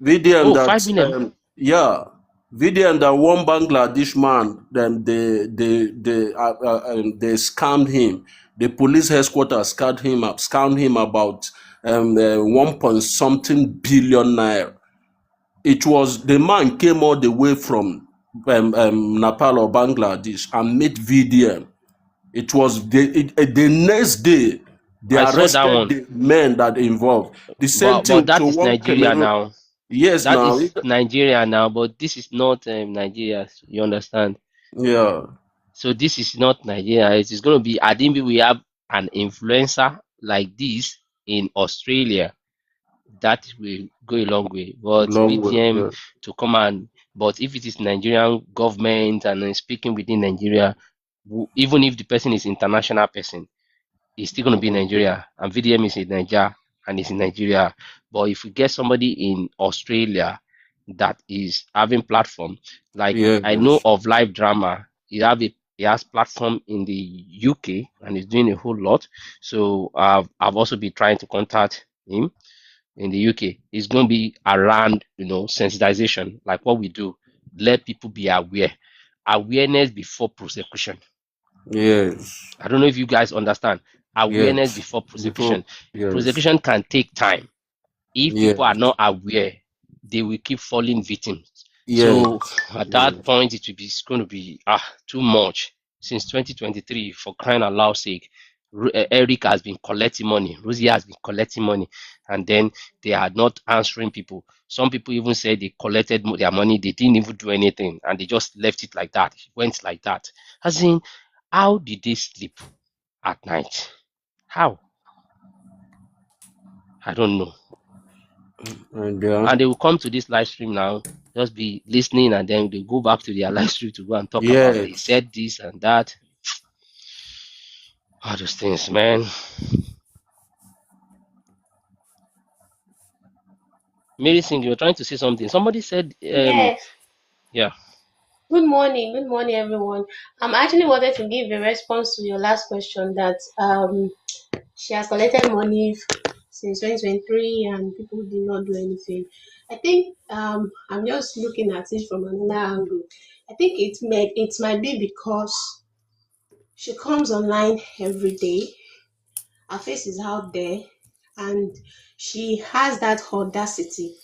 VDM oh, 5 that million. yeah, VDM that one Bangladesh man, then they scammed him. The police headquarters scammed him about 1 point something billion naira. It was the man came all the way from Nepal or Bangladesh and made VDM. It was the next day they I saw that arrested one. the men that involved. The same But thing to that is one Nigeria Cameroon. now. Yes, That now. is Nigeria now, but this is not Nigeria. You understand? Yeah, So this is not Nigeria. It is going to be. I think we have an influencer like this in Australia. That will go a long way. But long way. VDM Yeah, to come and but if it is Nigerian government and speaking within Nigeria, even if the person is international person, it's still going to be Nigeria, and VDM is in Nigeria and it's in Nigeria. But if we get somebody in Australia that is having platform, like I know yes, of live drama, he has platform in the UK and he's doing a whole lot. So I've also been trying to contact him in the UK. It's going to be around sensitization, like what we do. Let people be aware. Awareness before prosecution. yes, I don't know if you guys understand. Awareness yes. before Before, prosecution. yes, Prosecution can take time. If people are yes, not aware, they will keep falling victims. yes, So at that yes, point, it's going to be too much. Since 2023, for crying out loud sake, Eric has been collecting money, Rosie has been collecting money, and then they are not answering people. Some people even say they collected their money, they didn't even do anything, and they just left it like that. It went like that. As in, how did they sleep at night? How? I don't know. and yeah, And they will come to this live stream now, just be listening, and then they go back to their live stream to go and talk about they yes. said this and that. All those things, man. Mary Singh, you were trying to say something. Somebody said, Yes. yeah. Good morning. Good morning, everyone. I'm actually wanted to give a response to your last question that she has collected money since 2023 and people did not do anything. I think I'm just looking at it from another angle. I think it might be because she comes online every day. Her face is out there, and she has that audacity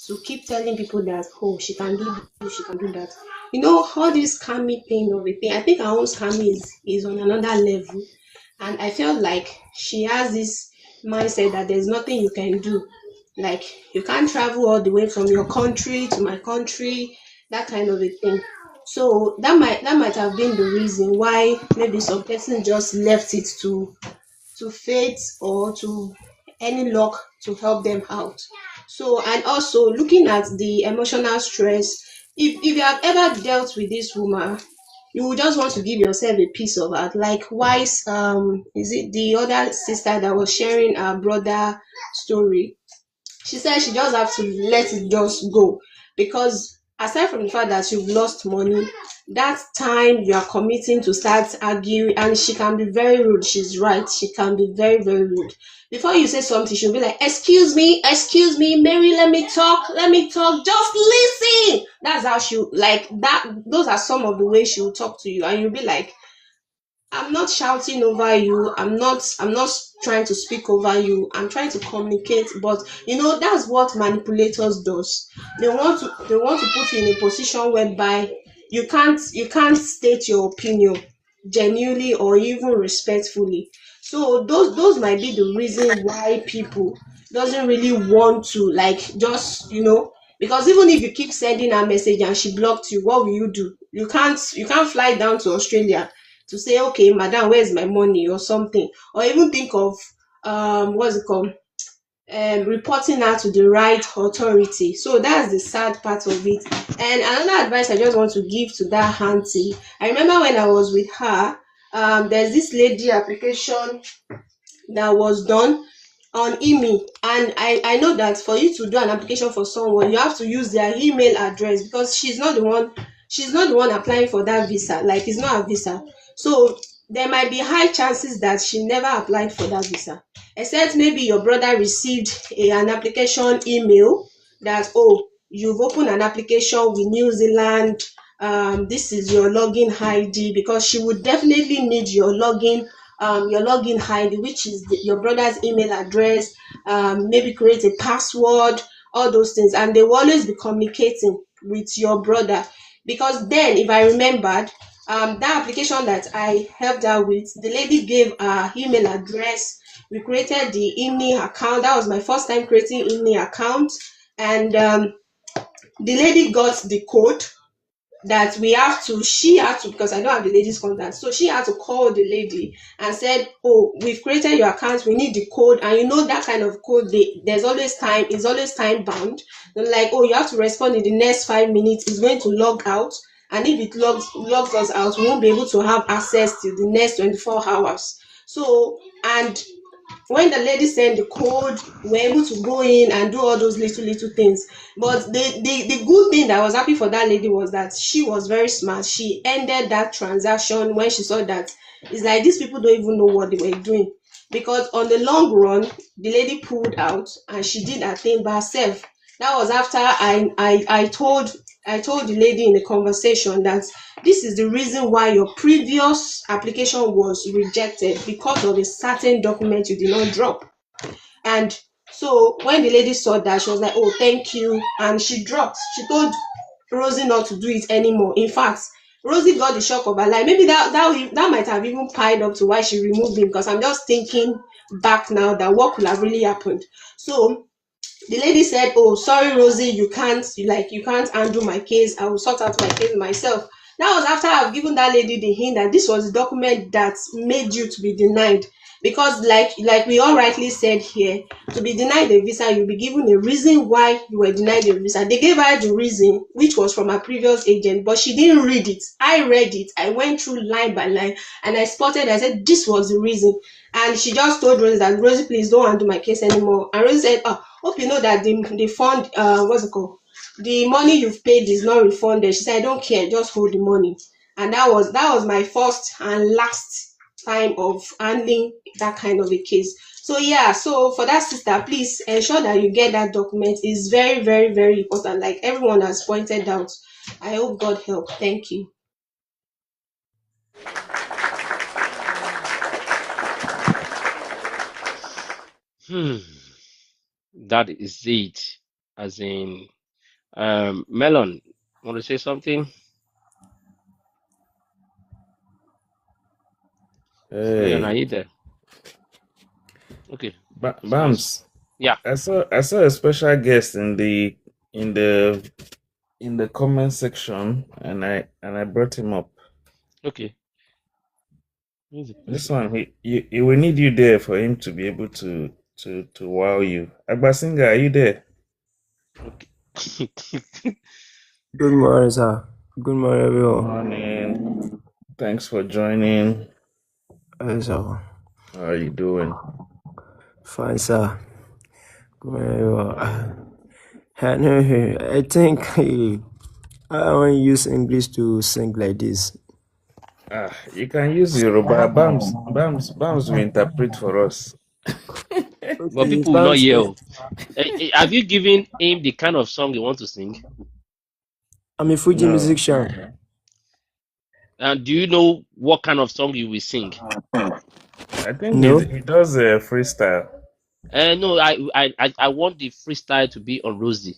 to keep telling people that, oh, she can do this, she can do that. All this scammy thing of a thing. I think her own scammy is on another level, and I feel like she has this mindset that there's nothing you can do. Like, you can't travel all the way from your country to my country, that kind of a thing. So that might have been the reason why maybe some person just left it to fate or to any luck to help them out. So, and also looking at the emotional stress, if you have ever dealt with this woman, you will just want to give yourself a piece of heart. Likewise, is it the other sister that was sharing her brother story? She said she just have to let it just go, because aside from the fact that you've lost money, that time you are committing to start arguing, and she can be very rude. She's right, she can be very, very rude. Before you say something, she'll be like, excuse me, Mary, let me talk, just listen. That's how she, like that, those are some of the ways she will talk to you, and you'll be like, I'm not shouting over you. I'm not trying to speak over you. I'm trying to communicate, but that's what manipulators does. They want to put you in a position whereby you can't state your opinion genuinely or even respectfully. So those might be the reason why people doesn't really want to, like, just because even if you keep sending her message and she blocked you, what will you do? You can't fly down to Australia to say, okay, madam, where's my money or something, or even think of what's it called, reporting her to the right authority. So that's the sad part of it. And another advice I just want to give to that auntie, I remember when I was with her, there's this lady application that was done on email, and I know that for you to do an application for someone, you have to use their email address, because she's not the one applying for that visa, like it's not a visa. So there might be high chances that she never applied for that visa, except maybe your brother received an application email that, oh, you've opened an application with New Zealand, this is your login ID, because she would definitely need your login ID, which is your brother's email address, maybe create a password, all those things, and they will always be communicating with your brother. Because then, if I remembered, that application that I helped her with, the lady gave her email address. We created the email account. That was my first time creating email account, and the lady got the code that she had to, because I don't have the lady's contact, so she had to call the lady and said, oh, we've created your account, we need the code. And that kind of code, there's always time, it's always time bound. They're like, oh, you have to respond in the next 5 minutes, it's going to log out, and if it logs us out, we won't be able to have access to the next 24 hours. So, and when the lady sent the code, we were able to go in and do all those little things. But the good thing that I was happy for that lady was that she was very smart. She ended that transaction when she saw that it's like these people don't even know what they were doing. Because on the long run, the lady pulled out and she did her thing by herself. That was after I told the lady in the conversation that this is the reason why your previous application was rejected, because of a certain document you did not drop. And so when the lady saw that, she was like, oh, thank you. And she told Rosie not to do it anymore. In fact, Rosie got the shock of her life. Maybe that might have even piled up to why she removed him, because I'm just thinking back now that what could have really happened. So the lady said, oh, sorry, Rosie, you can't handle my case, I will sort out my case myself. That was after I've given that lady the hint that this was the document that made you to be denied. Because like we all rightly said here, to be denied a visa, you'll be given a reason why you were denied a visa. They gave her the reason, which was from her previous agent, but she didn't read it. I read it, I went through line by line, and I said this was the reason. And she just told Rosie that, Rosie, please don't handle my case anymore. And Rosie said, oh, hope you know that the fund, what's it called? The money you've paid is not refunded. She said, I don't care, just hold the money. And that was my first and last time of handling that kind of a case. So yeah, so for that sister, please ensure that you get that document. It's very, very, very important. Like everyone has pointed out. I hope God help. Thank you. That is it. As in, Melon, want to say something? Melon, are Hey, you there? Okay. Bams, Yeah. I saw a special guest in the in the comment section, and I brought him up. Okay. This one, he will need you there for him to be able to wow you. Agbasinga, are you there? Okay. Good morning, sir. Good morning, everyone. Morning. Thanks for joining. Hey, sir. How are you doing? Fine, sir. Good morning, everyone. I think I want to use English to sing like this. You can use Yoruba. Bams will interpret for us. But Okay, people will not hear. Have you given him the kind of song you want to sing? I'm a Fuji No. musician. And do you know what kind of song you will sing? I think No? he does a freestyle. No, I want the freestyle to be on Rosie.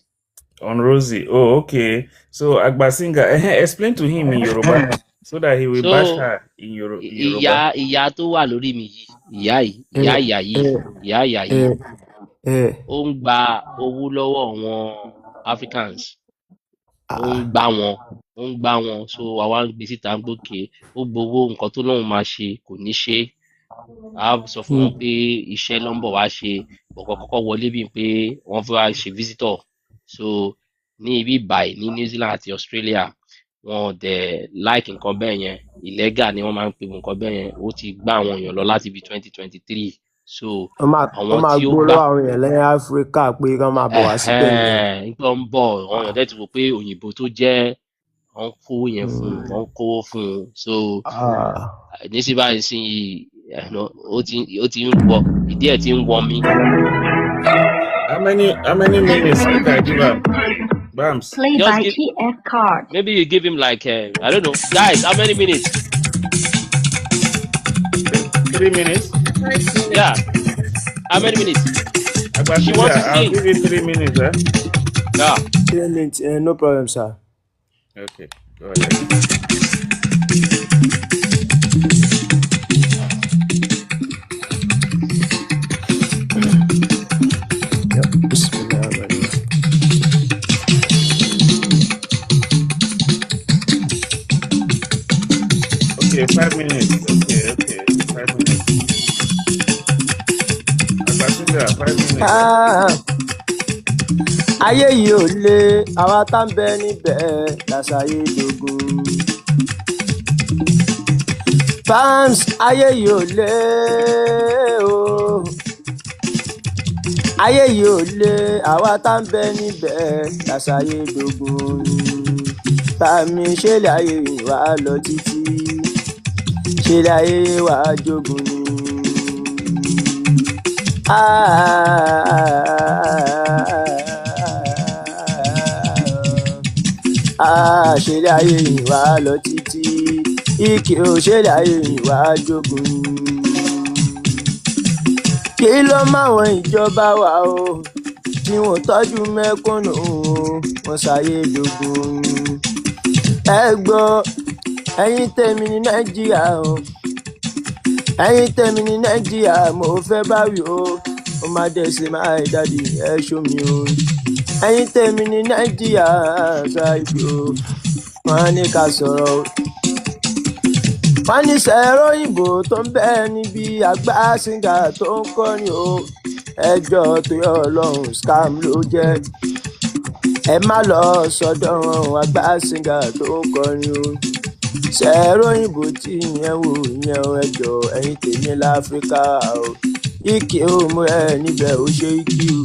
On Rosie. Oh, okay. So Agbasinga, explain to him in Yoruba so that he will bash So her in Yoruba. ìyá tó wà lórí mi yìí, ìyá yìí, ó ń gba owó lọ́wọ́ àwọn Africans. Ó ń gbá wọn, so àwa ń gbé síta ń gbókè, ó gbowó nǹkan tó lóun máa ṣe kò ní ṣe. A sọ fún wọn pé iṣẹ́ ló ń bọ̀ wá ṣe, bọ̀kọ̀ kọ́kọ́ wọlé bíi pé wọ́n fẹ́ wá ṣe visitor. So ní ibi báyìí ní New Zealand àti Australia, wọn dẹ̀ like nǹkan bẹ́ẹ̀ yẹn, illegal ni wọ́n máa ń pe nǹkan bẹ́ẹ̀ yẹn, ó ti gbá àwọn èèyàn lọ láti bí 2023. So àwọn máa tí ó gbó gbà lọ́wọ́ àwọn èèyàn lẹ́yìn Áfíríkà pé kán máa bọ̀ wá síbẹ̀ nìyẹn. nígbà ń bọ̀ àwọn èèyàn dẹ̀ ti wò pé òyìnbó tó jẹ́ wọ́n kówó yẹn fún un, wọ́n kówó fún un. So níṣẹ́ báyìí sí ó ti ń wọ ìdí ẹ̀ ti ń wọ mí. How many minutes did I give him? Bams. Play by TF card. Maybe you give him like I don't know. Guys, how many minutes? 3 minutes? Yeah. How many minutes? She wants to I'll sing. give you 3 minutes, eh? Yeah. 3 minutes, no problem, sir. Okay, go ahead. Okay, 5 minutes. Okay, 5 minutes. Agbasinga, 5 minutes. Ayé yìí ò le, àwa tá ń bẹ níbẹ̀ làṣàyè dogun. Bams, ayé yìí ò le o. Ayé yìí ò le, àwa tá ń bẹ níbẹ̀ làṣàyè dogun. Bàmí ṣe lè ayé wà lọ títí, ṣe lè ayé wà jogun ni. Ṣeré ayé ìwà lọ títí, ìkè ò ṣeré ayé ìwà jogun. Kí ló máwọn ìjọba wa o, tí wọ́n tọ́jú mẹ́kúnnù wọn ṣàyè dogun. Ẹ gbọ́ ẹ̀yin tèmi ní Nàìjíríà o, ẹ̀yin tèmi ní Nàìjíríà mo fẹ́ bá wí o, ó máa dẹ̀ ṣe máa dádì ẹ ṣó mi o. Ẹ̀yin tèmi ní Nàìjíríà ṣáìbì o, wọ́n á ní ká sọ̀rọ̀ o. Wọ́n ní sẹ́rọ̀ òyìnbó tó ń bẹ níbi Agbasinga tó ń kọrin o, ẹjọ́ tó yọ Ọlọ́run scam ló jẹ́. Ẹ má lọ sọ́dọ̀ Agbasinga tó ń kọrin o. Sẹ́rọ̀ òyìnbó tí ìyẹn wò ìyẹn o, ẹjọ́ ẹ̀yin tèmi láfíríkà o. Ìkè ó mú ẹ níbẹ̀ ó ṣe ìkì o.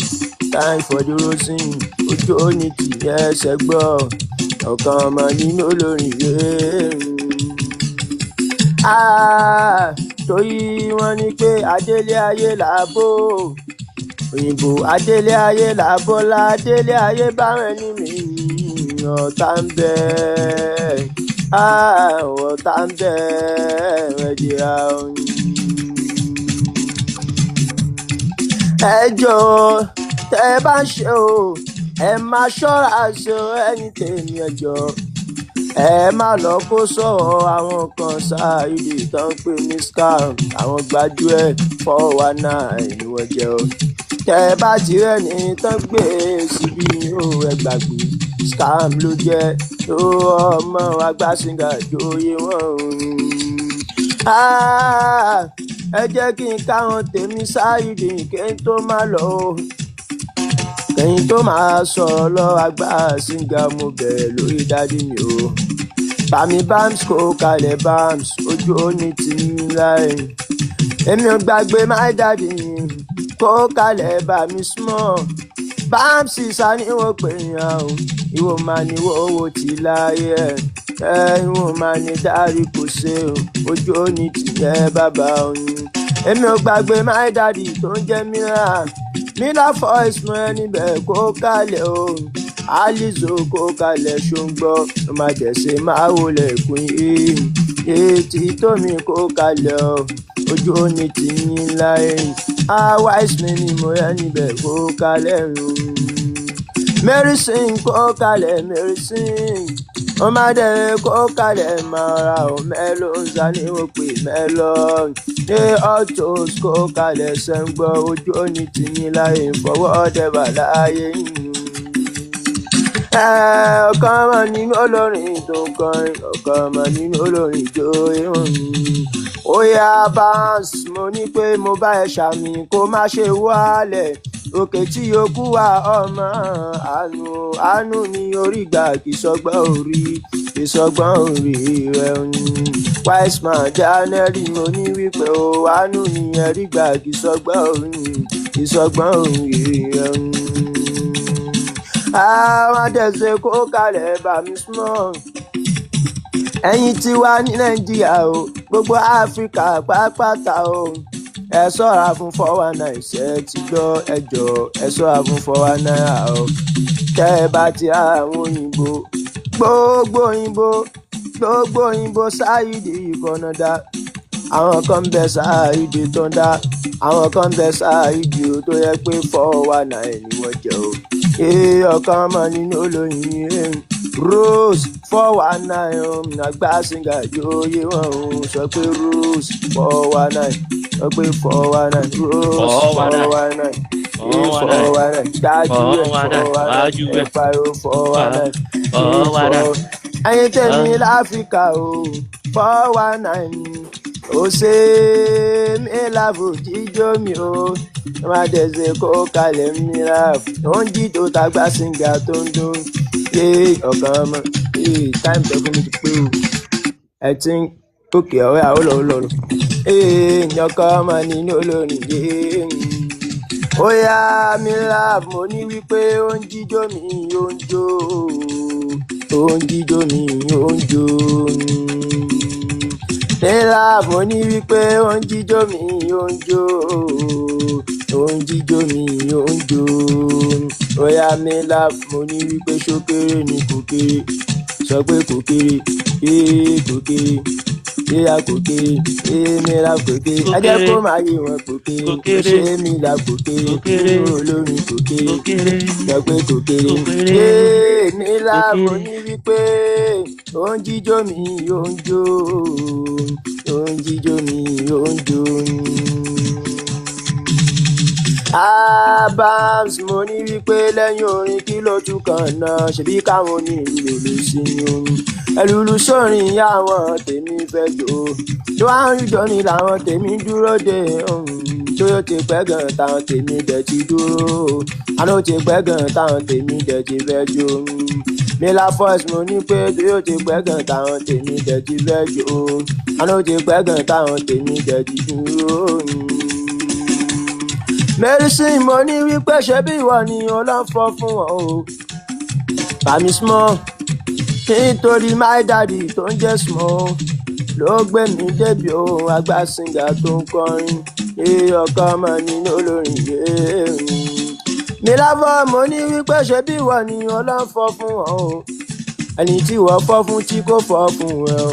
Time for the rosin, ojú òní tì ẹsẹ̀ gbọ́, ọ̀kan ọmọ nínú olórin rèé. Torí wọ́n ní pé adélé ayé làbó, òyìnbó adélé ayé làbó, ládélé ayé báwọn ẹni mi ọ̀tá ń bẹ, ọ̀tá ń bẹ ẹ̀dìrà oyin. Ẹ jọ̀ọ́ tẹ́ bá ń ṣe o, ẹ máa ṣọ́ra ṣe ẹni tèmi ẹ jọ̀ọ́. Ẹ má lọ kó sọ̀rọ̀ àwọn kan ṣáàyè tó ń pè ní scam, àwọn gbájúẹ̀ 419 ni wọ́n jẹ́ o. Tẹ́ bá ti rẹ́ni tán gbé síbí o, ẹ gbàgbé scam ló jẹ́ tó ọmọ agbásíngà joyè wọn. Ẹ jẹ́ kí n káwọn tèmi sáyidì kí n tó má lọ o kẹ́yìn tó máa sọ̀rọ̀ lọ agbásíngà mo bẹ̀rẹ̀ lórí dádì mi o. Bàmí bams kó kalẹ̀ bams ojú ó ní tìmí láì. Èmi ò gbàgbé my daddy kó kalẹ̀ bàmí small. Bams sani wọ́n pè yàn o ìwọ máa ní owó tí láyé ìwọ máa ní dárí kò ṣe o ojú ó ní tìyẹ́ bàbá òyìn. Èmi ò gbàgbé my daddy tó ń jẹ́ mìíràn. Mina voice mo ẹni bẹ́ẹ̀ kó kalẹ̀ o alizo kó kalẹ̀ ṣóńgbọ́ ló máa jẹ̀sẹ̀ máa wọlé kún etí tómi kó kalẹ̀ o ojú òní ti yín láyé wise mi ni mo ẹni bẹ́ẹ̀ kó kalẹ̀ medicine kó kalẹ̀ medicine ó máa dẹ̀ kó kalẹ̀ máa ra o mélòó ni ó pè mélòó autos kó kalẹ̀ ṣẹ́ńgbọ́ ojú òní ti yín láyé fọwọ́ dẹ́bà láyé ọ̀kan ọmọ nínú olórin tó ń kọrin ọ̀kan ọmọ nínú olórin tó ń ó yá bounce mo ní pé mo bá ẹ ṣàmì kó má ṣe wálẹ̀ òkè tí yòókù wà ọmọ àánú ní orí gbà kì sọgbọ́n orí rẹ̀ wise man janẹ́rì mo ní wípé o àánú ní ẹ̀rí gbà kì sọgbọ́n orí rẹ̀ àwọn àdẹ̀sẹ̀ kó kalẹ̀ bàmí small. Ẹ̀yin tí wà ní Nàìjíríà o gbogbo Áfíríkà pápátá o ẹ ṣọ́ra fún 419 ṣe ti gbọ́ ẹjọ́ ẹ ṣọ́ra fún 419 o tẹ́ ẹ bá ti ra àwọn òyìnbó gbogbo òyìnbó sáyidì ìkànnàdá àwọn kan ń bẹ sáyidì tó ń dá àwọn kan ń bẹ sáyidì o tó yẹ pé 419 ni wọ́n jẹ́ o. Ọ̀kan ọmọ nínú olóyin Rose 419 agbásíngà joyè wọn sọ pé Rose 419 sọ pé 419 Rose 419 419 dájú ẹ̀ 419 ẹ̀pà 419 ẹ̀yin tẹ̀mí láfíríkà o 419 ó ṣe mí láàbò jíjó mi o má dẹ̀sẹ̀ kó kalẹ̀ mìíràn ó ń jí tó tagbá síngà tó ń dún ọ̀kan ọmọ time tó fún mi ti pé o I think òkè ọ̀rẹ́ àwọn olóòlò ọ̀kan ọmọ nínú olórin ó yá mìíràn mo ní wípé ó ń jíjó mi ó ń jó ó ń jíjó mi ó ń jó nílá mo ní wípé ó ń jíjó mi ó ń jó ó ń jíjó mi ó ń jó óyá nílá mo ní wípé ṣókèrè ni kò kéré sọ pé kò kéré kò kéré a kò kéré nílá kò kéré ajẹ́ kó máa yé wọn kò kéré ṣé nílá kò kéré olórin kò kéré sọ pé kò kéré nílá mo ní wípé ó ń jíjó mi ó ń jó ó ń jíjó mi ó ń jó. Bams mo ní wípé lẹ́yìn orin kí ló tún kàn náà ṣebí káwọn onílù lè sí ní orin ẹlùlù sórin àwọn tèmi fẹ́ jò tó wá ń jọ ní làwọn tèmi dúró de tó yóò ti pẹ́ gan táwọn tèmi dẹ̀ ti dúró àná ti pẹ́ gan táwọn tèmi dẹ̀ ti fẹ́ jò Mila Voice mo ní pé tó yóò ti pẹ́ gan táwọn tèmi dẹ̀ ti fẹ́ jò àná ti pẹ́ gan táwọn tèmi dẹ̀ ti dúró. Medicine mo ní wípé ṣe bí ìwọ ni ọlọ́fọ́ fún wọn o bàmí small nítorí my daddy tó ń jẹ́ small ló gbé mi débi ohun agbásíngà tó ń kọrin ọ̀kan ọmọ nínú olórin Mila Voice mo ní wípé ṣe bí ìwọ ni ọlọ́fọ́ fún wọn o ẹni tí wọ́n fọ́ fún tí kò fọ́ fún wọn o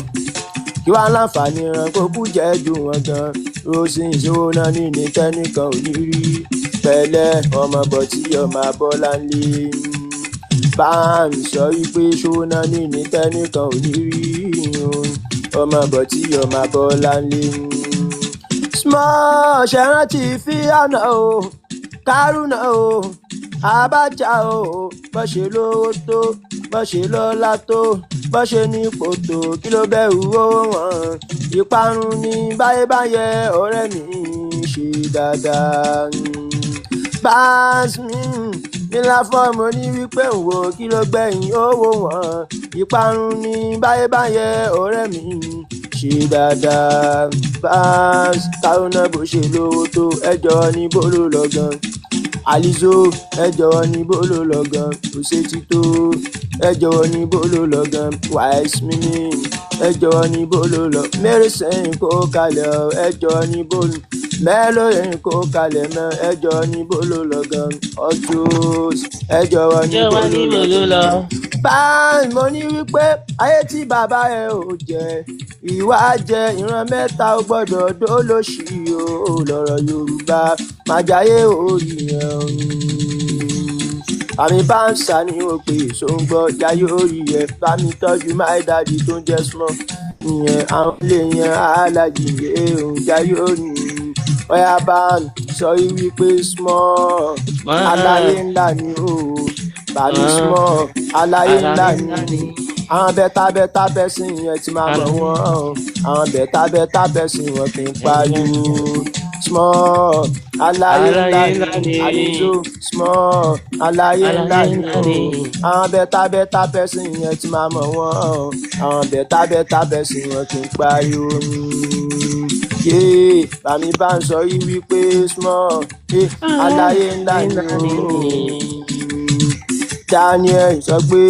kí wàá láǹfààní ràn kó kú jẹ́ ju wọn gan Rosie ìṣòwò náà ní tẹ́nìkan ò ní rí pẹ̀lẹ́ ọmọ bọ̀ tí ọmọ abọ́lá ń lé Bams sọ wípé ìṣòwò náà ní tẹ́nìkan ò ní rí ọmọ bọ̀ tí ọmọ abọ́lá ń lé small ṣẹ̀rántí fíànà o kárùnà o Abacha o bó ṣe lówó tó bọ́ ṣe lọ́lá tó bọ́ ṣe ní ipò tó kí ló bẹ̀rù owó wọn ìparun ní báyébáyé ọ̀rẹ́ mi ṣe dáadáa. Báàsì nílá fọ́ọ̀mù ní wípé ń wo kí ló gbẹ̀yìn owó wọn ìparun ní báyébáyé ọ̀rẹ́ mi ṣe dáadáa. Báàsì káwọn náà bó ṣe lówó tó ẹjọ́ ní bólú lọ́gán. Alizo ẹ jọ̀wọ́ ní bólú lọ́gán. Kò ṣe ti tó ẹ jọ̀wọ́ ní bólú lọ́gán. Wise mini ẹ jọ̀wọ́ ní bólú lọ. Mary sẹ́yìn kó kalẹ̀ ẹ jọ̀wọ́ ní bólú. Mẹ́lò yẹn kó kalẹ̀ mọ́ ẹ jọ̀wọ́ ní bólú lọ́gán. Ọjọ́s ẹ jọ̀wọ́ ní bólú lọ. Báyìí mo ní wípé ayé tí bàbá ẹ ò jẹ ìwà jẹ ìran mẹ́ta ó gbọ́dọ̀ dólóṣì o lọ́rọ̀ Yorùbá májàyé orí yẹn. Àmì báńsà ni ó pè sóńgbọ́ jayé orí ẹ̀ bá mi tọ́jú my daddy tó ń jẹ́ small ìyẹn àwọn ilé yẹn alájì òun jayé orí ọ̀yà bá sọ wípé small aláyé ńlá ni ó bàbí small aláyé ńlá ni àwọn bẹ́tà bẹ́sìn yẹn ti máa mọ̀ wọ́n àwọn bẹ́tà bẹ́sìn wọn kì í pariwo small aláyé ńlá ni Alizo small aláyé ńlá ni àwọn bẹ́tà bẹ́sìn yẹn ti máa mọ̀ wọ́n àwọn bẹ́tà bẹ́sìn wọn kì í pariwo bàmí bá ń sọ yìí wípé small aláyé ńlá ni Daniel sọ pé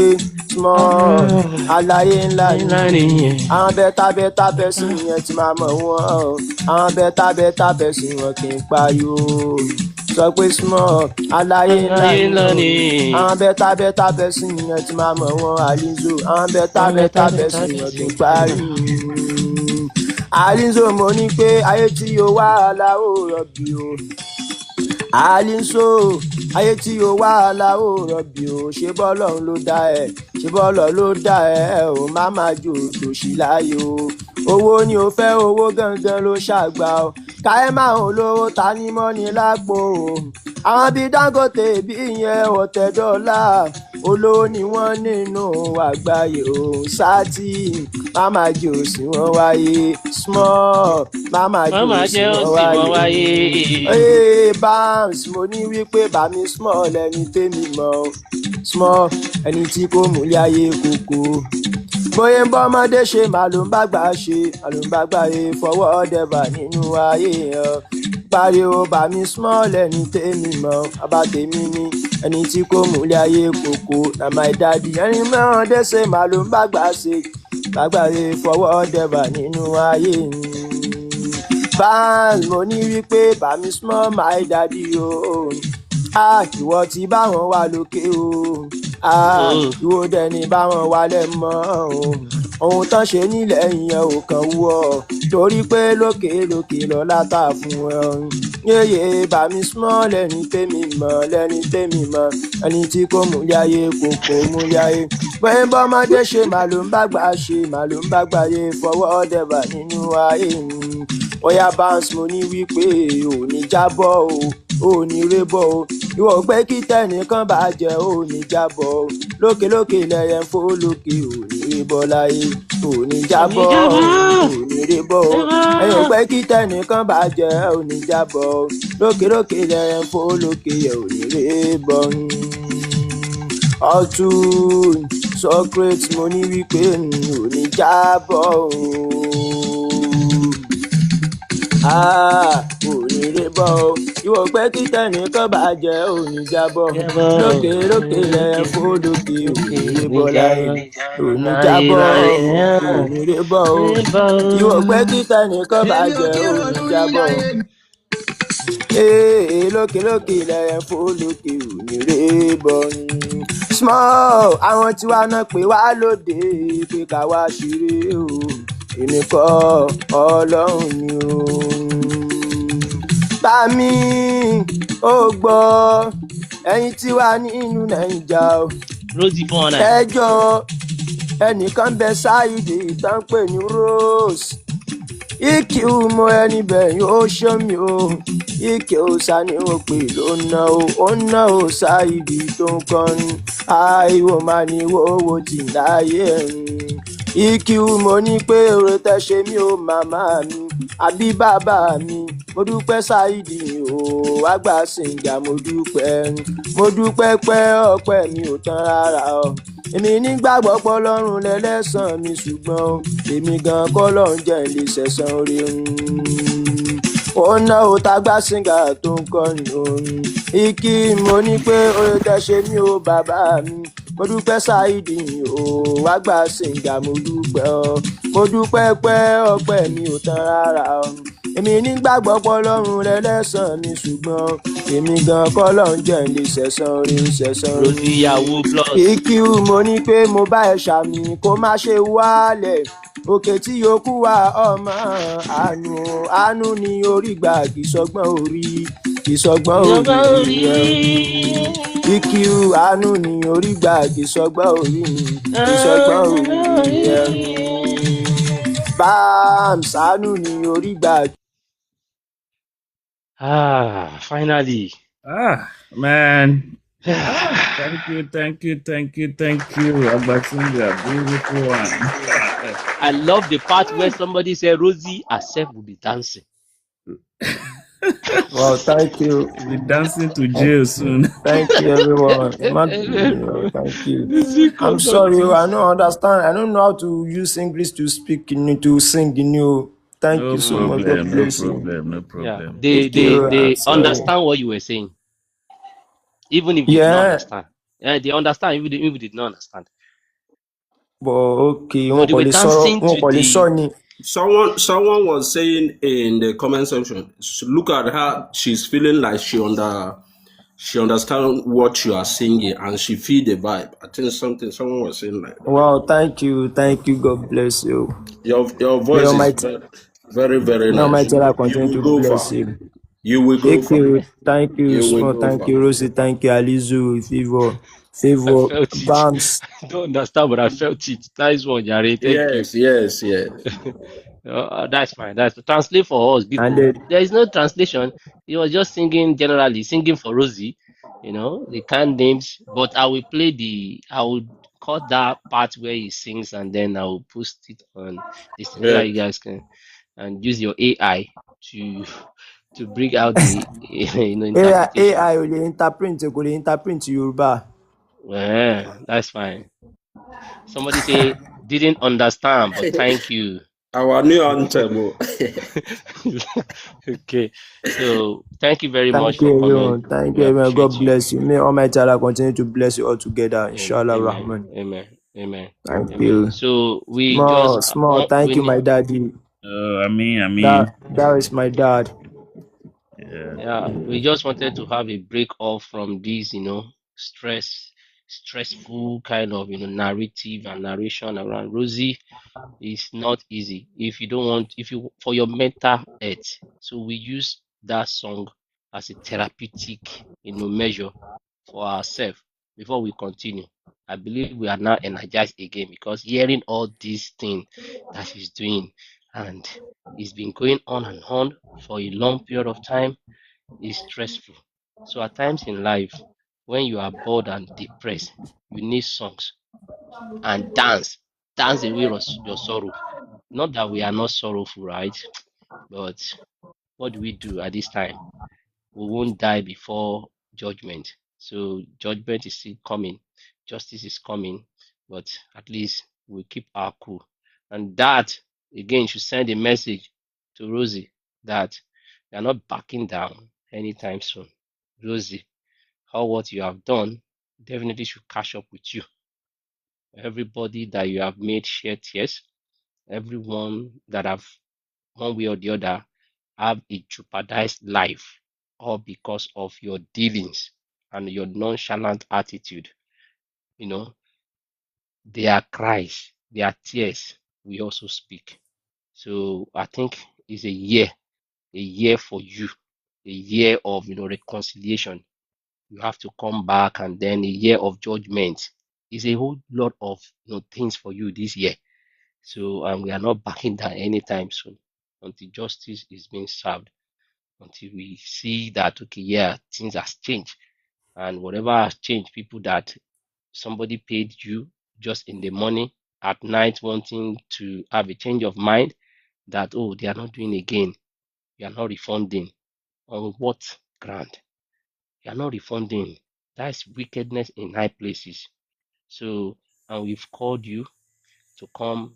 small aláyé ńlá ni àwọn bẹ́tà bẹ́sìn yẹn ti máa mọ̀ wọ́n àwọn bẹ́tà bẹ́sìn wọn kì í pariwo sọ pé small aláyé ńlá ni àwọn bẹ́tà bẹ́sìn yẹn ti máa mọ̀ wọ́n Alizo àwọn bẹ́tà bẹ́sìn wọn kì í pariwo. Alizo mo ní pé ayé tí yóò wá aláwọ̀ rọ̀bì o. Alizo ayé tí yóò wá aláwọ̀ rọ̀bì o. Ṣé bọ́lọ̀ ló dá ẹ ṣé bọ́lọ̀ ló dá ẹ o má má jò tòṣì láyé o. Owó ni o fẹ́ owó gangan ló ṣàgbà o. Káyé máa ń lówó ta ní mọ́ni lápò o. Àwọn bíi Dangote bí ìyẹn Ọ̀tẹ̀dọ́là olówó ni wọ́n nínú àgbáyé o. Sátì máma jò sí wọn wáyé small máma jò sí wọn wáyé. Bounce mo ní wípé bàmí small ẹni tèmi mọ̀ small ẹni tí kò múlé ayé kókó. Bóyá ń bọ́ ọmọdé ṣe màlúùbágbà ṣe màlúùbágbà yẹ fọwọ́ dẹ̀bà nínú ayé pariwo bàmí small ẹni tèmi mọ̀ bàbá tèmi ni ẹni tí kò múlé ayé kókó na my daddy ẹni mẹ́ràn dé ṣe màlúùbágbà ṣe lágbàáyé fọwọ́ dẹ̀bà nínú ayé báńs mo ní wípé bàmí small my daddy o ìwọ tí báwọn wà lókè o ìwọ dẹni báwọn wà lẹ́mọ́ ohun tán ṣe nílẹ̀ yẹn ò kàn wú ọ torí pé lókè lọ́lá tà fún ẹ yéyé bàmí small lẹ́ni tèmi mọ̀ ẹni tí kò múlé ayé kòkó múlé ayé bẹ́ẹ̀ bọ́mọdé ṣe màlúùbágbà yẹ fọwọ́ dẹ̀bà nínú ayé Oya bounce mo ní wípé ò ní jábọ́ ò ní rébọ̀ ìwọ pé kí tẹnìkan bá jẹ ò ní jábọ́ lókè lẹ́yẹ fó lókè ò ní rébọ̀ láyé ò ní jábọ́ ò ní rébọ̀ ẹ̀yìn pé kí tẹnìkan bá jẹ ò ní jábọ́ lókè lẹ́yẹ fó lókè ò ní rébọ̀ ọtún Socrates mo ní wípé ò ní jábọ́ ò ní rébọ̀ ìwọ pé kí tẹnìkan bá jẹ ò ní jábọ́ lókè lẹ́yẹ fó lókè ò ní rébọ̀ láyé ò ní jábọ́ ò ní rébọ̀ ìwọ pé kí tẹnìkan bá jẹ ò ní jábọ́ lókè lẹ́yẹ fó lókè ò ní rébọ̀ small àwọn tiwa náà pé wá lóde pé ká wá ṣeré o èmi kọ́ Ọlọ́run ni o. Bá mi ó gbọ́ ẹ̀yin tiwa nínú Nàìjà o. ẹjọ́ ẹnìkan bẹ Ṣáìdì ìtàn pè ní Rose ìkí mo ẹni bẹ́ẹ̀ yóò ṣọ́ mi o ìkí òòṣà ni mo pè ló ná o ṣáìdì tó ń kọrin àìwò máa ní owó tì láyé ẹ̀rín ìkí mo ní pé oore tẹ́ ṣe mí o màmá mi àbí bàbá mi mo dúpẹ́ ṣáìdì o àgbà sìngà mo dúpẹ́ pẹ́ ọpẹ́ mi ò tán rárá o èmi nígbàgbọ́ pọ́lọ́run lẹ́lẹ́sàn mi ṣùgbọ́n èmi gan kọ́lọ́run jẹ́ lè ṣẹ̀san oore ó ná o tágbá sìngà tó ń kọrin orin ìkí mo ní pé oore tẹ́ ṣe mí o bàbá mi mo dúpẹ́ ṣáìdì o àgbà sìngà mo dúpẹ́ pẹ́ ọpẹ́ mi ò tán rárá o èmi nígbàgbọ́ pọ́lọ́run lẹ́lẹ́sàn mi ṣùgbọ́n èmi gan kọ́lọ́run jẹ́ lè ṣẹ̀san oore Rosie Yahoo Plus. ìkí mo ní pé mo bá ẹ ṣàmì kó má ṣe wálẹ̀ òkè tí yòókù wà ọmọ àánú ni orí gbà kì í sọgbọ́n orí ìkí àánú ni orí gbà kì í sọgbọ́n orí bams àánú ni orí gbà. Finally. Man. Thank you. Agbasinga, beautiful one. I love the part where somebody said Rosie herself will be dancing. Well, thank you. We'll be dancing to jail soon. Thank you, everyone. Thank you. I'm sorry, I don't understand. I don't know how to use English to speak, to sing, Thank you so much. No problem. Yeah. They understand what you were saying. Even if you did not understand. They understand even if they did not understand. But okay, but they were dancing to the... Someone was saying in the comment section, look at her, she's feeling like she understands what you are singing and she feel the vibe. I think someone was saying like that. Wow, thank you, God bless you. Your voice is very, very nice. My God, continue to bless you. You will go far. Thank you, thank you, Rosie, thank you, Alizu, Favor, Bams. I don't understand, but I felt it. Nice one, Jare. Thank you. Yes. That's fine. That's to translate for us. Because there is no translation. He was just singing generally, singing for Rosie. They can't names. But I will cut that part where he sings and then I will post it on this so that you guys can and use your AI to bring out the interpretation. AI will interpret Yoruba. Yeah, that's fine. Somebody say didn't understand, but thank you. Our new anthem. Okay, so thank you very much for coming. Thank you, everyone. God bless you. May Almighty Allah continue to bless you all together. Inshallah, Rahman. Amen. Thank you. So we small. Thank you, my daddy. Amen. That is my dad. Yeah, we just wanted to have a break off from this, stressful kind of, narrative and narration around Rosie. It's not easy for your mental health. So we use that song as a therapeutic, measure for ourselves before we continue. I believe we are now energized again because hearing all these things that she's doing and it's been going on and on for a long period of time is stressful. So at times in life, when you are bored and depressed, you need songs and dance away your sorrow. Not that we are not sorrowful, right? But what do we do at this time? We won't die before judgment. So judgment is still coming. Justice is coming. But at least we keep our cool. And that, again, should send a message to Rosie that we are not backing down anytime soon. Rosie, what you have done definitely should catch up with you. Everybody that you have made shed tears, everyone that have one way or the other have a jeopardized life, all because of your dealings and your nonchalant attitude. Their cries, their tears, we also speak. So I think it's a year for you, a year of reconciliation. You have to come back, and then a year of judgment. It's a whole lot of things for you this year. So we are not backing down anytime soon. until justice is being served, until we see that, okay, yeah, things has changed. And whatever has changed, people that somebody paid you just in the morning at night wanting to have a change of mind that, oh, they are not doing again. You are not refunding. On what ground? You are not refunding. That's wickedness in high places. So, and we've called you to come,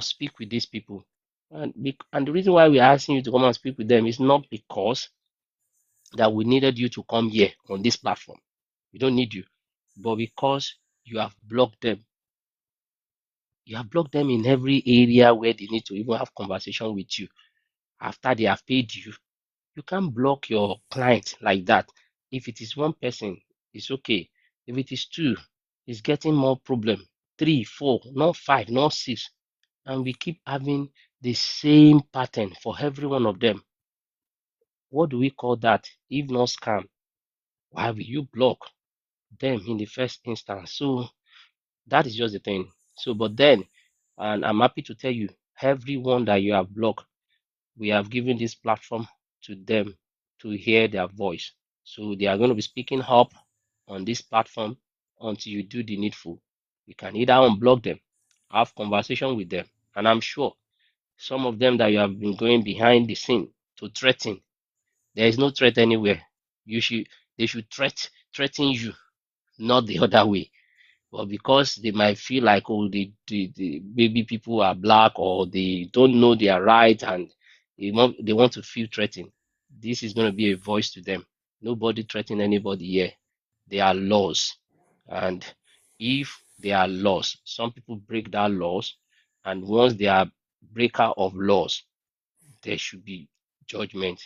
speak with these people. And the reason why we're asking you to come and speak with them is not because that we needed you to come here on this platform. We don't need you, but because you have blocked them. You have blocked them in every area where they need to even have conversation with you. After they have paid you, you can't block your client like that. If it is one person, it's okay. If it is two, it's getting more problem. Three, four, not five, not six. And we keep having the same pattern for every one of them. What do we call that? If not scam, why will you block them in the first instance? So that is just the thing. So, but then, and I'm happy to tell you, everyone that you have blocked, we have given this platform to them to hear their voice. So they are going to be speaking up on this platform until you do the needful. You can either unblock them, have conversation with them, and I'm sure some of them that you have been going behind the scene to threaten, there is no threat anywhere. You should They should threaten you, not the other way. But because they might feel like, oh, the baby people are black, or they don't know their right, and they want to feel threatened, this is going to be a voice to them. Nobody threaten anybody here. They are laws. And if they are laws, some people break that laws. And once they are breaker of laws, there should be judgment.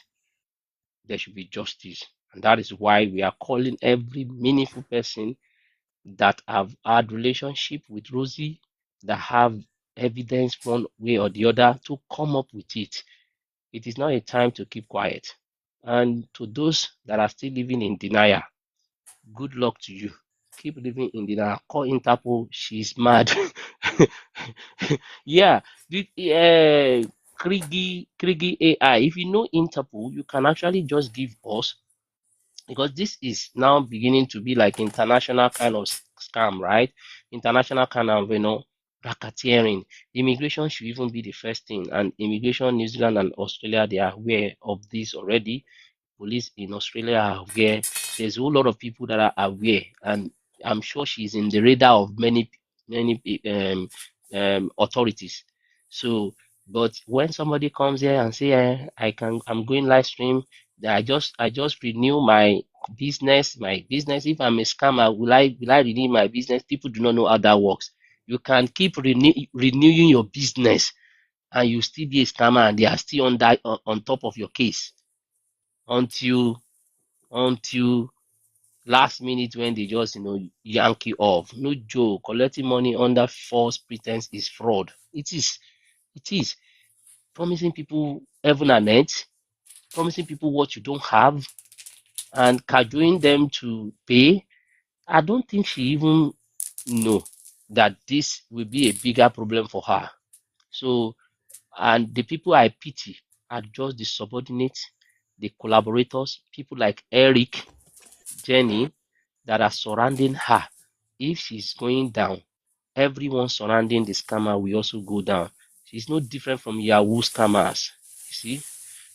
There should be justice. And that is why we are calling every meaningful person that have had relationship with Rosie, that have evidence one way or the other, to come up with it. It is not a time to keep quiet. And to those that are still living in denial, good luck to you. Keep living in denial. Call Interpol. She's mad. Yeah. Krigi AI. If you know Interpol, you can actually just give us, because this is now beginning to be like international kind of scam, right? International kind of, racketeering. Immigration should even be the first thing, and immigration, New Zealand and Australia, they are aware of this already. Police in Australia are aware. There's a whole lot of people that are aware, and I'm sure she's in the radar of many authorities. So, but when somebody comes here and say, I'm going live stream, that I just renew my business. If I'm a scammer, will I renew my business? People do not know how that works. You can keep renewing your business, and you still be a scammer, and they are still on top of your case until last minute, when they just yank you off. No joke. Collecting money under false pretense is fraud. It is promising people heaven and earth, promising people what you don't have, and cajoling them to pay. I don't think she even know that this will be a bigger problem for her. So, and the people I pity are just the subordinates, the collaborators, people like Eric, Jenny, that are surrounding her. If she's going down, everyone surrounding the scammer will also go down. She's no different from Yahoo scammers. You see?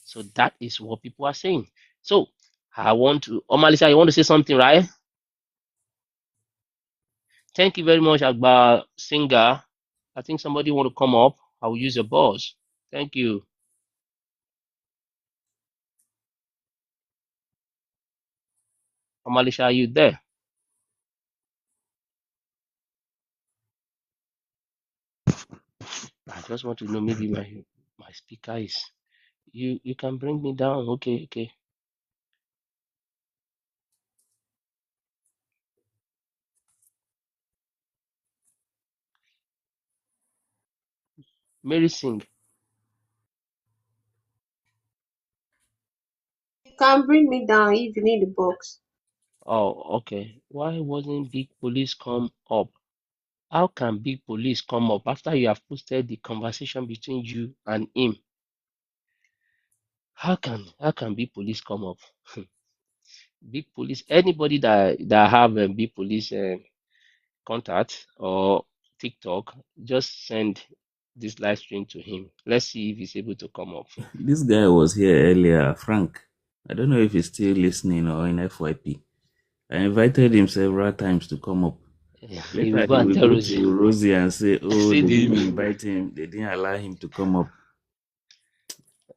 So that is what people are saying. So I want to, Omalisa, you want to say something, right? Thank you very much, Agba Singer. I think somebody want to come up. I will use your boss. Thank you. Omalisha, are you there? I just want to know, maybe my speaker is, you can bring me down. Okay, okay. Mary Singh. You can bring me down if you need the box. Oh, okay. Why wasn't big police come up? How can big police come up after you have posted the conversation between you and him? how can big police come up? Big police, anybody that have a big police contact or TikTok, just send this live stream to him. Let's see if he's able to come up. This guy was here earlier, Frank. I don't know if he's still listening or in FYP. I invited him several times to come up. He will Later, go he and will tell go Rosie. to Rosie and say, oh, See they the didn't invite him. They didn't allow him to come up.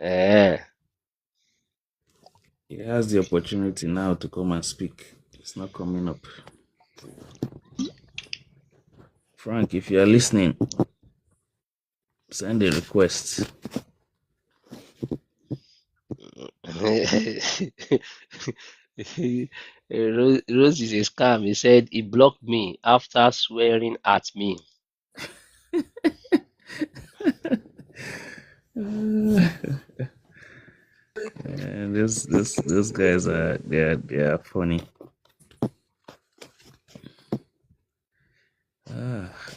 eh. He has the opportunity now to come and speak. It's not coming up. Frank, if you are listening, send a request. Rose is a scam. He said he blocked me after swearing at me. And those guys are they are funny.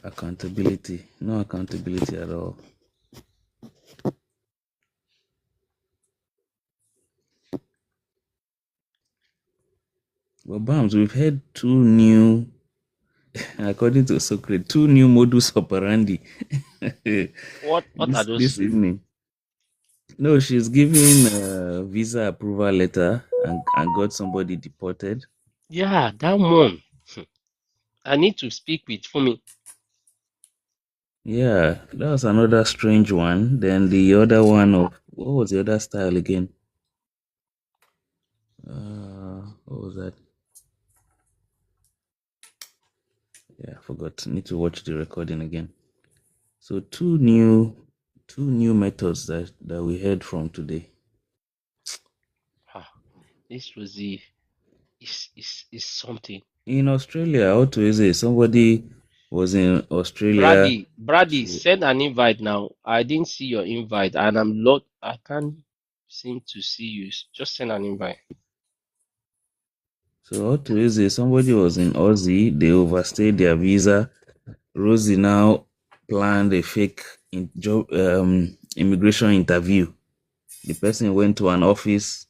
Accountability. No accountability at all. Well, Bams, we've had two new, according to Socrates, two new modus operandi What are this those? evening. No, she's giving a visa approval letter and got somebody deported. Yeah, that one. I need to speak with Fumi. Yeah, that was another strange one. Then the other one of, what was the other style again? What was that? Yeah, I forgot. Need to watch the recording again. So two new methods that we heard from today. This Rosie is something. In Australia, how to is it? Somebody was in Australia. Brady, send an invite now. I didn't see your invite, and I can't seem to see you. Just send an invite. So how to is it? Somebody was in Aussie. They overstayed their visa. Rosie now planned a fake immigration interview. The person went to an office,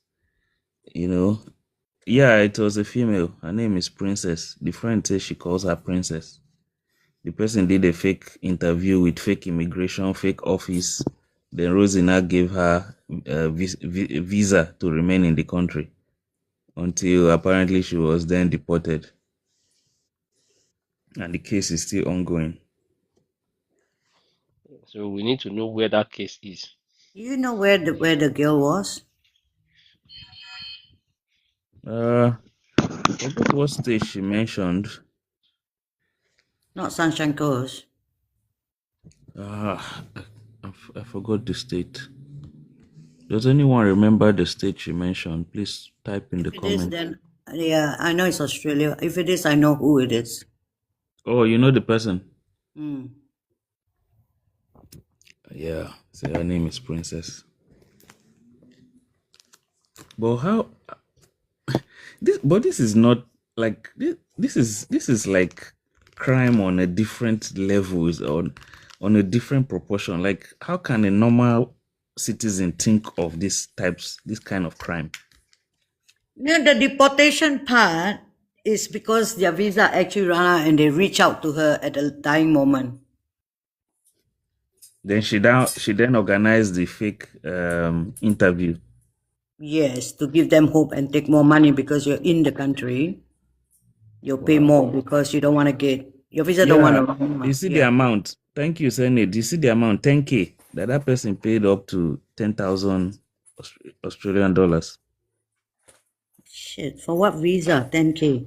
Yeah, it was a female. Her name is Princess. The friend says she calls her Princess. The person did a fake interview with fake immigration, fake office. Then Rosie now gave her a visa to remain in the country until apparently she was then deported. And the case is still ongoing. So we need to know where that case is. Do you know where the girl was? Forgot what state she mentioned. Not Sunshine Coast. I forgot the state. Does anyone remember the state she mentioned? Please type in the comments. It is, then yeah, I know it's Australia. If it is, I know who it is. Oh, you know the person? Mm. Yeah, so her name is Princess. But how? This is not like this is like crime on a different level, is on a different proportion. Like, how can a normal citizen think of this kind of crime? Yeah, the deportation part is because their visa actually ran out and they reach out to her at the dying moment. Then she then organized the fake interview. Yes, to give them hope and take more money because you're in the country. You'll pay more because you don't want to get your visa. Don't want to. You see the amount. Thank you, Senate. You see the amount, 10K, that person paid up to 10,000 Australian dollars. Shit, for what visa? 10K.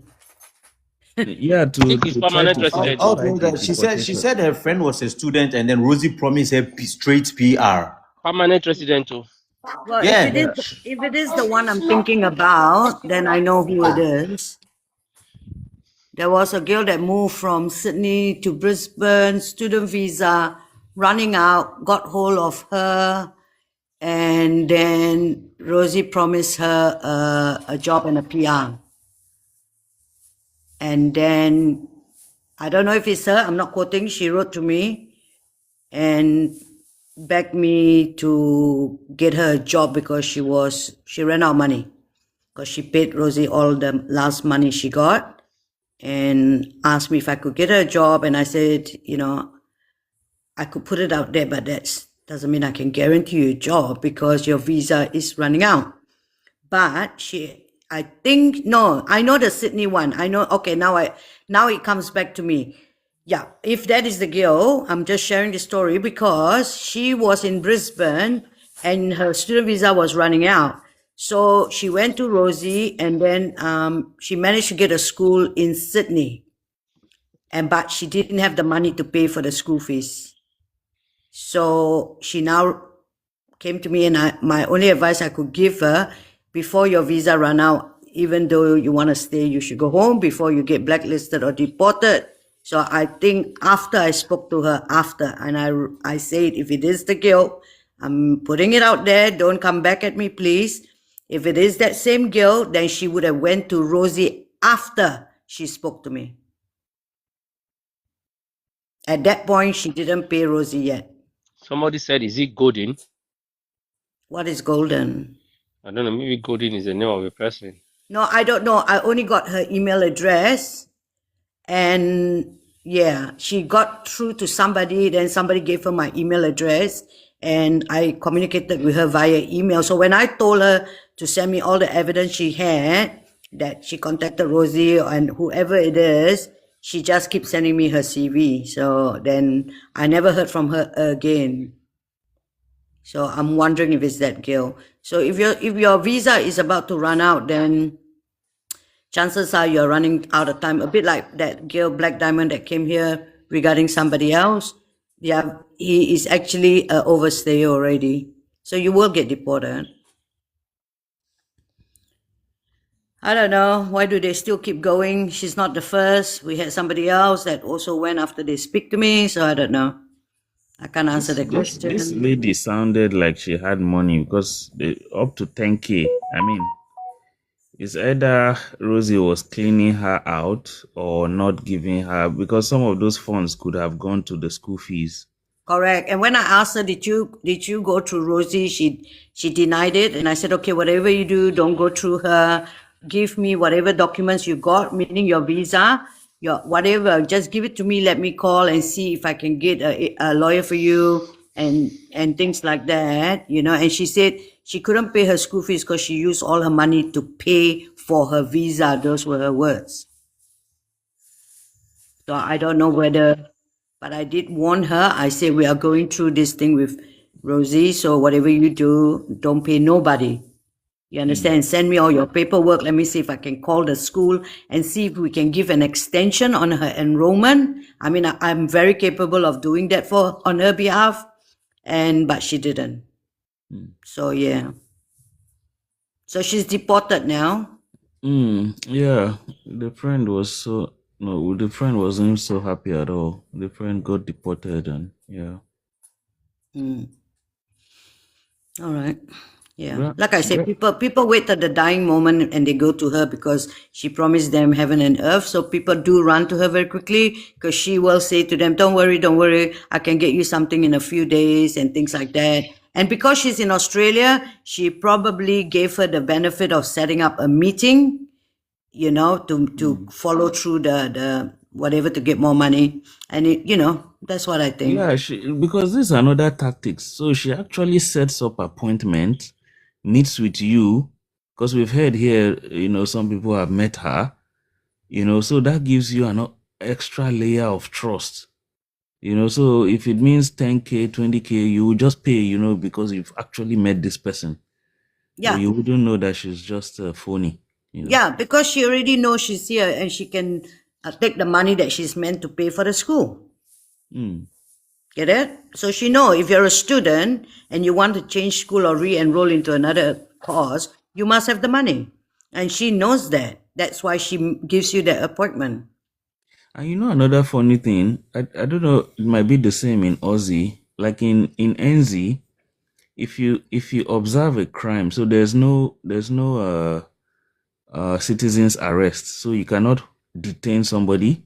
Yeah, to permanent resident. She said her friend was a student, and then Rosie promised her straight PR. Permanent resident. Well, if it is the one I'm thinking about, then I know who it is. There was a girl that moved from Sydney to Brisbane, student visa, running out, got hold of her, and then Rosie promised her a job and a PR. And then, I don't know if it's her, I'm not quoting, she wrote to me, and begged me to get her a job because she ran out of money because she paid Rosie all the last money she got and asked me if I could get her a job. And I said, I could put it out there, but that doesn't mean I can guarantee you a job because your visa is running out. But I know the Sydney one. I know, okay, now it comes back to me. Yeah, if that is the girl, I'm just sharing the story because she was in Brisbane and her student visa was running out. So she went to Rosie and then she managed to get a school in Sydney. But she didn't have the money to pay for the school fees. So she now came to me and my only advice I could give her, before your visa run out, even though you want to stay, you should go home before you get blacklisted or deported. So I think after I spoke to her and I said, if it is the girl, I'm putting it out there, don't come back at me, please. If it is that same girl, then she would have went to Rosie after she spoke to me. At that point, she didn't pay Rosie yet. Somebody said, is it Golden? What is Golden? I don't know. Maybe Golden is the name of a person. No, I don't know. I only got her email address. And yeah, she got through to somebody. Then somebody gave her my email address. And I communicated with her via email. So when I told her to send me all the evidence she had, that she contacted Rosie and whoever it is, she just keeps sending me her CV. So then I never heard from her again. So I'm wondering if it's that girl. So if your visa is about to run out, then chances are you're running out of time. A bit like that girl, Black Diamond, that came here regarding somebody else. Yeah, he is actually an overstay already. So you will get deported. I don't know. Why do they still keep going? She's not the first. We had somebody else that also went after they speak to me. So I don't know. I can't answer the question. This lady sounded like she had money because up to 10K. I mean, it's either Rosie was cleaning her out or not giving her, because some of those funds could have gone to the school fees. Correct. And when I asked her, did you go through Rosie? She denied it. And I said, okay, whatever you do, don't go through her. Give me whatever documents you got, meaning your visa, your whatever. Just give it to me. Let me call and see if I can get a lawyer for you and things like that, And she said she couldn't pay her school fees because she used all her money to pay for her visa. Those were her words. So I don't know whether, but I did warn her. I said, we are going through this thing with Rosie. So whatever you do, don't pay nobody. You understand? Send me all your paperwork. Let me see if I can call the school and see if we can give an extension on her enrollment. I mean, I'm very capable of doing that on her behalf. But she didn't. So yeah. So she's deported now. Yeah. The friend wasn't so happy at all. The friend got deported and yeah. All right. Yeah. Like I said, people wait at the dying moment and they go to her because she promised them heaven and earth. So people do run to her very quickly because she will say to them, don't worry, I can get you something in a few days and things like that. And because she's in Australia, she probably gave her the benefit of setting up a meeting, to follow through the whatever to get more money. And that's what I think. Yeah, because this is another tactics. So she actually sets up appointment, meets with you, because we've heard here, some people have met her, so that gives you an extra layer of trust. So if it means 10K, 20K, you will just pay, because you've actually met this person. Yeah. But you wouldn't know that she's just phony. Yeah, because she already knows she's here and she can take the money that she's meant to pay for the school. Get it? So she know if you're a student and you want to change school or re-enroll into another course, you must have the money. And she knows that. That's why she gives you the appointment. And another funny thing, I don't know, it might be the same in Aussie. Like in NZ, if you observe a crime, so there's no citizen's arrest, so you cannot detain somebody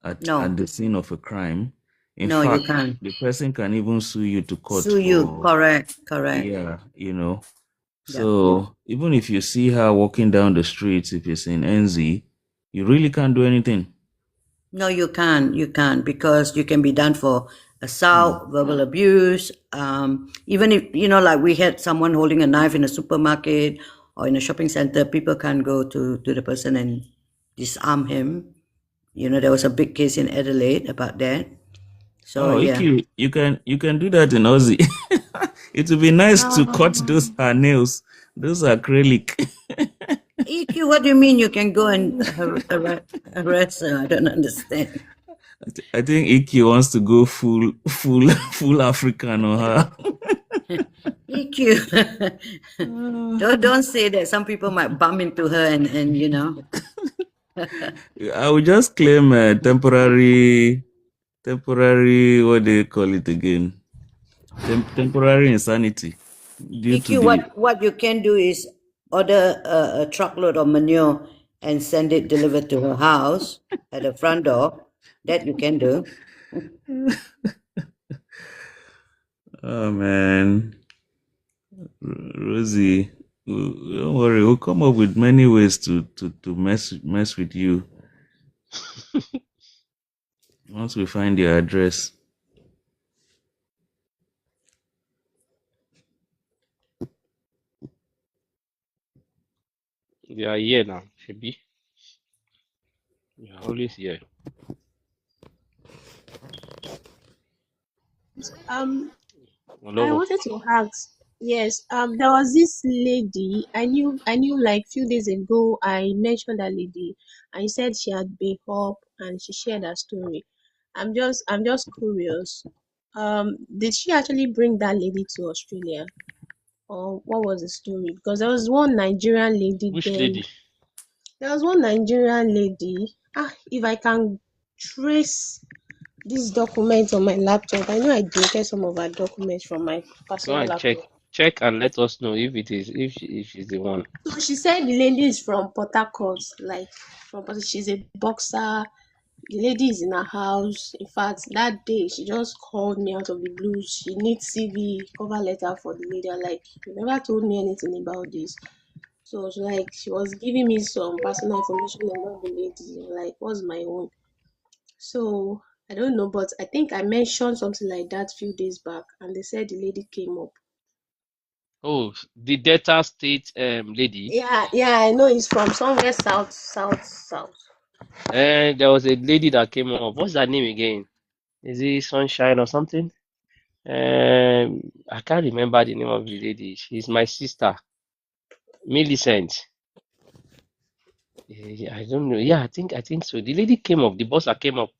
at the scene of a crime. In No, you fact, can't. the person can even sue you to court Sue you. for, Correct. yeah, Yeah. So even if you see her walking down the streets, if it's in NZ, you really can't do anything. No, you can't. You can't, because you can be done for assault, verbal abuse. Even if, like we had someone holding a knife in a supermarket or in a shopping center, people can't go to the person and disarm him. There was a big case in Adelaide about that. So Oh, yeah. Iki, you can do that in Aussie. It would be nice to cut those her nails. Those are acrylic. EQ, what do you mean you can go and arrest her? I don't understand. I think Iki wants to go full African on her. EQ. Don't say that. Some people might bump into her and I would just claim temporary, what they call it again? Temporary insanity due to EQ, the. what you can do is order a truckload of manure and send it delivered to her house at the front door. That you can do. Oh man, Rosie, don't worry. We'll come up with many ways to mess with you once we find your address. We are here now, Shebi. We are always here. Um, I Hello. wanted to ask. Yes, there was this lady I knew like few days ago. I mentioned that lady, and you said she had been up and she shared her story. I'm just curious. Did she actually bring that lady to Australia, or what was the story? Because there was one Nigerian lady Which then. lady? There was one Nigerian lady. If I can trace this document on my laptop, I know I deleted some of her documents from my Go personal and check. laptop. Check and let us know if it is if she's the one. So she said the lady is from Port Harcourt, like from Port. She's a boxer. The lady is in her house. In fact, that day she just called me out of the blue. She needs CV cover letter for the lady. I'm like, you never told me anything about this. So she was giving me some personal information about the lady. Like, what's my own? So I don't know, but I think I mentioned something like that few days back, and they said the lady came up. Oh, the Delta State lady. Yeah, I know it's from somewhere south. And there was a lady that came up. What's her name again? Is it Sunshine or something? I can't remember the name of the lady. She's my sister, Millicent. I don't know. Yeah, I think so. The lady came up. The bossa came up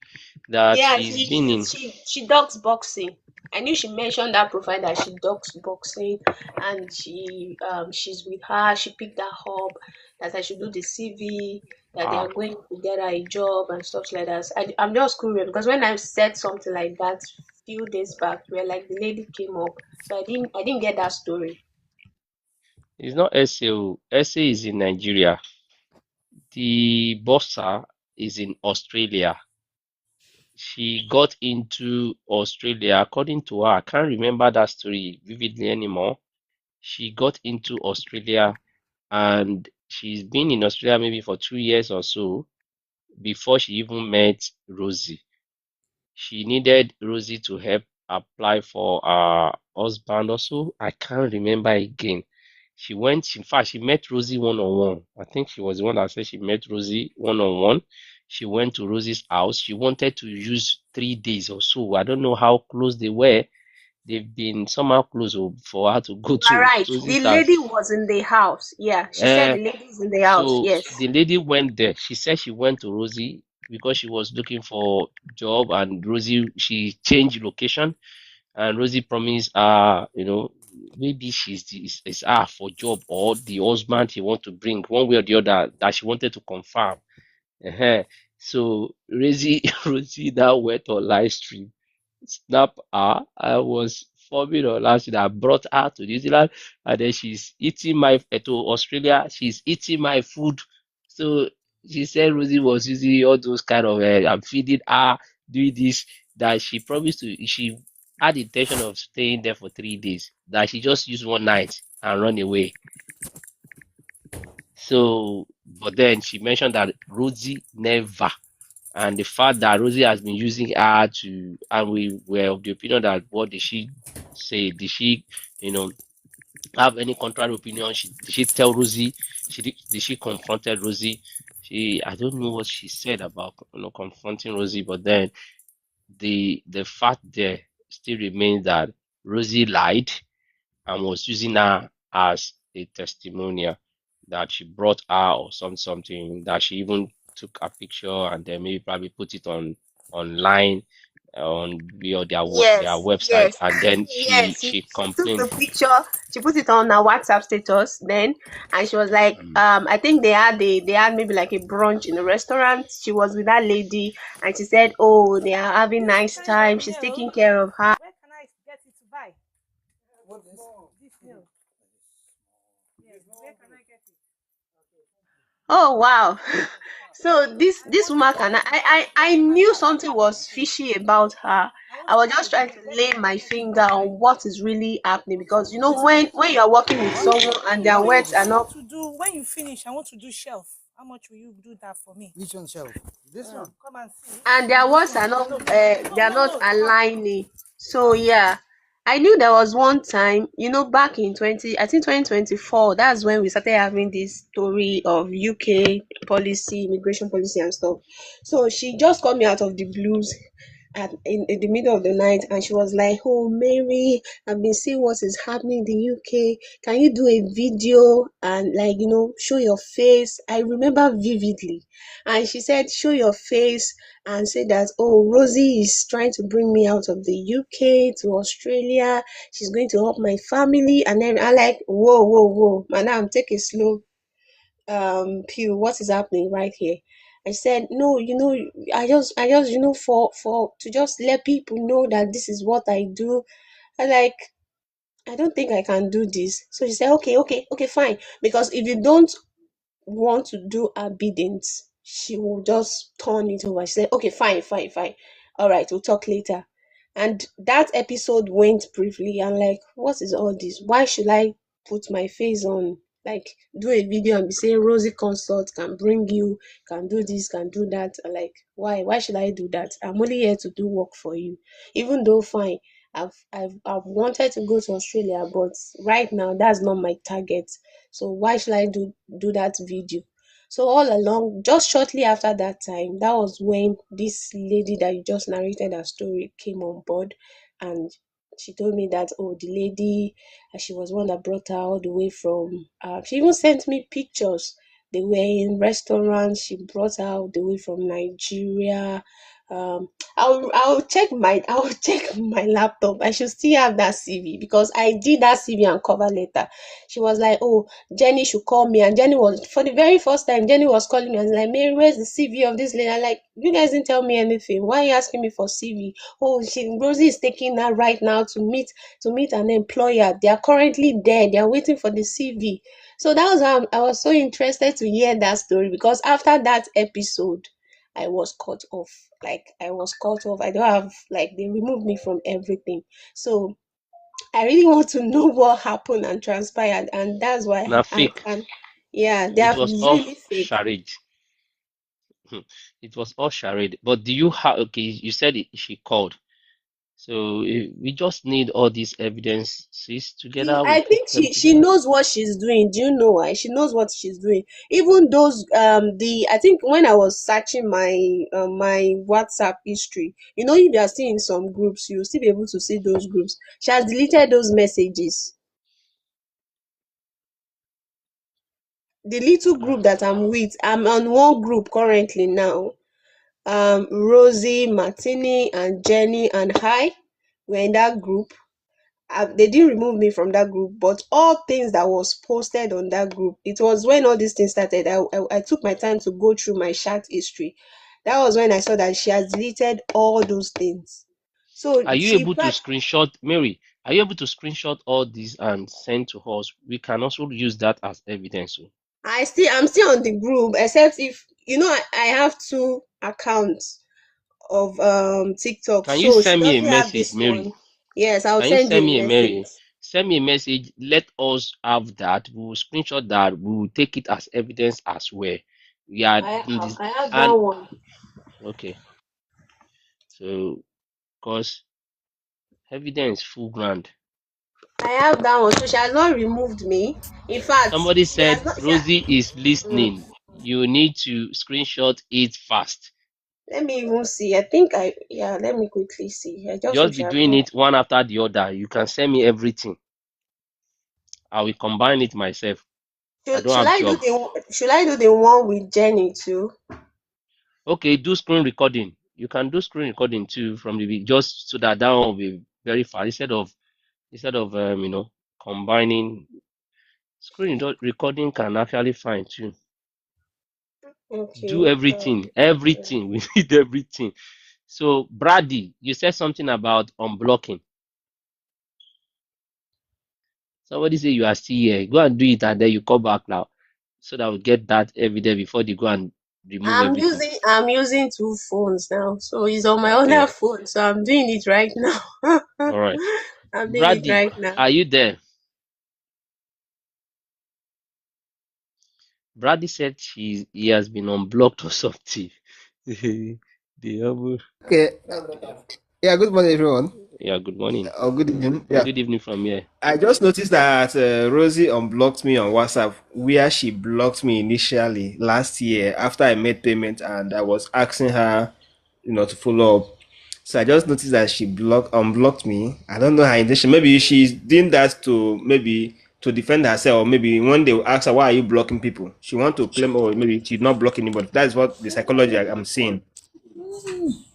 that Yeah, she's been in. she does boxing. I knew she mentioned that profile that she does boxing, and she's with her. She picked her up that I should do the CV, that they Ah, are going to get her a job and stuff like that. I'm just curious because when I said something like that few days back, where like the lady came up, so I didn't get that story. it's not SA. SA is in Nigeria. The bossa is in Australia. She got into Australia, according to her. I can't remember that story vividly anymore. She got into Australia and she's been in Australia maybe for 2 years or so before she even met Rosie. She needed Rosie to help apply for her husband also. I can't remember again. She went, in fact, she met Rosie one on one. I think she was the one that said she met Rosie one on one. She went to Rosie's house. She wanted to use 3 days or so. I don't know how close they were. They've been somehow close for her to go You are to right. The Rosie's house. lady was in the house. Yeah, she said Uh, the lady is in the house. so Yes. the lady went there. She said she went to Rosie because she was looking for job, and Rosie she changed location, and Rosie promised maybe it's her for job or the husband he want to bring one way or the other that she wanted to confirm. uh So Rosie Rosie now went on live stream, snap her. I was forming on last year. I brought her to New Zealand, and then she's eating my to Australia. She's eating my food. So she said Rosie was using all those kind of I'm feeding her, doing this. that she promised to, she had the intention of staying there for 3 days, that she just used one night and run away. So, but then she mentioned that Rosie never, and the fact that Rosie has been using her to, and we were of the opinion that what did she say? Did she, you know, have any contrary opinion? Did she tell Rosie? Did she confronted Rosie? I don't know what she said about, confronting Rosie, but then the fact there still remains that Rosie lied and was using her as a testimonial, that she brought her or something, that she even took a picture and then maybe probably put it online on their Yes, website, yes, and then yes. She, she she took the complained. picture. She put it on her WhatsApp status then, and she was like, um, I think they had maybe like a brunch in a restaurant. She was with that lady, and she said, oh, they are having This nice kind of time. She's nail, taking care of her. where can I get it to buy? This nail. Yes, where can I get it? Oh wow. So this woman can I knew something was fishy about her. I was just trying to lay my finger on what is really happening, because you know when you are working with someone and their words are I not, want to do, when you finish, I want to do shelf. How much will you do that for me? Which one shelf? This one. Come and see. and their This words one. are not No, they are not no. aligning. So yeah, I knew there was one time, back in 2024, that's when we started having this story of UK policy, immigration policy and stuff. So she just called me out of the blues in the middle of the night, and she was like, oh Mary, I've been seeing what is happening in the UK. Can you do a video and, like, show your face? I remember vividly. And she said, show your face and say that, oh, Rosie is trying to bring me out of the UK to Australia. She's going to help my family. And then I like, whoa, whoa, whoa, madam, take it slow. Pew, what is happening right here? I said, no, I just for to just let people know that this is what I do. I like, I don't think I can do this. So she said, okay, okay, okay, fine, because if you don't want to do her biddings, she will just turn it over. She said, okay, fine, fine, fine. All right, we'll talk later. And that episode went briefly. I'm like, what is all this? Why should I put my face on, like, do a video and be saying Rosie Consult can bring you, can do this, can do that? I'm like, why? Why should I do that? I'm only here to do work for you. Even though, fine, I've wanted to go to Australia, but right now that's not my target. So why should I do that video? So all along, just shortly after that time, that was when this lady that you just narrated her story came on board, and she told me that, oh, the lady, she was one that brought her all the way from. She even sent me pictures. They were in restaurants. She brought her all the way from Nigeria. I'll check my I'll check my laptop. I should still have that CV, because I did that CV and cover letter. She was like, oh, Jenny should call me. And Jenny was, for the very first time, Jenny was calling me and like, Mary, where's the CV of this lady? I'm like, you guys didn't tell me anything. Why are you asking me for CV? Oh, Rosie is taking that right now to meet an employer. They are currently there. They are waiting for the CV. So that was how I was so interested to hear that story, because after that episode, I was cut off. Like, I was cut off. I don't have, like, they removed me from everything. So I really want to know what happened and transpired, and that's why Now I fake. can. Yeah, they It are was all really fake. charade. It was all charade. But do you have, okay, you said she called. So we just need all these evidences together. We I put think them she together. knows what she's doing. Do you know why? She knows what she's doing. Even those the I think when I was searching my WhatsApp history, if you are still in some groups, you'll still be able to see those groups. She has deleted those messages. The little group that I'm with, I'm on one group currently now. Rosie, Martini, and Jenny and I were in that group. They didn't remove me from that group, but all things that was posted on that group, it was when all these things started. I took my time to go through my chat history. That was when I saw that she has deleted all those things. So Are you able to screenshot, Mary? Are you able to screenshot all these and send to us? We can also use that as evidence. I'm still on the group, except if I have two accounts. TikTok. Can you So she send me a doesn't have message, this Mary? one. Yes, I'll Can you send you send a me a message. Mary? Send me a message. Let us have that. We will screenshot that. We will take it as evidence as well. We are in this, I have that and one. okay. So, cause evidence full ground. I have that one. So she has not removed me. In fact, Somebody she has said not. Rosie is Mm, listening. You need to screenshot it fast. let me even see. I think I yeah. Let me quickly see. I just Just wish be I doing could. it one after the other. You can send me everything. I will combine it myself. I don't have job. Should I do the one with Jenny too? Okay, do screen recording. You can do screen recording too from the just so that that one will be very fast instead of combining screen recording can actually fine too. Do Okay. everything. We need everything. So Brady, you said something about unblocking. Somebody say you are still here. Go and do it and then you come back now. So that we get that evidence before they go and remove everything. I'm using two phones now, so it's on my other Okay. phone. So I'm doing it right now. All right. I'm doing it Brady, right now. are you there? Brady said he has been unblocked or something. The humble- Okay. Yeah, good morning, everyone. Yeah, good morning. Or good evening. Yeah. Good evening from here. I just noticed that Rosie unblocked me on WhatsApp, where she blocked me initially last year after I made payment and I was asking her, to follow up. So I just noticed that she unblocked me. I don't know her intention. Maybe she's doing that to maybe to defend herself, or maybe when they will ask her, why are you blocking people? She want to claim, oh, maybe she did not block anybody. That's what the psychology I'm seeing.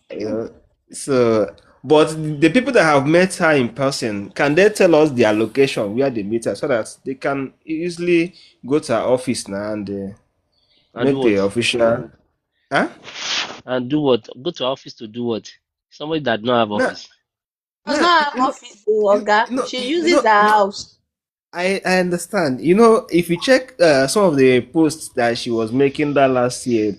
You know, so but the people that have met her in person, can they tell us their location where they meet her so that they can easily go to her office now and And do make the what? official? Huh? And do what? Go to office to do what? Somebody that don't have No, office. Does no, not have office, though, Oga. She uses the house. I understand. If you check some of the posts that she was making that last year,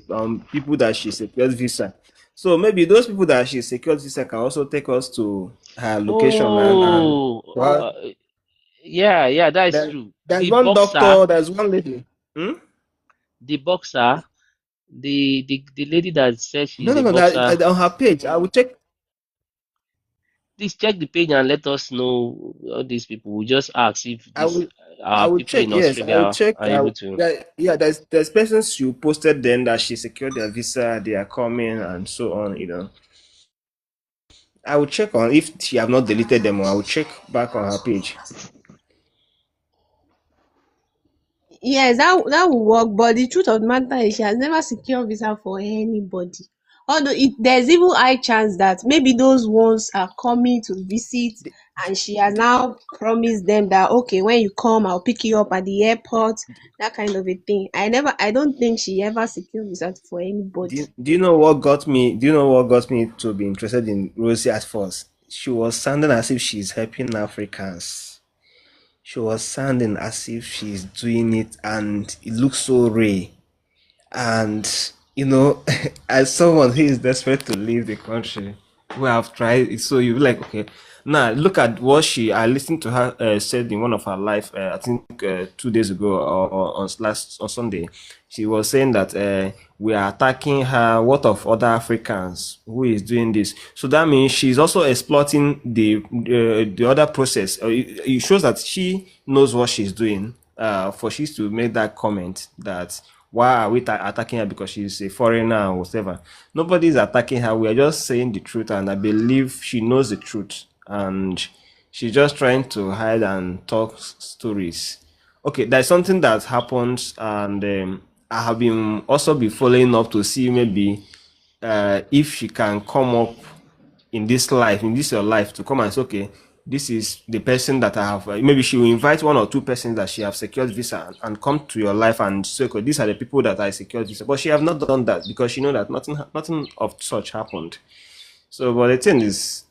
people that she secured visa. So maybe those people that she secured visa can also take us to her location and Oh, well, yeah, that is There, true. there's one doctor, there's one lady. Hmm? The boxer, the lady that says No, she's no, a no. boxer. On her page, I will check. Please check the page and let us know all these people. We just ask if I these will. I our will people check. in Yes, I will Australia check. are able to. Yeah, there's persons you posted then that she secured their visa, they are coming and so on. I will check on if she have not deleted them, or I will check back on her page. Yes, that will work. But the truth of the matter is, she has never secured visa for anybody. Although there's even high chance that maybe those ones are coming to visit, and she has now promised them that okay, when you come, I'll pick you up at the airport. That kind of a thing. I don't think she ever secured visa for anybody. Do you know what got me? Do you know what got me to be interested in Rosie at first? She was sounding as if she's helping Africans. She was sounding as if she's doing it, and it looks so rare. And as someone who is desperate to leave the country, who have tried it, so you like, okay, now look at what I listened to her said in one of her live, I think 2 days ago, or on Sunday. She was saying that we are attacking her. What of other Africans who is doing this? So that means she's also exploiting the other process. It shows that she knows what she's doing, for she to make that comment that why are we attacking her because she's a foreigner or whatever. Nobody's attacking her. We are just saying the truth, and I believe she knows the truth, and she's just trying to hide and talk stories. Okay, there's something that happens, and I have been also be following up to see maybe if she can come up in this your life, to come and say, okay, this is the person that I have. Maybe she will invite one or two persons that she have secured visa, and come to your life and say, okay, these are the people that I secured visa. But she have not done that because she know that nothing of such happened. So, but the thing is,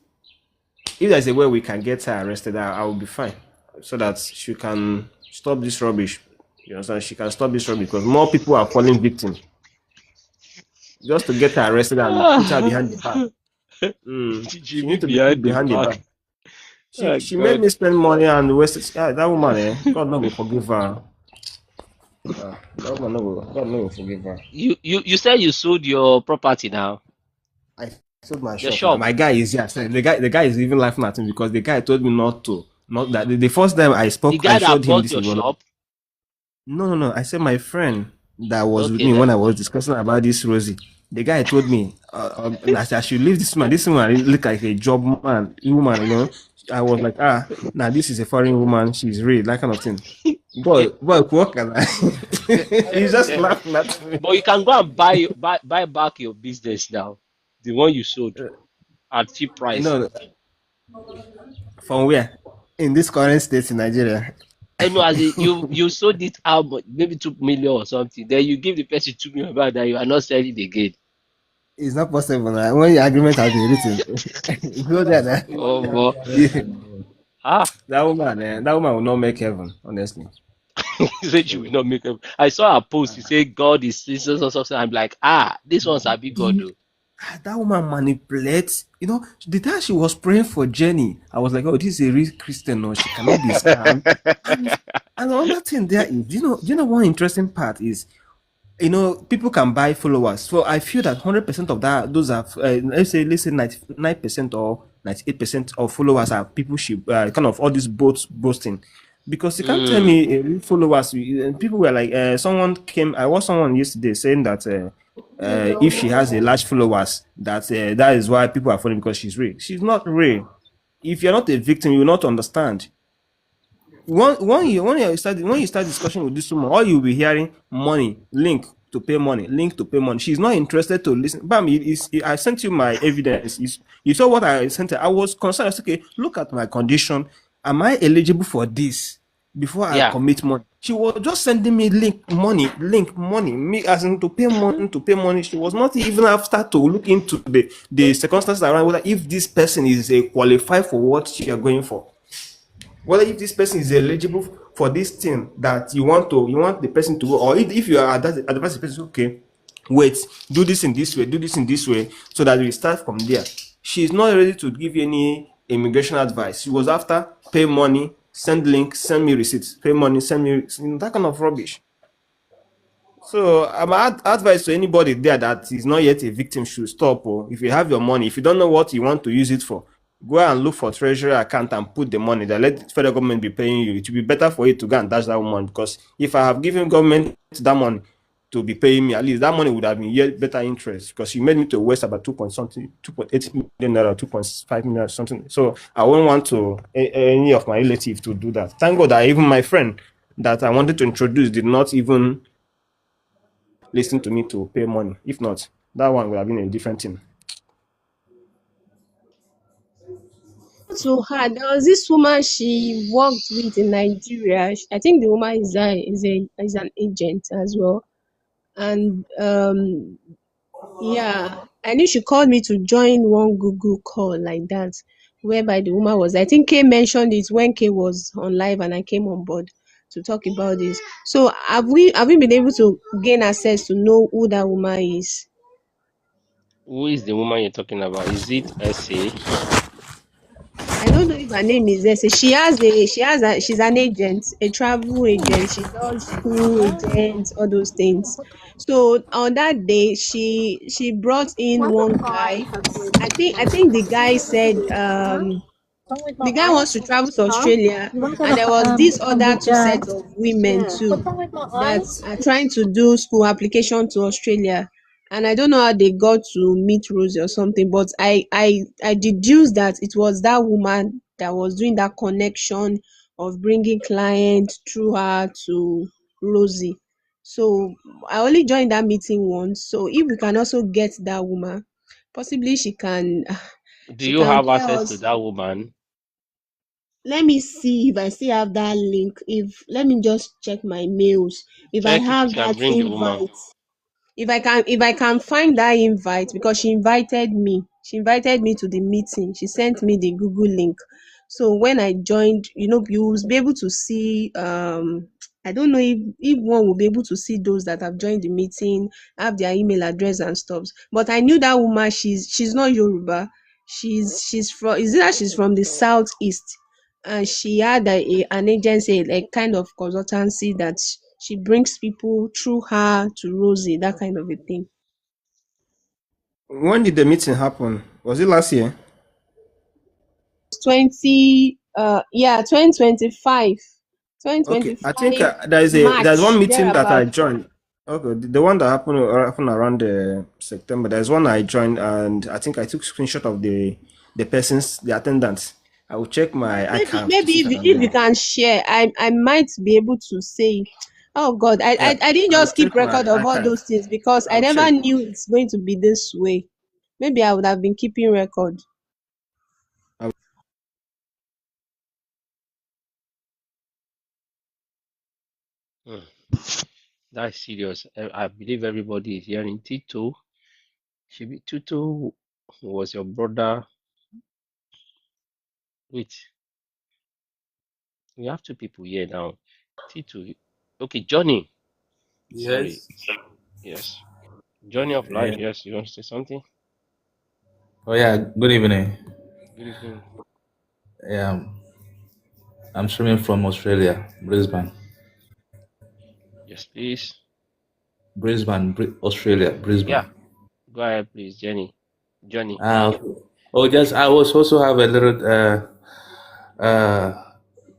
if there's a way we can get her arrested, I will be fine, so that she can stop this rubbish. You understand? She can stop this rubbish because more people are falling victim. just to get her arrested and put her behind the bar. She She be need to be put behind the behind the bar. back. Oh She made God. me spend money and wasted. That woman, God no go forgive her. That woman no go, God no go forgive her. You said you sold your property now. I sold my Your shop now. shop. My guy is here. The guy is even laughing at me because the guy told me not to. Not that the first time I The spoke, I guy showed that him bought this. your He was like, shop. no. I said my friend that was with Okay, me that when I was discussing about this Rosie. The guy told me I should leave this woman. This woman look like a job woman. I was like, now this is a foreign woman. She's real, that kind of thing. Boy, what can I? He's just laughing at me. but you can go and buy back your business now. The one you sold at cheap You price. know, from where? In this current state in Nigeria. I know as you sold it out maybe 2 million or something. Then you give the person 2 million back that you are not selling again. It's not possible now. When your agreement has been written, go there. Oh, well. Yeah. Ah, That woman will not make heaven, honestly. he said she will not make it. I saw a post. He said God is something. I'm like, this one's a big God though. That woman manipulates. The time she was praying for Jenny, I was like, oh, this is a real Christian. No, she cannot be scammed. And another thing there is, do you know one interesting part is, people can buy followers. So I feel that 100% of those are, let's say 99% or 98% of followers are people she kind of all this boasting. Because you can't tell Mm, me followers. People were like, I watched someone yesterday saying that if she has a large followers, that is why people are following because she's real. She's not real. If you're not a victim, you will not understand. When you start discussion with this woman, all you'll be hearing money, link to pay money, link to pay money. She's not interested to listen. Bam, I sent you my evidence. You saw what I sent her. I was concerned. I said, okay, look at my condition. Am I eligible for this before I yeah. commit money? She was just sending me link money, me as in to pay money, to pay money. She was not even after to look into the circumstances around whether if this person is a qualified for what you are going for, whether if this person is eligible for this thing that you want the person to go, or if you are advising the person, okay, wait, do this in this way, do this in this way, so that we start from there. She is not ready to give you any immigration advice. She was after pay money, send link, send me receipts, pay money, send me that kind of rubbish. So my advice to anybody there that is not yet a victim should stop. Or if you have your money, if you don't know what you want to use it for, go and look for treasury account and put the money there. Let the federal government be paying you. It will be better for you to go and dash that money, because if I have given government that money to be paying me, at least that money would have been yet better interest, because you made me to waste about 2 point something, 2.8 million naira, 2.5 million something. So I won't want to any of my relatives to do that. Thank God that even my friend that I wanted to introduce did not even listen to me to pay money. If not, that one would have been a different thing. To her, there was this woman she worked with in Nigeria. I think the woman is an agent as well. And yeah, I knew she called me to join one Google call like that, whereby the woman was. I think Kay mentioned it when Kay was on live, and I came on board to talk about this. So have we been able to gain access to know who that woman is? Who is the woman you're talking about? Is it SA? I don't know if her name is Ese. She's an agent, a travel agent. She does school agents, all those things. So on that day, she brought in one guy. I think the guy said the guy wants to travel to Australia, and there was this other two sets of women too that are trying to do school application to Australia. And I don't know how they got to meet Rosie or something, but I deduced that it was that woman that was doing that connection of bringing clients through her to Rosie. So I only joined that meeting once. So if we can also get that woman, possibly she can Do she you can have tell access to us. that woman? Let me see if I still have that link. If Let me just check my mails. If I Check if you have can that bring the woman. invite, if I can find that invite, because she invited me. She invited me to the meeting. She sent me the Google link. So when I joined, you will be able to see I don't know if one will be able to see those that have joined the meeting, have their email address and stuff. But I knew that woman. She's not Yoruba. She's from. Is it that she's from the southeast? And she had an agency, a kind of consultancy that she brings people through her to Rosie, that kind of a thing. When did the meeting happen? Was it last year? 2025. Okay, I think 2025 there's one March, meeting that I thereabout. joined. Okay, the one that happened around September. There's one I joined, and I think I took screenshot of the attendance. I will check my account to Maybe see if I can if you remember. can share, I might be able to say. Oh God, Yeah, I didn't I will just keep check my record of all archive. those things because I I will never check. knew it's going to be this way. Maybe I would have been keeping record. Hmm. That's serious. I believe everybody is hearing. Tito, Shibi Tito was your brother. Wait, we have two people here now. Tito, okay, Johnny. Sorry, Yes. yes, Johnny of Light. Yeah. Yes, you want to say something? Oh yeah. Good evening. Good evening. Yeah, I'm streaming from Australia, Brisbane. Yes, please. Australia, Yeah, Brisbane. go ahead, please, Jenny. Johnny. Okay. Oh, just I was also have a little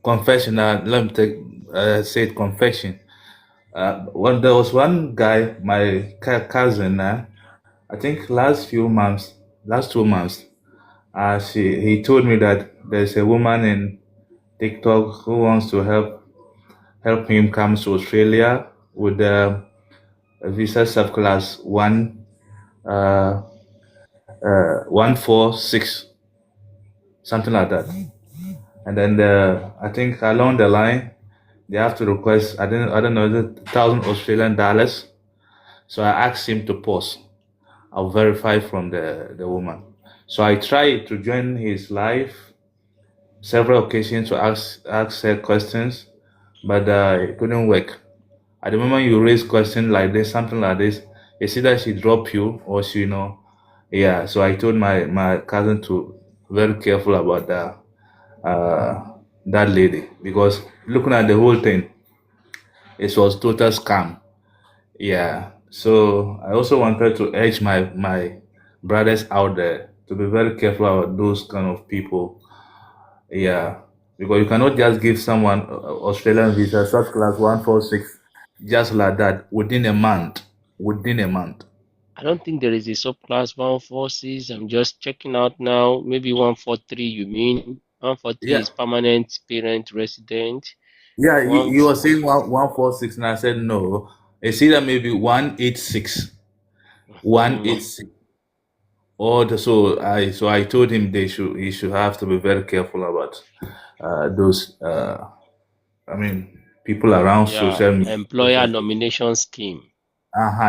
confession. Let me take say it confession. When there was one guy, my cousin. I think last 2 months, he told me that there's a woman in TikTok who wants to help him come to Australia with a visa subclass 146, something like that. And then I think along the line they have to request I don't know the 1,000 Australian dollars. So I asked him to pause. I'll verify from the woman. So I tried to join his live several occasions to ask her questions, but it couldn't work. At the moment you raise question like this, something like this, it's either she drop you or she, yeah. So I told my cousin to very careful about that lady because looking at the whole thing, it was total scam. Yeah. So I also wanted to urge my brothers out there to be very careful about those kind of people. Yeah. Because you cannot just give someone Australian visa, such class 146, just like that within a month. Within a month. I don't think there is a subclass 146. I'm just checking out now. Maybe 143, you mean? 143 Yeah. is permanent parent resident. Yeah, One, you were saying 146, and I said no. It's either maybe 186, hmm, 186. So I told him he should have to be very careful about those I mean people around yeah, social employer media. nomination scheme.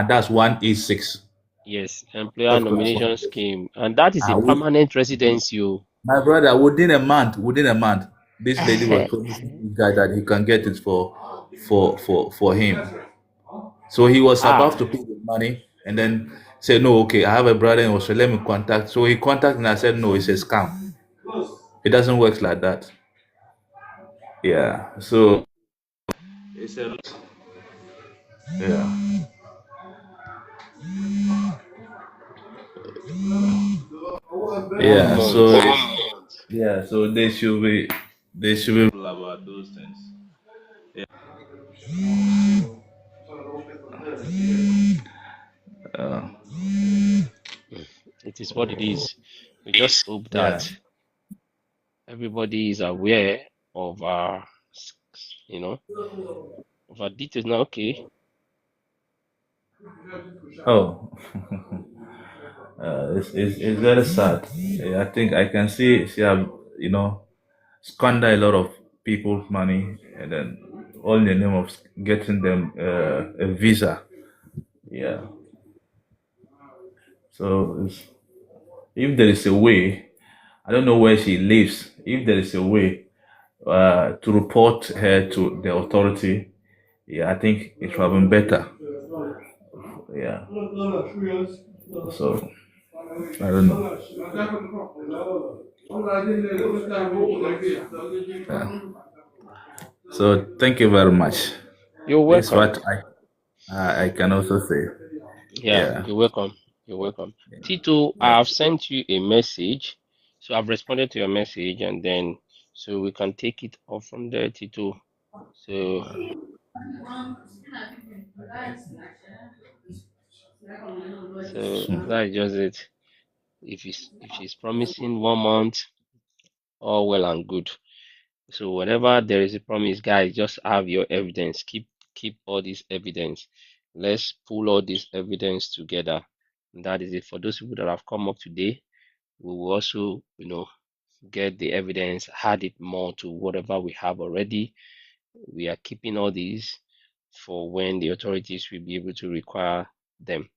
That's 186. Yes, employer Of course. nomination scheme. And that is a With permanent residency. my brother, within a month, this lady was promising this guy that he can get it for him. So he was Ah, about to pay the money and then said, no, okay, I have a brother in Australia, let me contact. So he contacted and I said, no, it's a scam. It doesn't work like that. Yeah. So it's a yeah. one Yeah. month. So they should be about those things. Uh, It is what it is. We just hope yeah. that everybody is aware of you know, of our details. Now, okay. Oh, it's very sad. Yeah, I think I can see she have squander a lot of people's money and then all in the name of getting them a visa. Yeah. So if there is a way, I don't know where she lives. If there is a way to report her to the authority, Yeah, I think it would have been better. Yeah. So I don't know. Yeah. So thank you very much. You're This is welcome. what I can also say. Yeah, Yeah. you're welcome. You're welcome. Tito, I've sent you a message. So I've responded to your message and then so we can take it off from there, Tito. So that's just it. If she's promising 1 month, all well and good. So whenever there is a promise, guys, just have your evidence. Keep all this evidence. Let's pull all this evidence together. And that is it. For those people that have come up today, we will also, get the evidence, add it more to whatever we have already. We are keeping all these for when the authorities will be able to require them.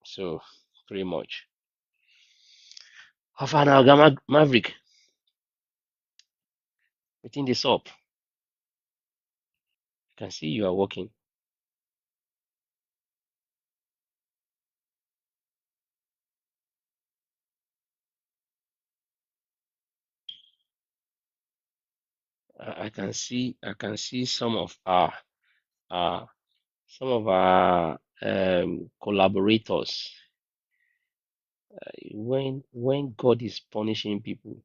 So pretty much. Havana Maverick, within this up. You can see you are working. I can see uh some of our collaborators. When God is punishing people,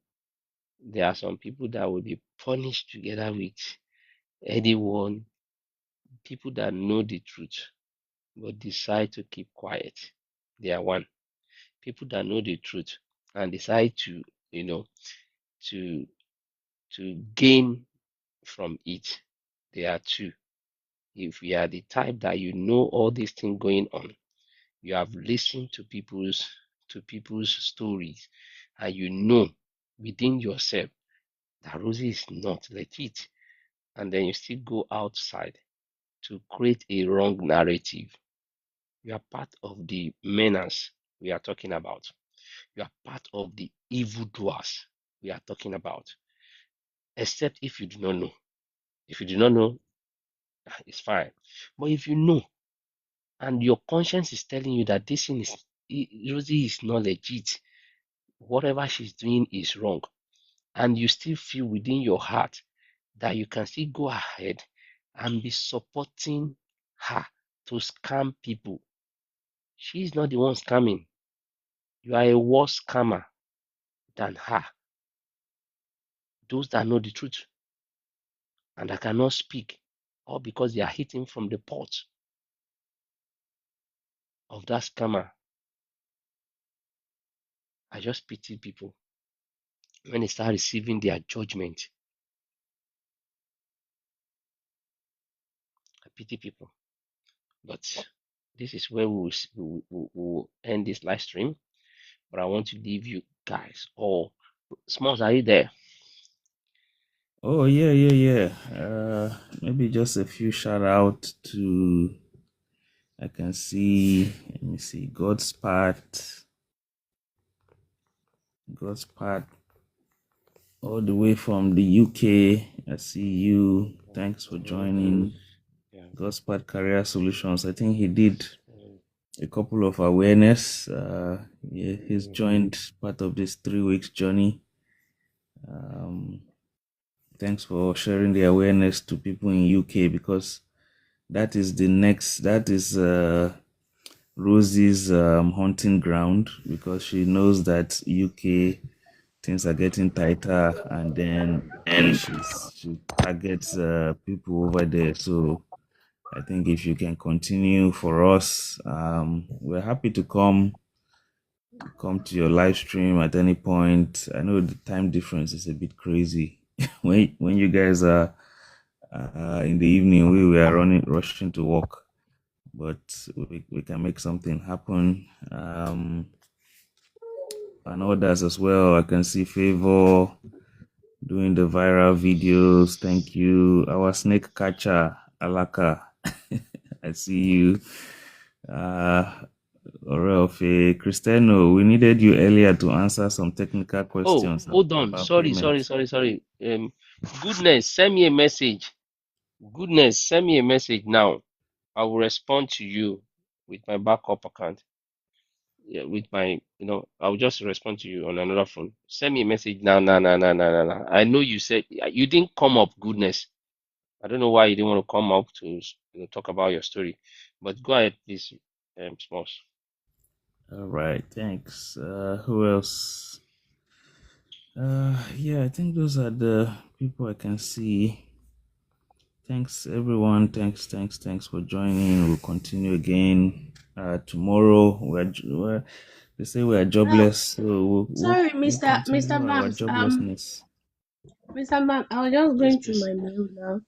there are some people that will be punished together with anyone, people that know the truth but decide to keep quiet. They are one. People that know the truth and decide to, you know, to gain from it. They are two. If you are the type that you know all these things going on, you have listened to people's stories, and you know within yourself that Rosie is not legit, and then you still go outside to create a wrong narrative. You are part of the menace we are talking about. You are part of the evildoers we are talking about. Except if you do not know. If you do not know, it's fine. But if you know, and your conscience is telling you that this thing is Rosie is not legit, whatever she's doing is wrong, and you still feel within your heart that you can still go ahead and be supporting her to scam people. She's not the one scamming. You are a worse scammer than her. Those that know the truth and that cannot speak, all because they are hitting from the pot of that scammer. I just pity people when they start receiving their judgment. I pity people. But this is where we will end this live stream. But I want to leave you guys all. Smalls, are you there? Oh yeah. Maybe just a few shout out to, I can see, let me see, God's part all the way from the UK. I see you. Thanks for joining. Yeah. God's part Career Solutions. I think he did a couple of awareness. Yeah, he's joined part of this 3 weeks journey. Thanks for sharing the awareness to people in UK, because that is Rosie's hunting ground, because she knows that UK things are getting tighter, and then she targets people over there. So I think if you can continue for us, we're happy to come to your live stream at any point. I know the time difference is a bit crazy. when you guys are in the evening, we are rushing to work, but we can make something happen. And others as well. I can see Favor doing the viral videos. Thank you. Our snake catcher, Alaka. I see you. Oreofe, Cristiano, we needed you earlier to answer some technical Oh, questions hold on. about Sorry, payment. sorry, sorry, sorry. Goodness, send me a message. Goodness, send me a message now. I will respond to you with my backup account. Yeah, with my, I'll just respond to you on another phone. Send me a message now, now, now, now, now, now, now. I know you said you didn't come up, Goodness. I don't know why you didn't want to come up to, talk about your story, but go ahead, please, Smalls. All right, thanks. Who else? Yeah, I think those are the people I can see. Thanks, everyone. Thanks for joining. We'll continue again tomorrow. They say we are jobless, so Sorry, we'll Mr. continue our Banks. joblessness. Mr. Banks, I was just Yes, going through please. my mail now.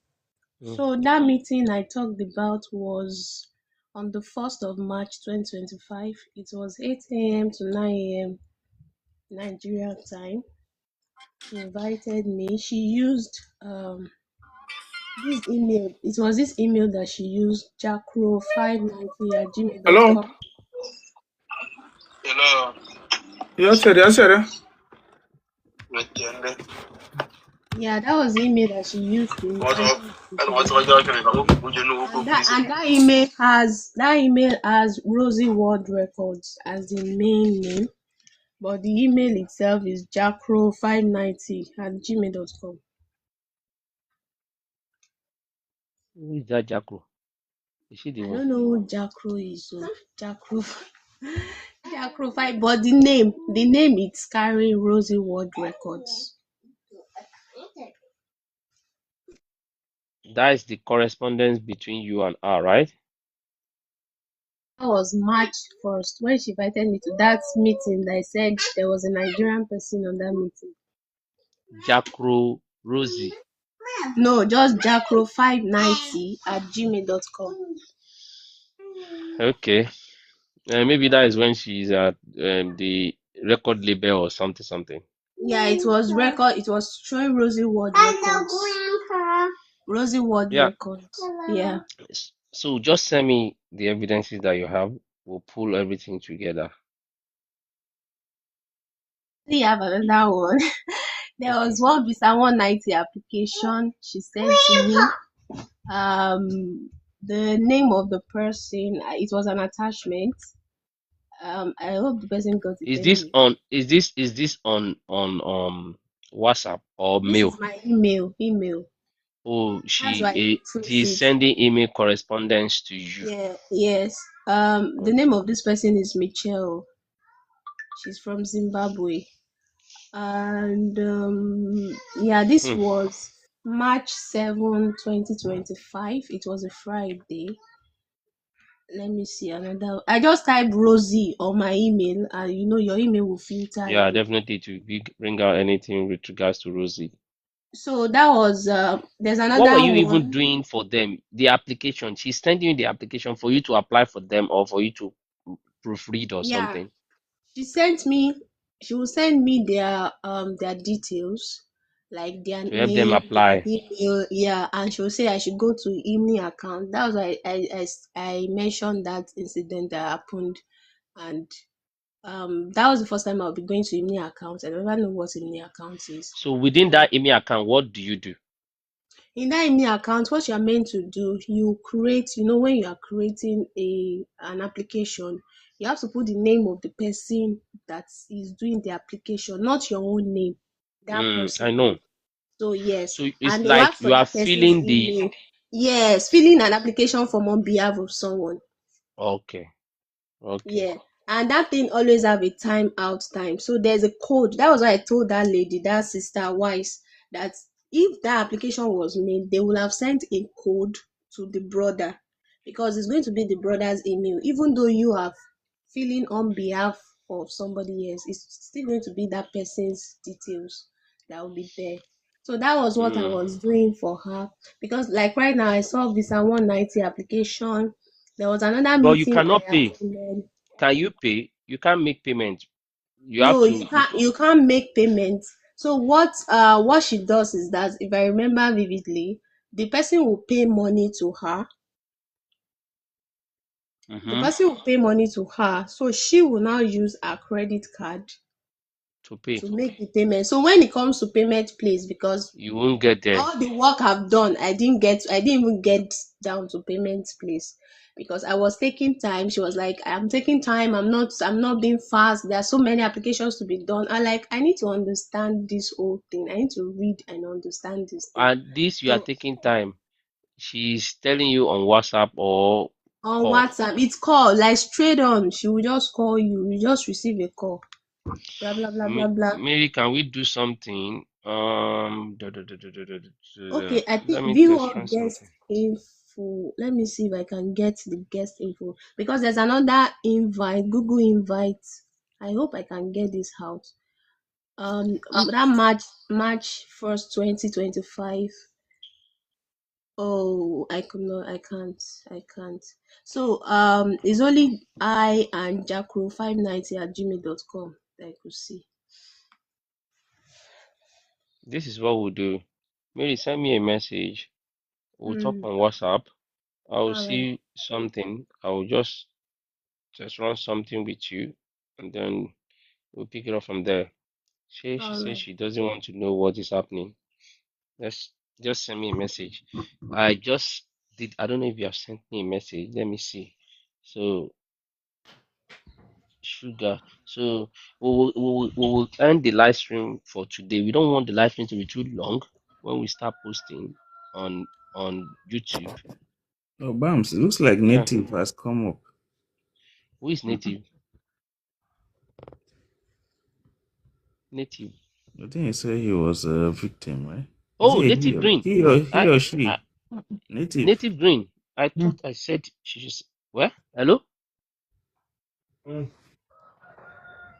Mm. So that meeting I talked about was on the 1st of March 2025. It was 8 a.m. to 9 a.m. Nigerian time. She invited me. She used this email. It was this email that she used, jackro590 at Hello? gmail.com. Hello. Yes, sir. Yes, sir. Yeah, that was the email that she used to What's invite up? me to And the what's meeting. up? And that email has Rosie World Records as the main name, but the email itself is jackro590 at gmail.com. Who is that Jacko? Is she the I one? don't know who Jackro is, so Jackro Jackro 5, but the name it's carrying Rosie World Records. That is the correspondence between you and her, right? That was March 1st when she invited me to that meeting. I said there was a Nigerian person on that meeting. Jacro Rosie. No, just jackro590 at gmail.com. Okay. Maybe that is when she's at the record label or something, something. Yeah, it was record. It was showing Rosie World Records. Rosie World Yeah. Records. Yeah. So just send me the evidences that you have. We'll pull everything together. We have another one. There Okay. was one visa 190 application she sent to me. The name of the person. It was an attachment. I hope the person got it anyway. Is this on WhatsApp or This is mail? my email. Oh, That's why you proof she's it. sending email correspondence to you. Yeah. Yes. The name Okay. of this person is Michelle. She's from Zimbabwe. And yeah, this Hmm. was March 7, 2025. It was a Friday. Let me see another. I just typed Rosie on my email, and your email will filter Yeah, everything. definitely to bring out anything with regards to Rosie. So that was there's What were another you even one. doing for them? The application. She's sending you the application for you to apply for them or for you to proofread or Yeah, something she will send me their details, like their to help them name, their apply. email. Yeah, and she will say I should go to evening account. That was why I mentioned that incident that happened. And that was the first time I'll be going to evening account. I never know what evening account is. So within And that email account, what do you do? in that evening account, what you are meant to do, you create, when you are creating an application, you have to put the name of the person that is doing the application, not your own name, that I person know. name. So yes, So it's and they will like ask for you are that person's filling the. email. Yes, filling an application form on behalf of someone. Okay. Okay. Yeah. And that thing always have a time out time. So there's a code. That was why I told that lady, that sister Wise, that if that application was made, they will have sent a code to the brother, because it's going to be the brother's email. Even though you are filling on behalf of somebody else, it's still going to be that person's details that will be there. So that was what I Hmm. was doing for her. Because like right now I saw visa 190 application. There was another But you meeting I cannot pay. attended. Can you pay? You can't make payment. You have No, to. you can't make payments. So what she does is that, if I remember vividly, the person will pay money to her. The person will pay money to her, so she will now use her credit card to pay. to make the payment. So when it comes to payment place, because You won't get there. all the work I've done, I didn't even get down to payment place because I was taking time. She was like, I'm taking time, I'm not being fast. There are so many applications to be done. I need to understand this whole thing. I need to read and understand this thing. And this you are So taking time. She's telling you on WhatsApp or on call. WhatsApp, it's call, like straight on. She will just call you. You just receive a call. Blah blah blah blah blah. Maybe can we do something? Okay, I Let think me view just all find guest something. info. Let me see if I can get the guest info because there's another invite, Google invite. I hope I can get this out. That March 1st, 2025. Oh, I can't. So it's only I and Jacro590 @gmail.com that I could see. This is what we'll do. Maybe send me a message. We'll talk on WhatsApp. I will All right, see something. I will just run something with you, and then we'll pick it up from there. She all says right, she doesn't want to know what is happening. Just send me a message. I just did. I don't know if you have sent me a message. Let me see. So sugar. So we will end the live stream for today. We don't want the live stream to be too long when we start posting on YouTube. Oh, Bams, it looks like Yeah. Native has come up. Who is native? Native. I think he said he was a victim, right? Is Oh, it a native green. he I, or I she? Native. native green. I thought I said she just where? Hello?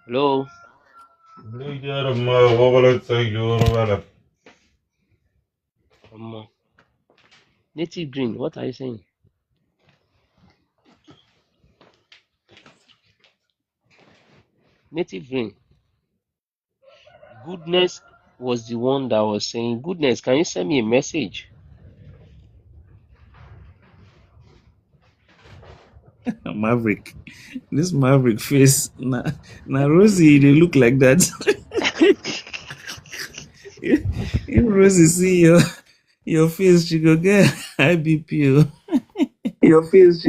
Hello? Native green. What are you saying? Native green. Goodness was the one that was saying, Goodness, can you send me a message? Maverick. This Maverick face. Now Rosie, they look like that. If Rosie see your face, she go get high BP. Your face.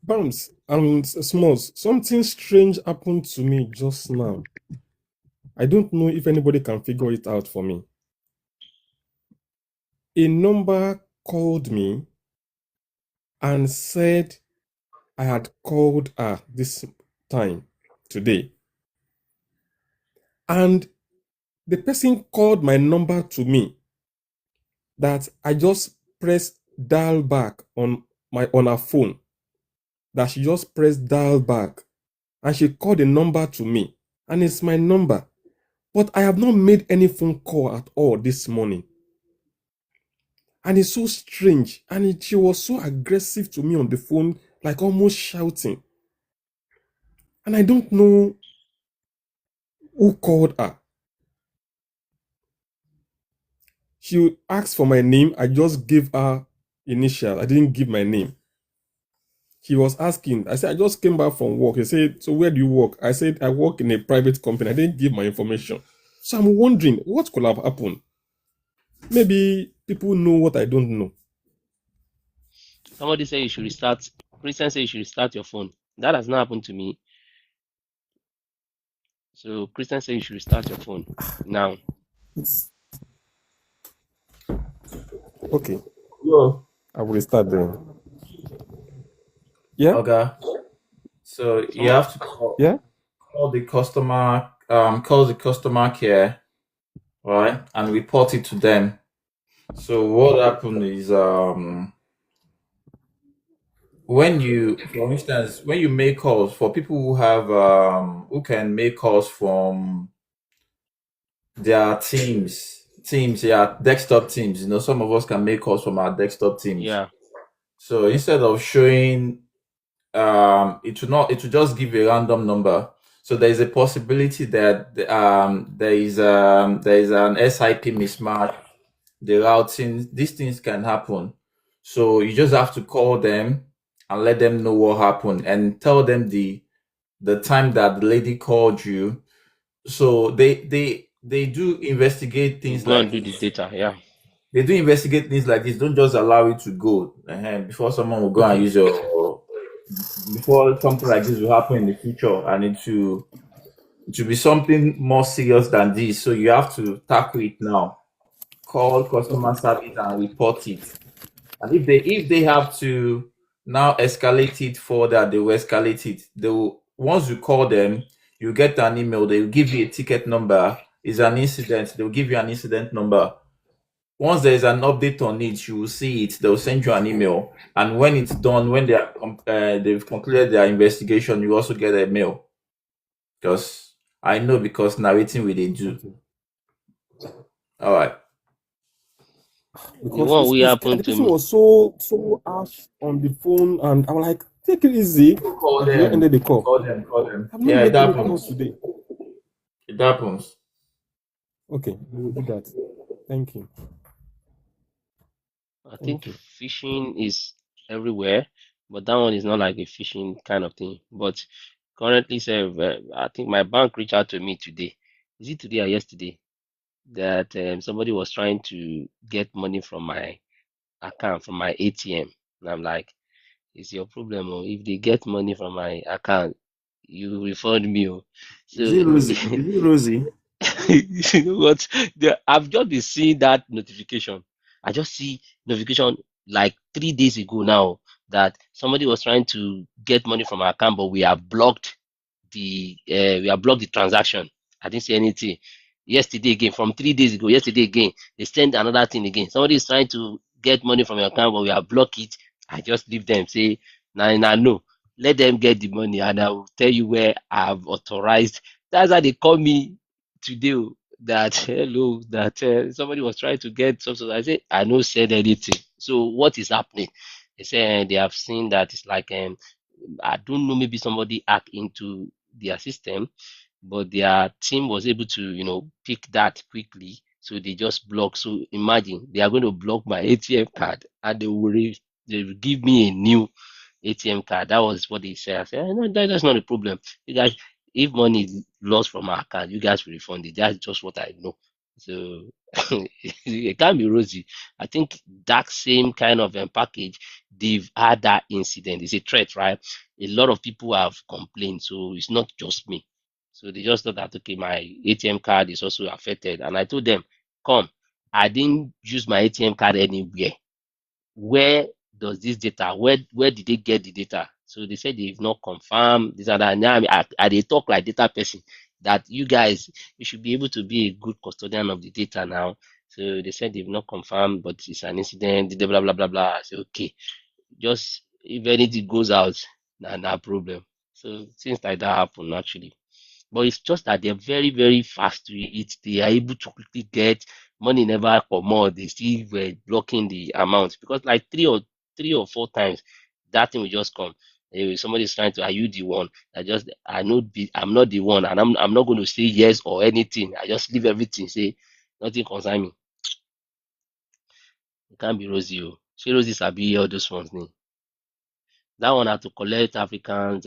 Bams and Smalls, something strange happened to me just now. I don't know if anybody can figure it out for me. A number called me and said I had called her this time today. And the person called my number to me that I just pressed dial back on her phone. That she just pressed dial back and she called the number to me. And it's my number. But I have not made any phone call at all this morning. And it's so strange. And she was so aggressive to me on the phone, like almost shouting. And I don't know who called her. She asked for my name. I just gave her initial. I didn't give my name. He was asking. I said, I just came back from work. He said, so where do you work? I said, I work in a private company. I didn't give my information. So I'm wondering what could have happened. Maybe people know what I don't know. Somebody say you should restart. Christian say you should restart your phone. That has not happened to me. So Christian say you should restart your phone now. Okay. Yo. I will restart then. Yeah? Okay. So you have to call the customer, call the customer care, right, and report it to them. So what happened is when you, for instance, when you make calls for people who have who can make calls from their teams, yeah, desktop teams. You know, some of us can make calls from our desktop teams. Yeah. So instead of showing it will just give a random number. So there is a possibility that there is an SIP mismatch, the routing, these things can happen. So you just have to call them and let them know what happened and tell them the time that the lady called you. So they do investigate You things go and like do the this. data. Yeah. They do investigate things like this. Don't just allow it to go before someone will go and Okay. use your before something like this will happen in the future, and it will be something more serious than this. So you have to tackle it now. Call customer Okay. service and report it. And if they have to now escalate it further, they will escalate it. They will, once you call them, you get an email. They will give you a ticket number. It's an incident. They will give you an incident number. Once there is an update on it, you will see it. They will send you an email. And when it's done, when they've concluded their investigation, you also get a mail. Because I know, because narrating what they do. Okay. All right. The Because one we the happened to person me. was so harsh on the phone, and I was like, take it easy. Call And he just them. ended the call. Call them. I've not Yeah, it made any calls happens. today. It happens. Okay, we will do that. Thank you. I think Thank you. phishing is everywhere, but that one is not like a phishing kind of thing. But currently, sir, I think my bank reached out to me today. Is it today or yesterday? That somebody was trying to get money from my account, from my ATM. And I'm like, it's your problem. Oh. If they get money from my account, you refund me. Oh. Is it So Rosie? Is it Rosie? you know what? I've just been seeing that notification. I just see notification like 3 days ago now that somebody was trying to get money from our account, but we have blocked the transaction. I didn't see anything. Yesterday again, from 3 days ago, yesterday again, they sent another thing again. Somebody is trying to get money from your account, but we have blocked it. I just leave them, say, nah, no. Let them get the money and I will tell you where I've authorized. That's how they call me today. Oh, that hello, that somebody was trying to get something. I said, I no said anything. So what is happening? They say they have seen that it's like I don't know, maybe somebody hacked into their system, but their team was able to, pick that quickly. So they just block. So imagine they are going to block my ATM card and they will give me a new ATM card. That was what they said. I said, no, that's not a problem. You guys, if money is lost from our account, you guys will refund it. That's just what I know. So it can't be rosy. I think that same kind of package, they've had that incident. It's a threat, right? A lot of people have complained, so it's not just me. So they just thought that okay, my ATM card is also affected, and I told them, come, I didn't use my ATM card anywhere. Where does this data? Where did they get the data? So they said they've not confirmed this and that. Now they talk like data person that you guys you should be able to be a good custodian of the data now. So they said they've not confirmed, but it's an incident. Blah blah blah blah. I said okay, just if anything goes out, nah problem. So things like that happen actually. But it's just that they're very, very fast to it. They are able to quickly get money never for more. They still were blocking the amount because like three or four times that thing will just come. Somebody's trying to, are you the one? I'm not the one, and I'm not going to say yes or anything. I just leave everything, say nothing concern me. It can't be Rosie. Oh. She Rosie Sabi all those ones. Ni. That one had to collect African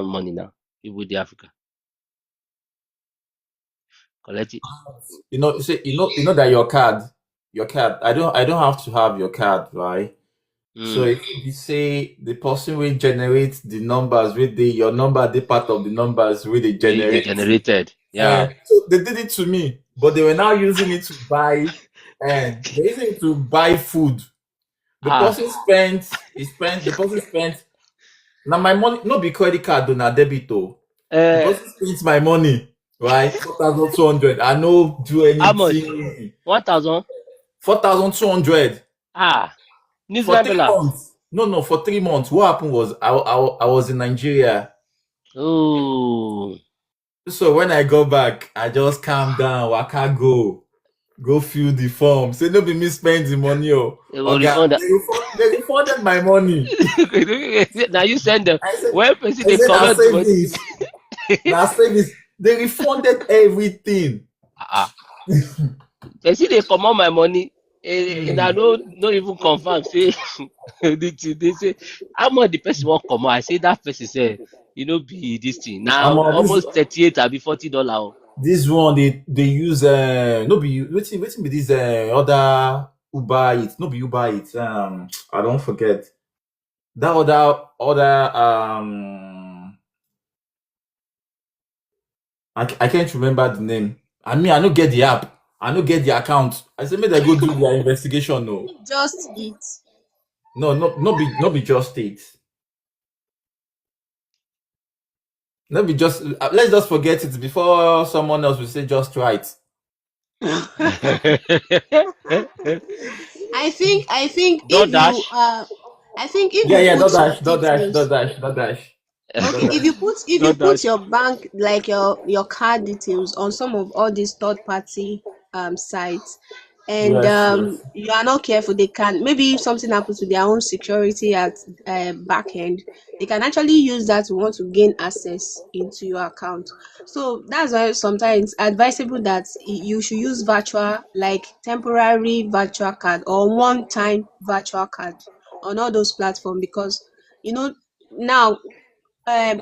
money now. People the Africa. Collect it. You know that your card. I don't have to have your card, right? So Mm. if you say the person will generate the numbers with your number, the part of the numbers will they They generate. generated. Yeah. So they did it to me, but they were now using it to buy, and they're using it to buy food. The Ah. person the person spent. Now my money, no be credit card, do not debit. Oh. The Uh, person spends my money, right? 4,200. I no do how much? anything. 1,000? 4,200 Ah. New for Zealand three dollar. months. No, for 3 months. What happened was I was in Nigeria. Oh. So when I go back, I just calm down. I can't go fill the form. Say no be me spend the money. Oh, They will okay. refund that. They refunded my money. Now you send them. I said, When person I they said, I comment the money. savings. Now savings. They refunded everything. Ah. Person they come on my money. And I don't even confirm. Say they say how much the person won't come out. I say that person say be this thing now This almost 38 or be $40. this one they use no be waiting be this other Uber Eats, no be Uber Eats. I don't forget that other I can't remember the name. I mean, I don't get the app. I don't get the account. I say maybe they go do their investigation. No, Just eat. no, be just it. No, be just. Let's just forget it before someone else will say just right. I think if you DoorDash. I think if Yeah, you yeah. put Don't your dash, don't dash, don't details. dash, don't dash, don't Okay, dash. if you put DoorDash. your bank, like your card details on some of all these third party sites, and Yes, yes. you are not careful, they can, maybe if something happens to their own security at back end, they can actually use that to want to gain access into your account. So that's why sometimes it's advisable that you should use virtual, like temporary virtual card or one time virtual card on all those platforms, because now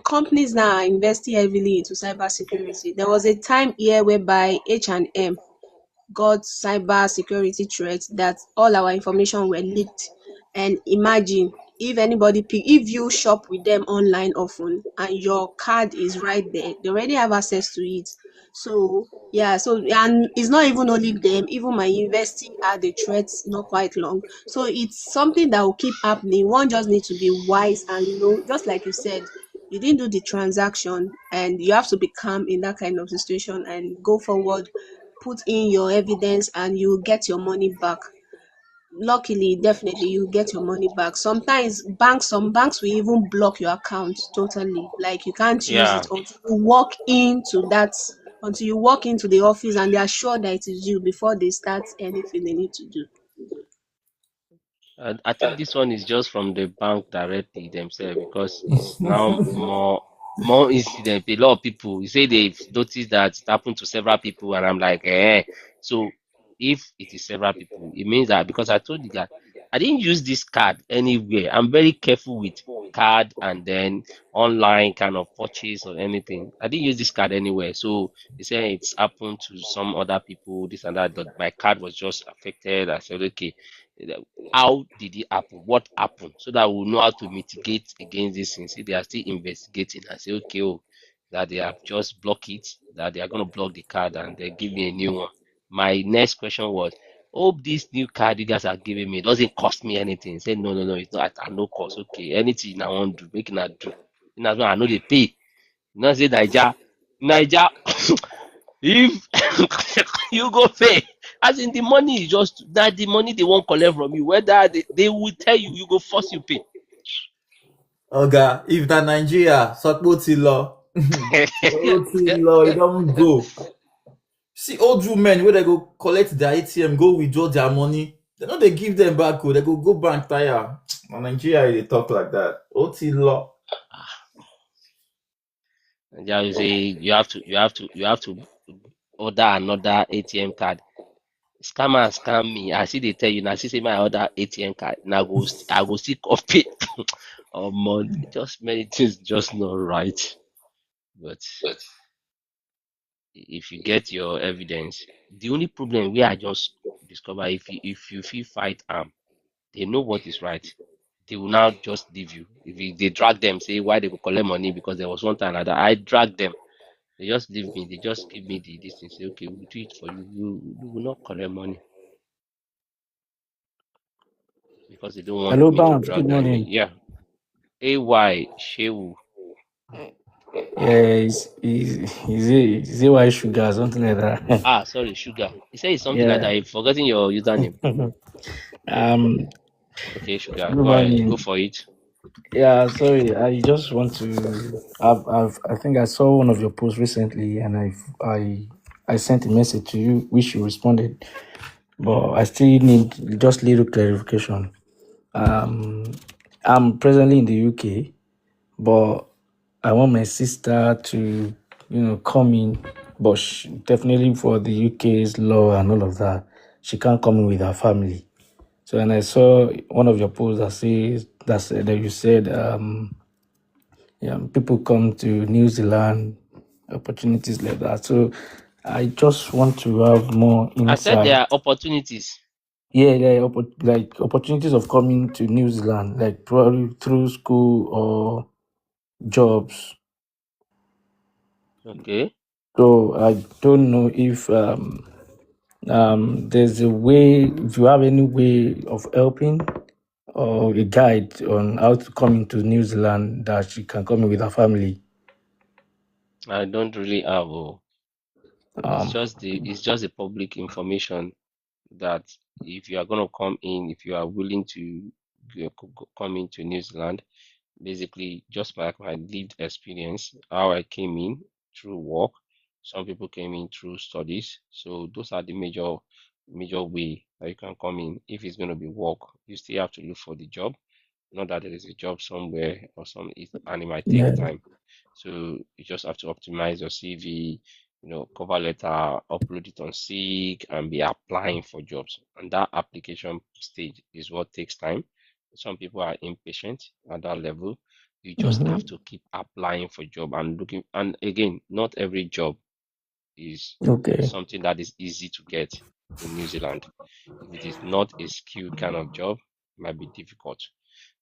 companies now are investing heavily into cybersecurity. There was a time here whereby H&M got cyber security threats that all our information were leaked. And imagine if you shop with them online often and your card is right there, they already have access to it. So yeah, and it's not even only them, even my university had the threats not quite long. So it's something that will keep happening. One just needs to be wise, and just like you said, you didn't do the transaction and you have to be calm in that kind of situation and go forward, put in your evidence, and you get your money back. Luckily, definitely you get your money back. Sometimes some banks will even block your account totally. Like you can't use it Yeah. until you walk into the office and they are sure that it is you before they start anything they need to do. I think this one is just from the bank directly themselves because it's now more incident. A lot of people you say they've noticed that it happened to several people, and I'm like, eh. So if it is several people, it means that because I told the guy I didn't use this card anywhere. I'm very careful with card and then online kind of purchase or anything. I didn't use this card anywhere. So he said it's happened to some other people, this and that. But my card was just affected. I said, okay, how did it happen? What happened? So that we'll know how to mitigate against these things. If they are still investigating, I say, okay, oh, that they have just blocked it, that they are going to block the card and they give me a new one. My next question was, hope this new card you guys are giving me doesn't cost me anything. He said, no, no, no, it's not at no cost. Okay, anything I want to do, make it do. And that's why I know they pay. You know, say Niger, if you go pay, as in the money is just that the money they won't collect from you, whether they will tell you, you go force you pay. Oga, if that Nigeria, support law, law, it don't go. See old women where they go collect their ATM, go withdraw their money. They know they give them back. They go bank tire. On Nigeria, they talk like that. OT law. And you say you have to order another ATM card. Scammer scam me. I see they tell you now. See say my other ATM card. Now I go still copy or month. Just many things just not right. But if you get your evidence, the only problem where I just discover if you feel fight they know what is right. They will now just leave you. They drag them, say why they will collect money because there was one time another. I drag them. They just leave me. They just give me the this thing. Say okay, we'll do it for you. You will not collect money because they don't want Hello, me to Bams. Good drag them. morning. Yeah. AY Shehu. Yeah, is it white sugar, something like that? Ah, sorry, Sugar. He said it's something like Yeah. that. I've forgotten your username. um. Okay, Sugar. Good Go ahead. Go morning. for it. Yeah. Sorry. I just want to. I think I saw one of your posts recently, and I sent a message to you, which you responded, but I still need just little clarification. Um. I'm presently in the UK, but I want my sister to, come in, but definitely for the UK's law and all of that. she can't come in with her family. So, and I saw one of your posts that said that you said, yeah, people come to New Zealand, opportunities like that. So, I just want to have more I said there insight. are opportunities. Yeah, like opportunities of coming to New Zealand, like probably through school or jobs. Okay. So I don't know if there's a way, if you have any way of helping or a guide on how to come into New Zealand that she can come in with her family. I don't really have. Um, It's just the public information that if you are going to come in, if you are willing to come into New Zealand, basically just like my lived experience, how I came in through work. Some people came in through studies. So those are the major way that you can come in. If it's going to be work, you still have to look for the job. Not that there is a job somewhere or and it might take yeah, time. So you just have to optimize your CV, cover letter, upload it on Seek, and be applying for jobs. And that application stage is what takes time. Some people are impatient at that level. You just have to keep applying for job and looking. And again, not every job is okay, something that is easy to get in New Zealand. If it is not a skilled kind of job, it might be difficult.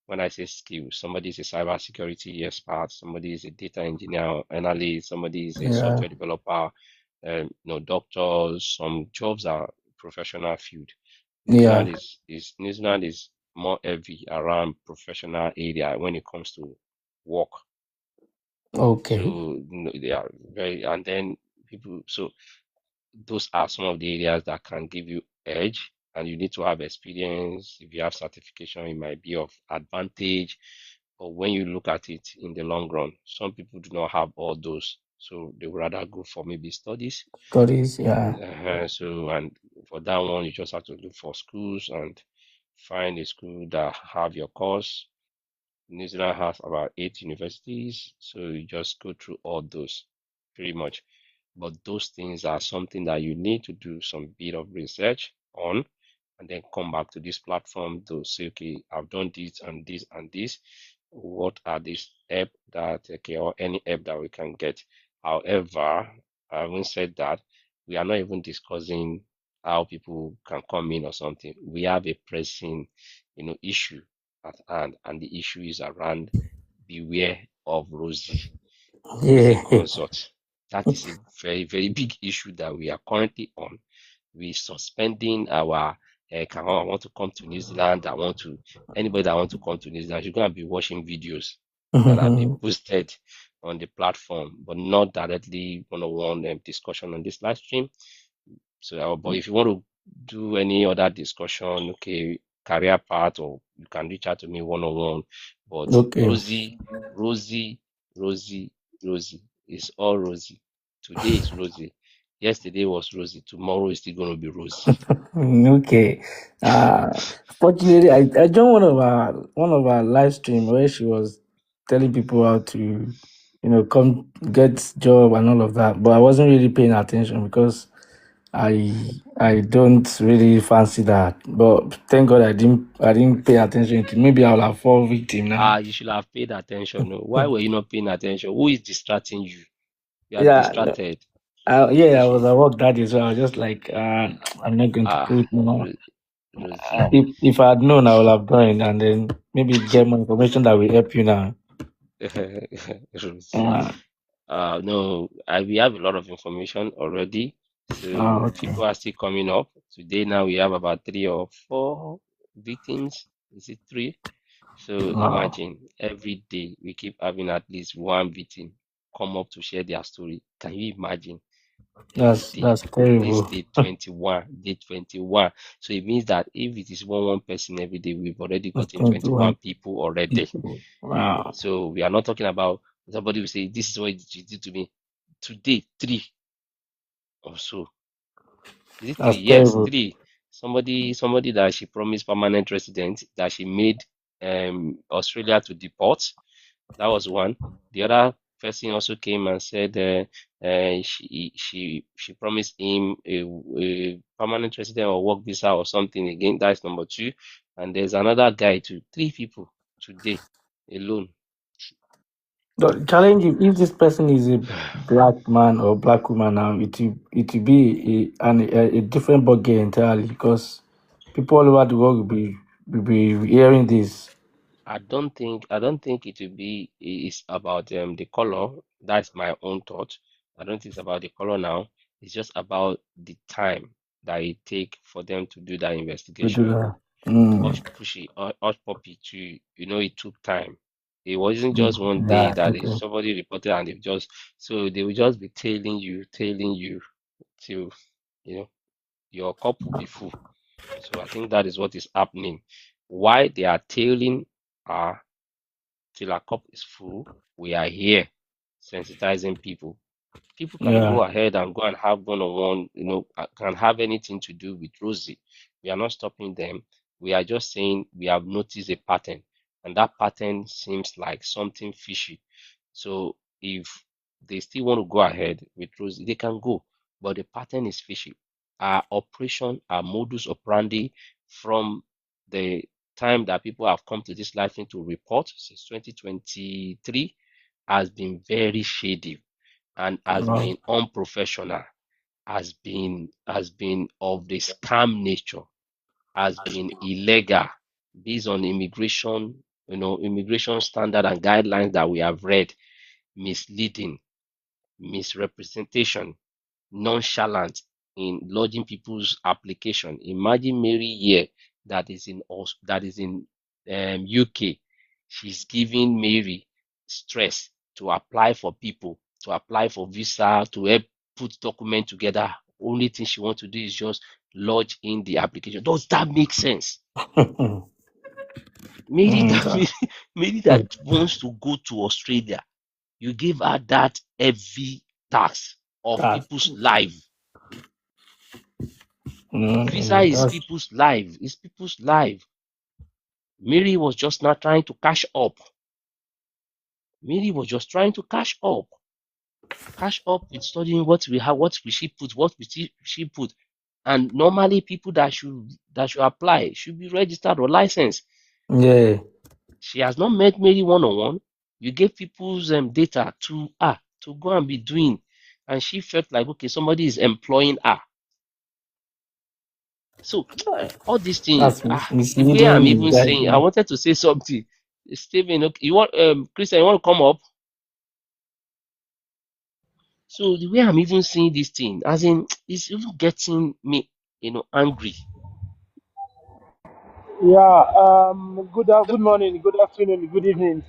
When I say skill, somebody is a cybersecurity expert, somebody is a data engineer or analyst, somebody is a yeah, software developer, doctors. Some jobs are professional field. yeah, New Zealand is more heavy around professional area when it comes to work. okay, So they are very, and then people. So those are some of the areas that can give you edge, and you need to have experience. If you have certification, it might be of advantage. But when you look at it in the long run, some people do not have all those, so they would rather go for maybe studies. studies, yeah, So, and for that one, you just have to look for schools and find a school that have your course. New Zealand has about 8 universities, so you just go through all those pretty much. But those things are something that you need to do some bit of research on and then come back to this platform to say, okay, I've done this and this and this. What are these app that, okay, or any app that we can get? However, having said that, we are not even discussing how people can come in or something. We have a pressing, issue at hand, and the issue is around beware of Rosie yeah, Consult. That is a very, very big issue that we are currently on. We suspending our I want to come to New Zealand. Anybody that want to come to New Zealand, you're gonna be watching videos that have been posted on the platform, but not directly one-on-one discussion on this live stream. So, but if you want to do any other discussion, okay, career path, or you can reach out to me one-on-one. But okay. Rosie, Rosie, Rosie, it's all Rosie. Today is Rosie. Yesterday was Rosie. Tomorrow is still going to be Rosie. Okay. Uh, Fortunately, I joined one of our live stream where she was telling people how to, come get job and all of that. But I wasn't really paying attention because I don't really fancy that. But thank God I didn't pay attention to. Maybe I'll have fall victim now. You should have paid attention. No? Why were you not paying attention? Who is distracting you? You are Yeah, distracted. yeah, You I should, was at work that day, so I was just like, I'm not going to ah, put more. Rosie. If I had known, I would have joined and then maybe get more information that will help you now. Rosie. Uh, No, we have a lot of information already. So okay. people are still coming up. Today now we have about 3 or 4 victims. Is it 3? So Wow. imagine every day we keep having at least one victim come up to share their story. Can you imagine? Every day. That's This terrible. day 21, day 21. So it means that if it is one person every day, we've already That's gotten 21 21 people already. people. Wow. So we are not talking about somebody will say, this is what you did to me. Today, 3 or so. Is it 3? That's Yes, terrible. 3. Somebody that she promised permanent resident that she made Australia to deport. That was one. The other person also came and said she promised him a permanent resident or work visa or something again. That's number two. And there's another guy too. Three people today alone. The challenge if this person is a black man or black woman now, it will be a different ballgame entirely because people all over the world will be hearing this. I don't think it will be it's about the color. That's my own thought. I don't think it's about the color now. It's just about the time that it take for them to do that To do investigation. that. Mm, Hush puppy too, it took time. It wasn't just one day yeah, that okay. somebody reported and they will just be tailing you till you know your cup will be full. So I think that is what is happening. Why they are tailing her till our cup is full, we are here sensitizing people. People can Yeah. go ahead and go and have one-on-one, can have anything to do with Rosie. We are not stopping them. We are just saying we have noticed a pattern, and that pattern seems like something fishy. So if they still want to go ahead with Rosie, they can go, but the pattern is fishy. Our operation, our modus operandi from the time that people have come to this live thing to report since 2023 has been very shady and has Wow. been unprofessional, has been of the scam nature, has been illegal based on immigration standard and guidelines that we have read, misleading, misrepresentation, nonchalant in lodging people's application. Imagine Mary here that is in UK. She's giving Mary stress to apply for people, to apply for visa, to help put document together. Only thing she wants to do is just lodge in the application. Does that make sense? Mary Mm, that Mary that wants to go to Australia, you give her that heavy tax of that, people's life. Visa is that's people's life. It's people's life. Mary was just not trying to cash up. Mary was just trying to cash up. Cash up with studying what we have, what will she put, what will she put. And normally people that should apply should be registered or licensed. yeah. She has not met Mary one-on-one. You gave people's data to go and be doing. And she felt like, okay, somebody is employing her. So all these things, That's the way I'm misleading, even saying, I misguiding. wanted to say something. Stephen, okay, you want Christian, you want to come up? So the way I'm even seeing this thing, as in, it's even getting me, angry. Yeah, good morning, good afternoon, good evening.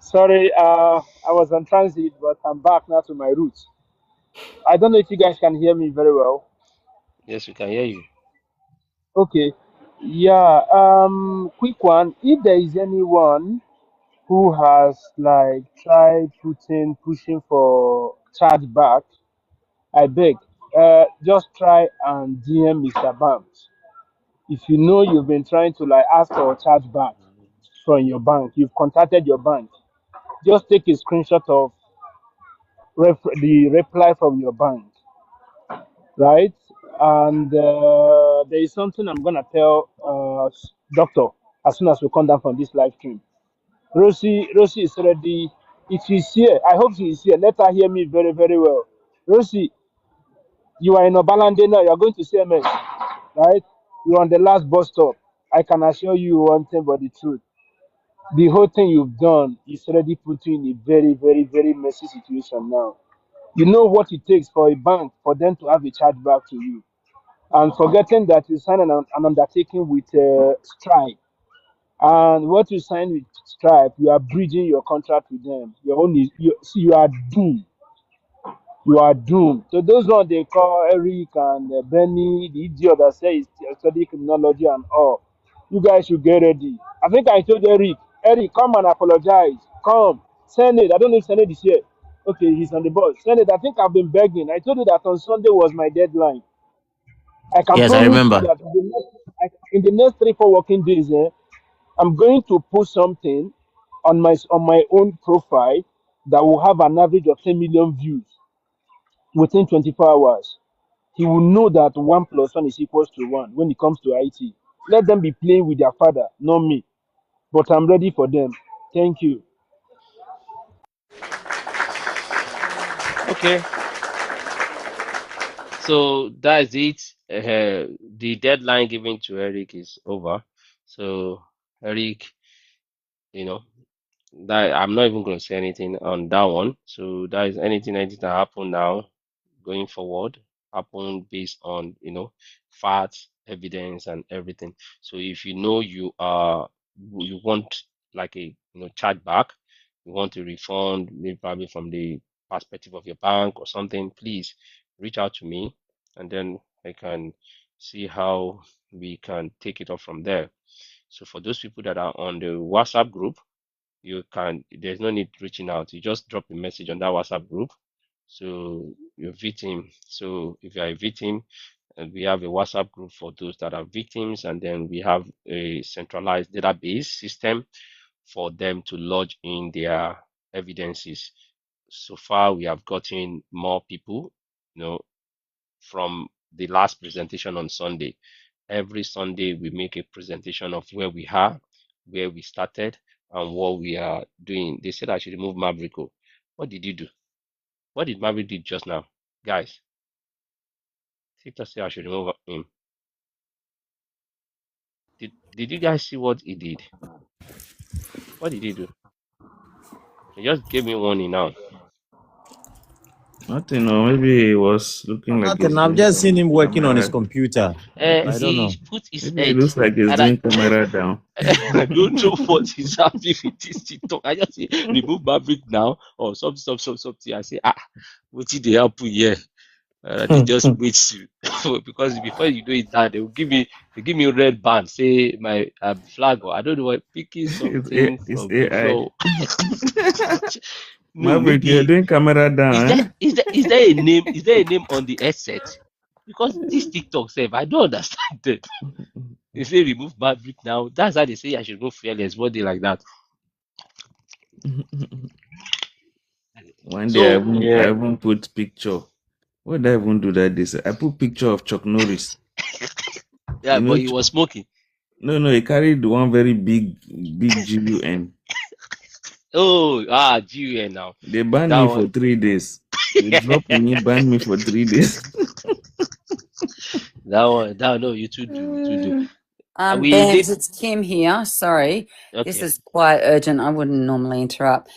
Sorry, I was on transit, but I'm back now to my roots. I don't know if you guys can hear me very well. Yes, we can hear you. Okay. Yeah, quick one. If there is anyone who has like tried pushing for charge back, I beg, just try and DM Mr. Banks. If you know you've been trying to like ask for a charge back from your bank, you've contacted your bank, just take a screenshot of the reply from your bank, right? And there is something I'm gonna tell doctor as soon as we come down from this live stream. Rosie is ready. If she's here, I hope she is here. Let her hear me very, very well. Rosie, you are in Obalande now. You are going to CMS, right? You're on the last bus stop. I can assure you one thing but the truth. The whole thing you've done is already put you in a very, very, very messy situation now. You know what it takes for a bank for them to have a chargeback to you. And forgetting that you signed an undertaking with Stripe. And what you signed with Stripe, you are bridging your contract with them. Your own is, see, you are doomed. You are doomed. So those ones they call Eric and Benny, the idiot that says study criminology and all. You guys should get ready. I think I told Eric, come and apologize. Come. Senate. I don't know if Senate is here. Okay, he's on the bus. Senate, I think I've been begging. I told you that on Sunday was my deadline. I can Yes, I promise you remember. that in the next 3, 4 working days, I'm going to put something on my own profile that will have an average of 10 million views within 24 hours, he will know that 1 plus 1 is equals to 1 when it comes to IT. Let them be playing with their father, not me. But I'm ready for them. Thank you. Okay, so that's it. The deadline given to Eric is over. So Eric, you know, that I'm not even going to say anything on that one. So that is anything that happen now going forward happen based on facts, evidence, and everything. So if you know you want like a charge back, you want a refund, maybe probably from the perspective of your bank or something, please reach out to me, and then I can see how we can take it up from there. So for those people that are on the WhatsApp group, there's no need reaching out. You just drop a message on that WhatsApp group. So you're victim. So if you're a victim, and we have a WhatsApp group for those that are victims, and then we have a centralized database system for them to lodge in their evidences. So far, we have gotten more people, from the last presentation on Sunday. Every Sunday, we make a presentation of where we are, where we started, and what we are doing. They said I should remove Maverick. What did you do? What did Maverick do just now? Guys, TikTok said I should remove him. Did you guys see what he did? What did he do? He just gave me warning now. Nothing, or maybe he was looking like he's Nothing. I've doing just seen some him working on his camera. computer. I don't know. He put his Maybe it head, looks like he's and doing camera down. I don't know what is happening with this TikTok. I just say remove Maverick now or something. I say what did they happen here? They just wait to because before you do it now they give me a red band say my flag or I don't know what picking something It's from the AI. floor. No, Maverick, you're maybe doing camera down, eh? is there a name on the headset? Because this TikTok self, I don't understand it. They say remove Maverick now. That's how they say I should remove Fearless. What they like that. One day So I even put picture. What did I even do that day? I put picture of Chuck Norris. yeah, but he was smoking. No, he carried one very big GUN. Oh, GUN now. They banned That me one. for 3 days. They dropped me, banned me for 3 days. No, you too do. We Babes, did it's Kim here. Sorry, this okay. is quite urgent. I wouldn't normally interrupt.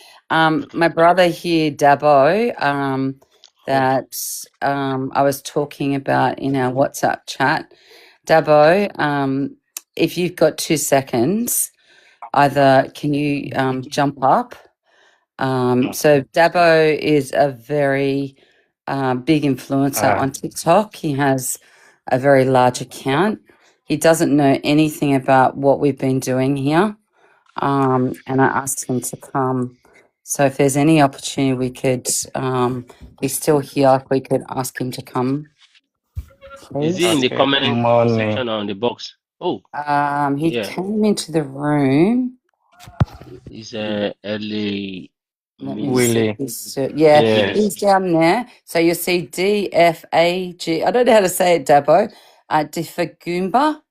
Okay. My brother here, Dabo, Oh, that I was talking about in our WhatsApp chat. Dabo, if you've got 2 seconds, either can you jump up? So Dabo is a very big influencer on TikTok. He has a very large account. He doesn't know anything about what we've been doing here. And I asked him to come. So if there's any opportunity we could, he's still here, if we could ask him to come, is he in please. the comment section or on the box? Oh, He yeah. came into the room. Is LA Let me see. Mini Yeah, Willie. he's down there. So you see DFAG. I don't know how to say it, Dabo. Difaguma.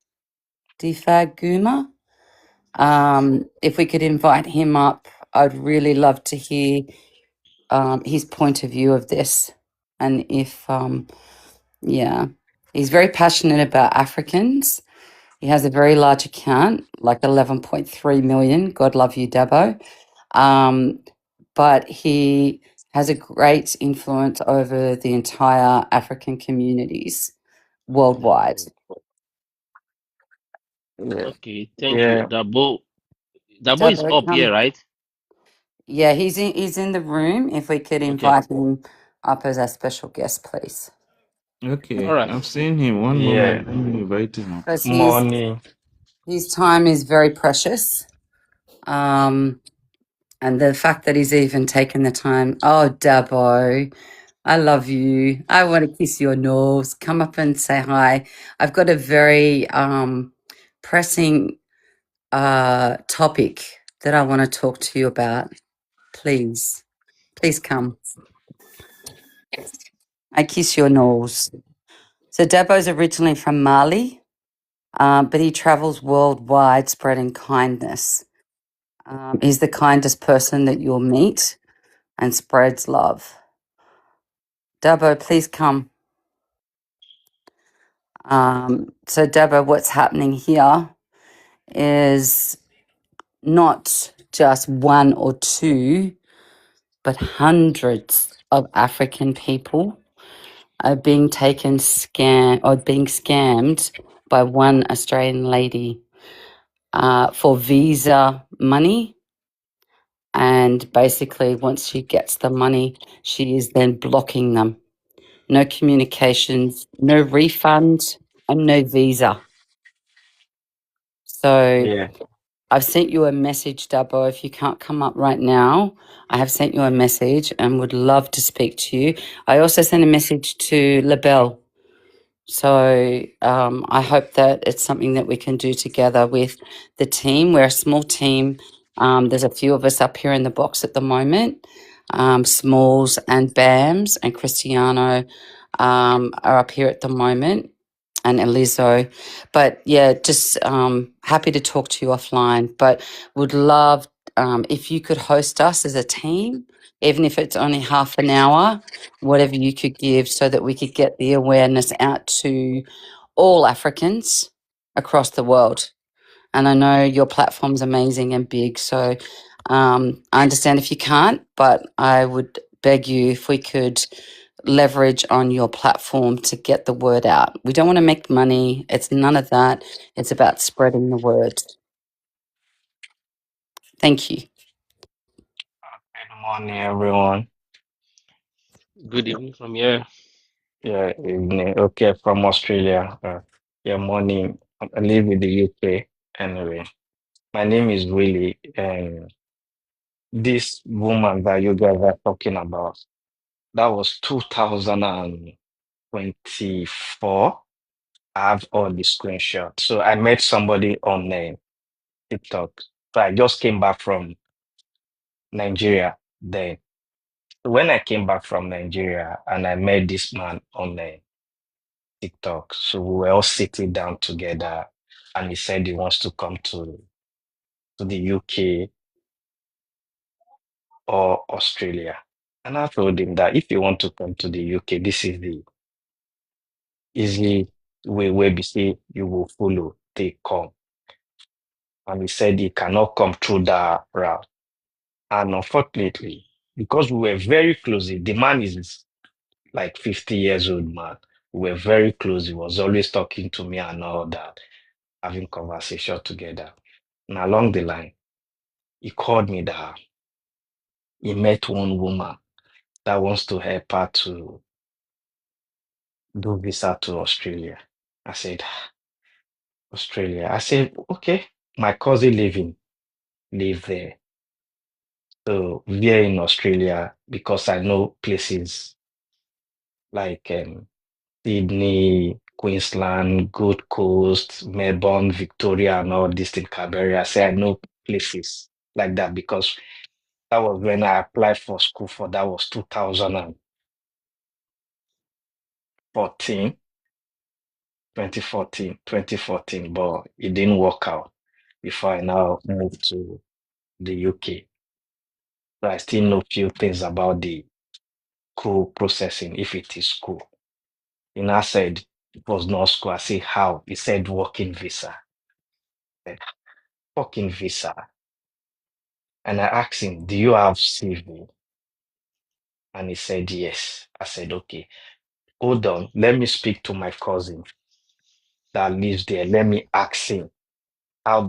If we could invite him up, I'd really love to hear his point of view of this. And if, yeah, he's very passionate about Africans. He has a very large account, like 11.3 million. God love you, Dabo. But he has a great influence over the entire African communities worldwide. Okay, thank you. Dabo is Dabo, up here, right? yeah, he's in the room. If we could Okay. invite him up as our special guest, please, All Okay, right. I'm seeing him. One moment, let me invite him. because his time is very precious. And the fact that he's even taken the time. Oh, Dabo, I love you. I want to kiss your nose. Come up and say hi. I've got a very pressing topic that I want to talk to you about. Please. please come. I kiss your nose. So Dabo's originally from Mali, but he travels worldwide spreading kindness. He's the kindest person that you'll meet and spreads love. Dabo, please come. So Dabo, what's happening here is not just one or two, but hundreds of African people are being being scammed by one Australian lady for visa money. And basically, once she gets the money, she is then blocking them. No communications, no refund, and no visa. So Yeah. I've sent you a message, Dabo. If you can't come up right now, I have sent you a message and would love to speak to you. I also sent a message to LaBelle. So I hope that it's something that we can do together with the team. We're a small team. There's a few of us up here in the box at the moment. Smalls and Bams and Cristiano are up here at the moment, and Elizo. But yeah, just happy to talk to you offline. But would love if you could host us as a team, even if it's only half an hour, whatever you could give so that we could get the awareness out to all Africans across the world. And I know your platform's amazing and big, so I understand if you can't, but I would beg you if we could leverage on your platform to get the word out. We don't want to make money. It's none of that. It's about spreading the word. Thank you. Good morning, everyone. Good evening from here. Yeah, evening. Okay, from Australia. Yeah, morning. I live in the UK. Anyway, my name is Willie, and this woman that you guys are talking about, that was 2024. I have all the screenshots. So I met somebody on TikTok. So I just came back from Nigeria then. When I came back from Nigeria and I met this man on TikTok, so we were all sitting down together, and he said he wants to come to the UK or Australia. And I told him that if you want to come to the UK, this is the easy way where we say you will follow, they come. And he said he cannot come through that route. And unfortunately, because we were very close, the man is like 50 years old man. We were very close. He was always talking to me and all that, having conversation together. And along the line, he called me that he met one woman that wants to help her to do visa to Australia. I said, Australia. I said, okay. My cousin live there. So we're in Australia because I know places like Sydney, Queensland, Gold Coast, Melbourne, Victoria, and all this in Canberra. I say I know places like that because that was when I applied for school for that was 2014, 2014, but it didn't work out before I now moved to the UK. So I still know few things about the school processing, if it is school. And I said it was not school. I said how? He said working visa. I said, working visa. And I asked him, do you have CV? And he said yes. I said, okay, hold on. Let me speak to my cousin that lives there. Let me ask him, how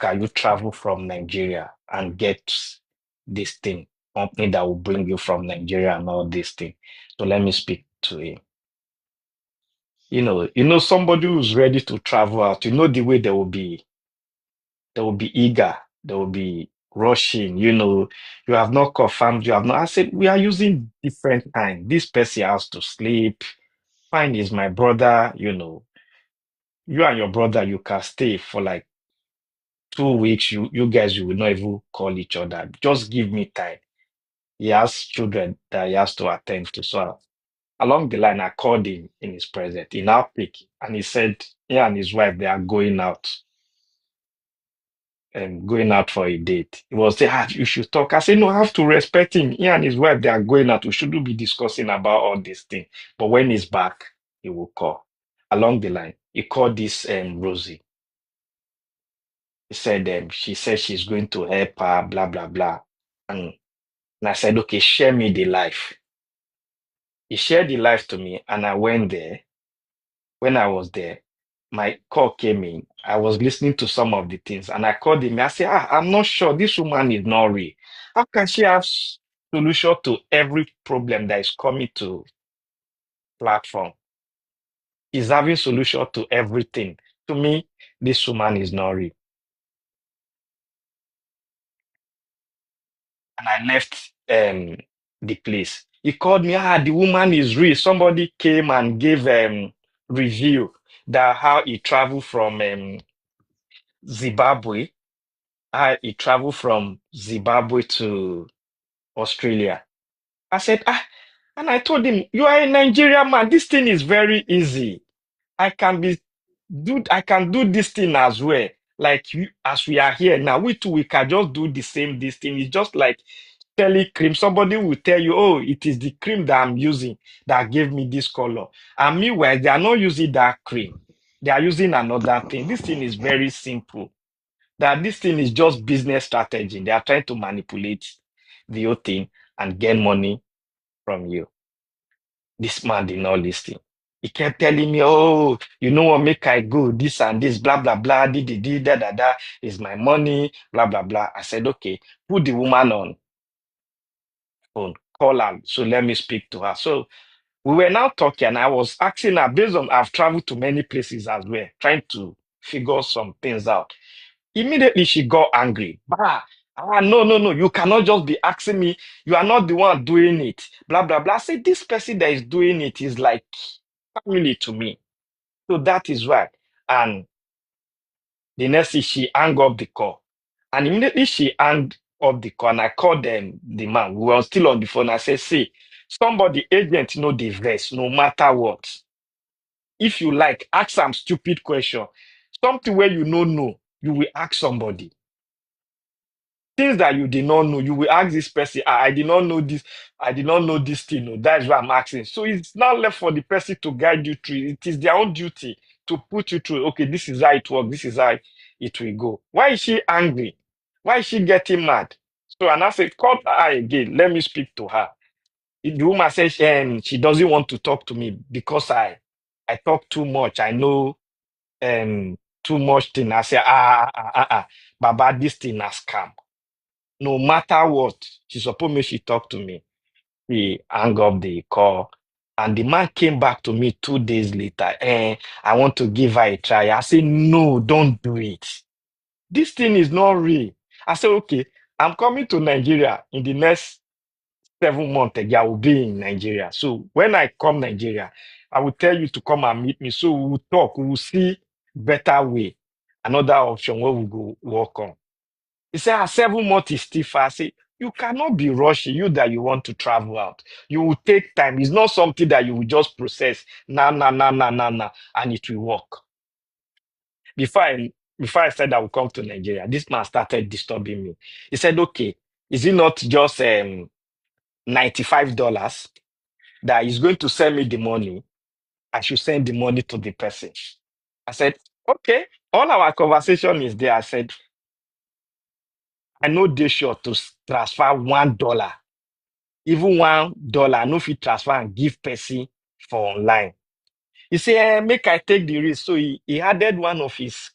can you travel from Nigeria and get this thing, company that will bring you from Nigeria and all this thing? So let me speak to him. Somebody who's ready to travel out, the way they will be eager, they will be rushing, you have not confirmed, you have not. I said, we are using different time. This person has to sleep. Fine is my brother, you and your brother, you can stay for like 2 weeks. You guys, you will not even call each other. Just give me time. he has children that he has to attend to. So along the line, I called him in his presence. He now picked, and he said he and his wife they are going out and going out for a date. He was saying, you should talk. I said, no, I have to respect him. He and his wife they are going out. We shouldn't be discussing about all these things. But when he's back, he will call. Along the line, he called this Rosie. He said she said she's going to help her, blah blah blah. And I said, okay, share me the life. He shared the life to me, and I went there. When I was there, my call came in. I was listening to some of the things, and I called him. I said, I'm not sure. This woman is not real. How can she have solution to every problem that is coming to platform? Is having solution to everything. To me, this woman is not real. And I left the place. He called me, the woman is real. Somebody came and gave review that how he traveled from Zimbabwe. How he traveled from Zimbabwe to Australia. I said, and I told him, you are a Nigerian man. This thing is very easy. I can do this thing as well. Like you, as we are here now, we too, we can just do the same this thing. It's just like telling cream. Somebody will tell you, oh, it is the cream that I'm using that gave me this color. And meanwhile, they are not using that cream. They are using another thing. This thing is very simple. That this thing is just business strategy. They are trying to manipulate the whole thing and get money from you. This man did not listen. He kept telling me, oh, you know what, make I go, this and this, blah, blah, blah, da, da, da, is my money, blah, blah, blah. I said, okay, put the woman on phone, call her, so let me speak to her. So we were now talking, and I was asking her, based on I've traveled to many places as well, trying to figure some things out. Immediately she got angry. No, no, no, you cannot just be asking me, you are not the one doing it, blah, blah, blah. I said, this person that is doing it is like family to me. So that is why. And the next thing, she hung up the call. And immediately she hung up the call, and I called the man. We were still on the phone. I said, see, somebody, agent, know the verse, no matter what. If you like, ask some stupid question. Something where you know, you will ask somebody. Things that you did not know, you will ask this person, I did not know this, I did not know this thing. No, that's why I'm asking. So it's not left for the person to guide you through. It is their own duty to put you through. Okay, this is how it works, this is how it will go. Why is she angry? Why is she getting mad? So, and I said, call her again. Let me speak to her. The woman says she doesn't want to talk to me because I talk too much. I know too much thing. I say, Baba, this thing has come. No matter what, she supposed me she talk to me. He hung up the call. And the man came back to me 2 days later. I want to give her a try. I said, no, don't do it. This thing is not real. I said, okay, I'm coming to Nigeria in the next 7 months. Again, I will be in Nigeria. So when I come Nigeria, I will tell you to come and meet me. So we will talk. We will see better way. Another option where we go work on. He said, 7 months is still far. I say, you cannot be rushing, you that you want to travel out. You will take time. It's not something that you will just process. And it will work. Before I said I will come to Nigeria, this man started disturbing me. He said, okay, is it not just $95 that he's going to send me the money? I should send the money to the person. I said, okay. All our conversation is there. I said, I know they sure to transfer $1. Even $1, no fit transfer and give person for online. He say, make I take the risk. So he added one of his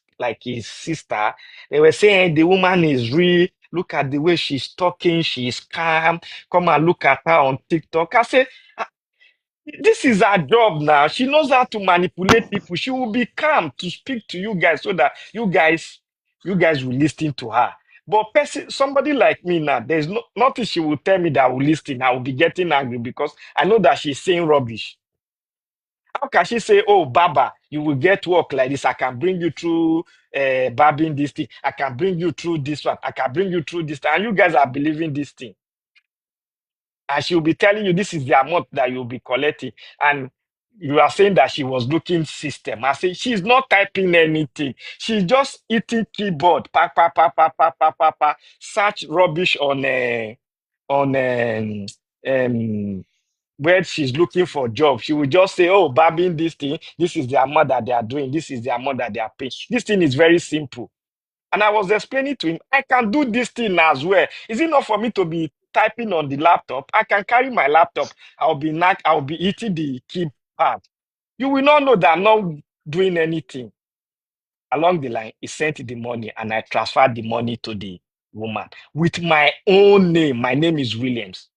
sister. They were saying, the woman is real. Look at the way she's talking. She's calm. Come and look at her on TikTok. I say, this is her job now. She knows how to manipulate people. She will be calm to speak to you guys so that you guys will listen to her. But somebody like me now, there's nothing she will tell me that I will listen. I will be getting angry because I know that she's saying rubbish. How can she say, oh, Baba, you will get work like this? I can bring you through barbing this thing. I can bring you through this one. I can bring you through this thing. And you guys are believing this thing. and she'll be telling you this is the amount that you'll be collecting. And you are saying that she was looking system. I say she's not typing anything. She's just eating keyboard. Pa pa pa pa pa pa pa pa. Search rubbish on where she's looking for job. She will just say, "Oh, babbing this thing. This is the amount that they are doing. This is the amount that they are paying." This thing is very simple. And I was explaining to him, I can do this thing as well. Is it not for me to be typing on the laptop? I can carry my laptop. I'll be eating the keypad. You will not know that I'm not doing anything. Along the line, he sent the money and I transferred the money to the woman with my own name. My name is Williams.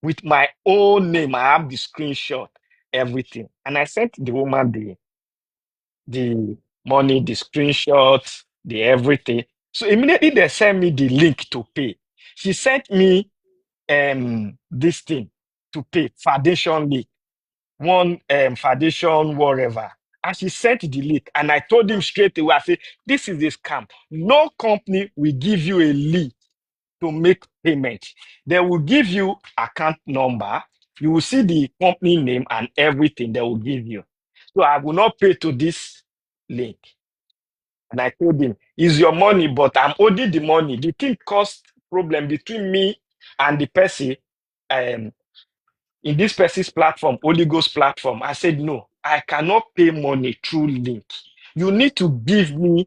With my own name, I have the screenshot, everything. And I sent the woman the money, the screenshots, the everything. So immediately they sent me the link to pay. She sent me this thing to pay, foundation link, one foundation, whatever. And she sent the link, and I told him straight away, I said, this is a scam. No company will give you a link to make payment. They will give you account number. You will see the company name and everything they will give you. So I will not pay to this link. And I told him, it's your money, but I'm owing the money. The thing caused problem between me and the person in this person's platform, Holy Ghost platform. I said, no, I cannot pay money through link. You need to give me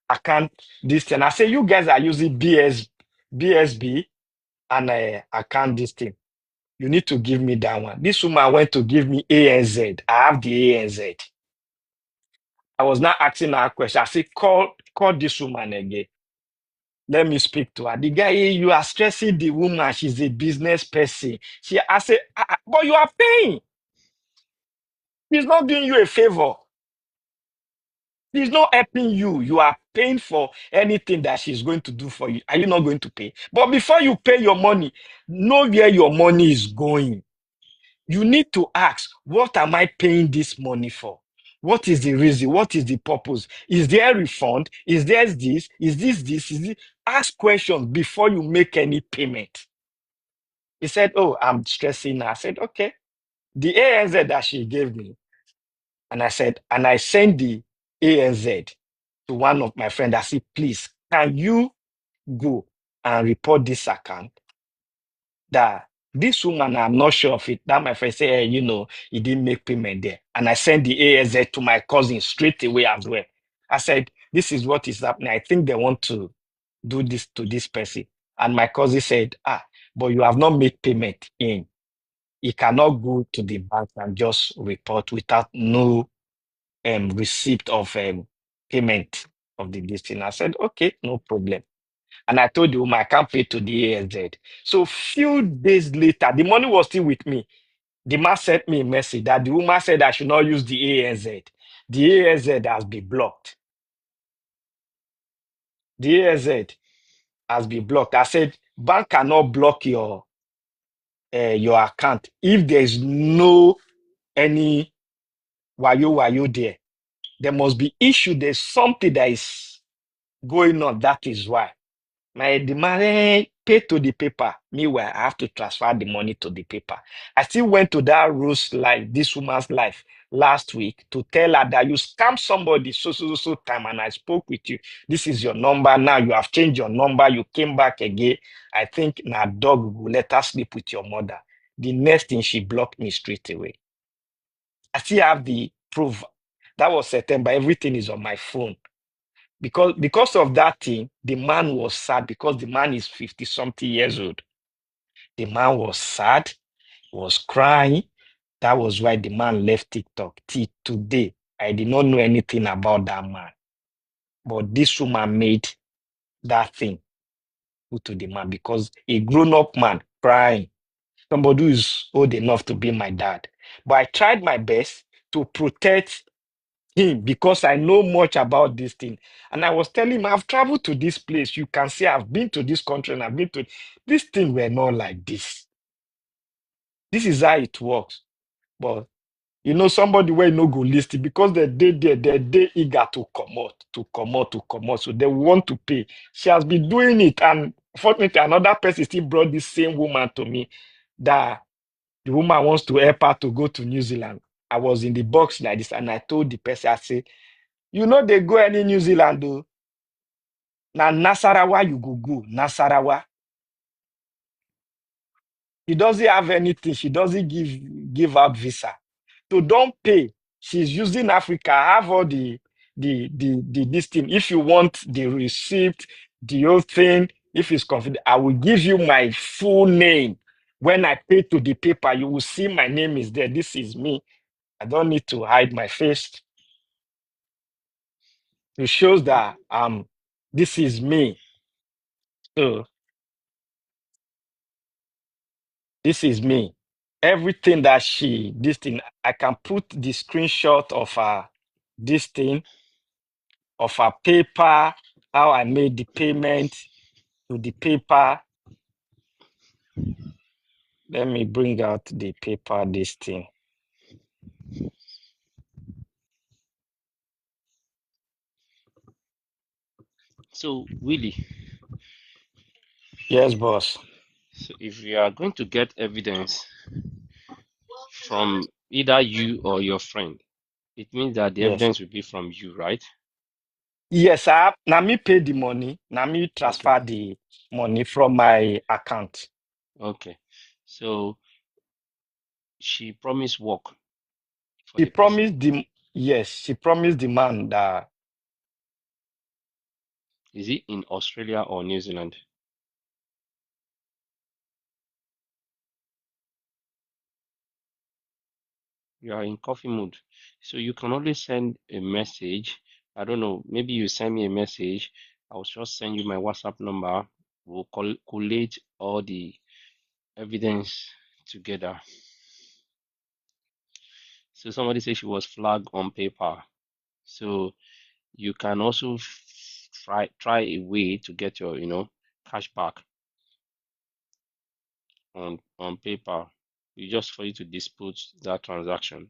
account this thing. I say, you guys are using BSB and account this thing. You need to give me that one. This woman went to give me ANZ. I have the ANZ. I was not asking her a question. I said, call this woman again. Let me speak to her. The guy, you are stressing the woman. She's a business person. I said, but you are paying. He's not doing you a favor. He's not helping you. You are paying for anything that she's going to do for you. Are you not going to pay? But before you pay your money, know where your money is going. You need to ask, what am I paying this money for? What is the reason? What is the purpose? Is there a refund? Is there this? Is this this? Is it? Ask questions before you make any payment. He said, oh, I'm stressing now. I said, okay. The ANZ that she gave me, and I said, and I sent the ANZ to one of my friends. I said, please, can you go and report this account that this woman, I'm not sure of it. That my friend said, hey, he didn't make payment there. And I sent the ANZ to my cousin straight away as well. I said, this is what is happening. I think they want to do this to this person. And my cousin said, but you have not made payment in. You cannot go to the bank and just report without no receipt of payment of the listing. I said, okay, no problem. And I told the woman, I can't pay to the ANZ. So few days later, the money was still with me. The man sent me a message that the woman said I should not use the ANZ. The ANZ has been blocked. The ANZ has been blocked. I said, bank cannot block your account if there is no any wayo there. There must be issue. There's something that is going on. That is why. The money paid to the paper. Meanwhile, I have to transfer the money to the paper. I still went to that Rose life, this woman's life, last week to tell her that you scam somebody so time, and I spoke with you. This is your number. Now you have changed your number. You came back again. I think now dog will let her sleep with your mother. The next thing, she blocked me straight away. I still have the proof. That was September. Everything is on my phone. Because of that thing, the man was sad because the man is 50-something years old. The man was sad, was crying. That was why the man left TikTok. Till today, I did not know anything about that man. But this woman made that thing put to the man because a grown-up man crying, somebody who is old enough to be my dad. But I tried my best to protect him because I know much about this thing. And I was telling him, I've traveled to this place. You can see I've been to this country and I've been to this thing. Were not like this. This is how it works. But somebody where no go list because they eager to come out. So they want to pay. She has been doing it, and fortunately, another person still brought this same woman to me. that the woman wants to help her to go to New Zealand. I was in the box like this, and I told the person, I say, you know, they go any New Zealand though. Now Nasarawa, you go Nasarawa. She doesn't have anything. She doesn't give out visa. So don't pay. She's using Africa. I have all the this thing. If you want the receipt, the whole thing, if it's confident, I will give you my full name. When I pay to the paper, you will see my name is there. This is me. I don't need to hide my face. It shows that this is me. So this is me. Everything that this thing, I can put the screenshot of this thing, of her paper, how I made the payment to the paper. Let me bring out the paper, this thing. So, Willie, Yes, boss. so if you are going to get evidence from either you or your friend, it means that the Yes. evidence will be from you, right? Yes, now me pay the money. Now me Okay. transfer the money from my account. Okay. So she promised work for She the person. promised she promised the man that Is it in Australia or New Zealand? You are in coffee mood. So you can only send a message. I don't know, maybe you send me a message. I'll just send you my WhatsApp number. We'll collate all the evidence together. So somebody said she was flagged on paper. So you can also try a way to get your, cash back on paper. You just for you to dispute that transaction.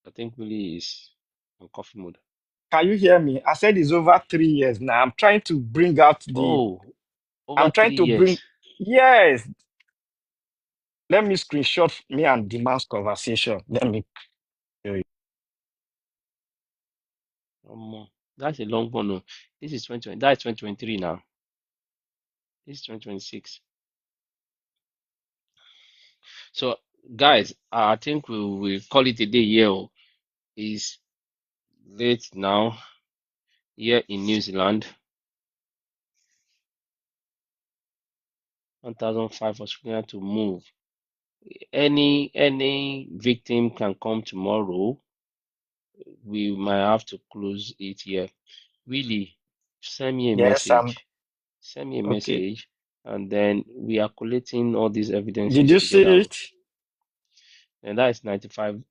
I think Willie is on coffee mode. can you hear me? I said it's over 3 years now. I'm trying to bring out Oh, over I'm trying three to bring, years. yes. Let me screenshot me and the man's conversation. Let me show you. That's a long one. No. This is 2020. That's 2023 now. This is 2026. So, guys, I think we will call it a day here. It's late now here in New Zealand. 1,005 Australia to move. Any victim can come tomorrow. We might have to close it here. Really, send me a Yes, I'm message. Send me a okay. message, and then we are collating all these Did evidences you see together. it? And that is 95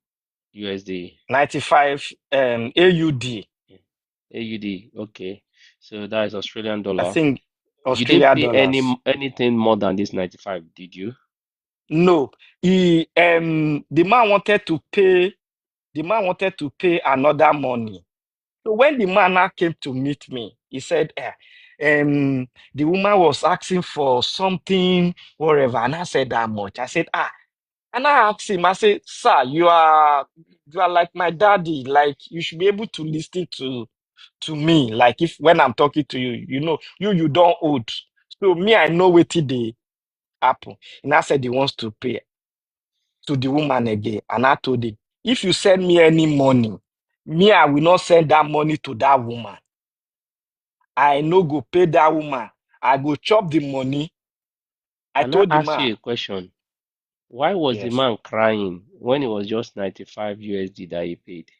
USD. 95 AUD. AUD. Okay. So that is Australian I dollar. think You didn't Australia pay dollars. anything more than this 95, did you? No, the man wanted to pay another money. So when the man now came to meet me, he said, the woman was asking for something, whatever, and I said that much. I said, and I asked him, I said, sir, you are like my daddy. Like you should be able to listen to me. Like if when I'm talking to you, you don't old. So me, I know what they happen. And I said he wants to pay to the woman again. And I told him, if you send me any money, me, I will not send that money to that woman. I no go pay that woman. I go chop the money. I Can I told the ask man, you a question? Why was the yes. man crying when it was just 95 USD that he paid?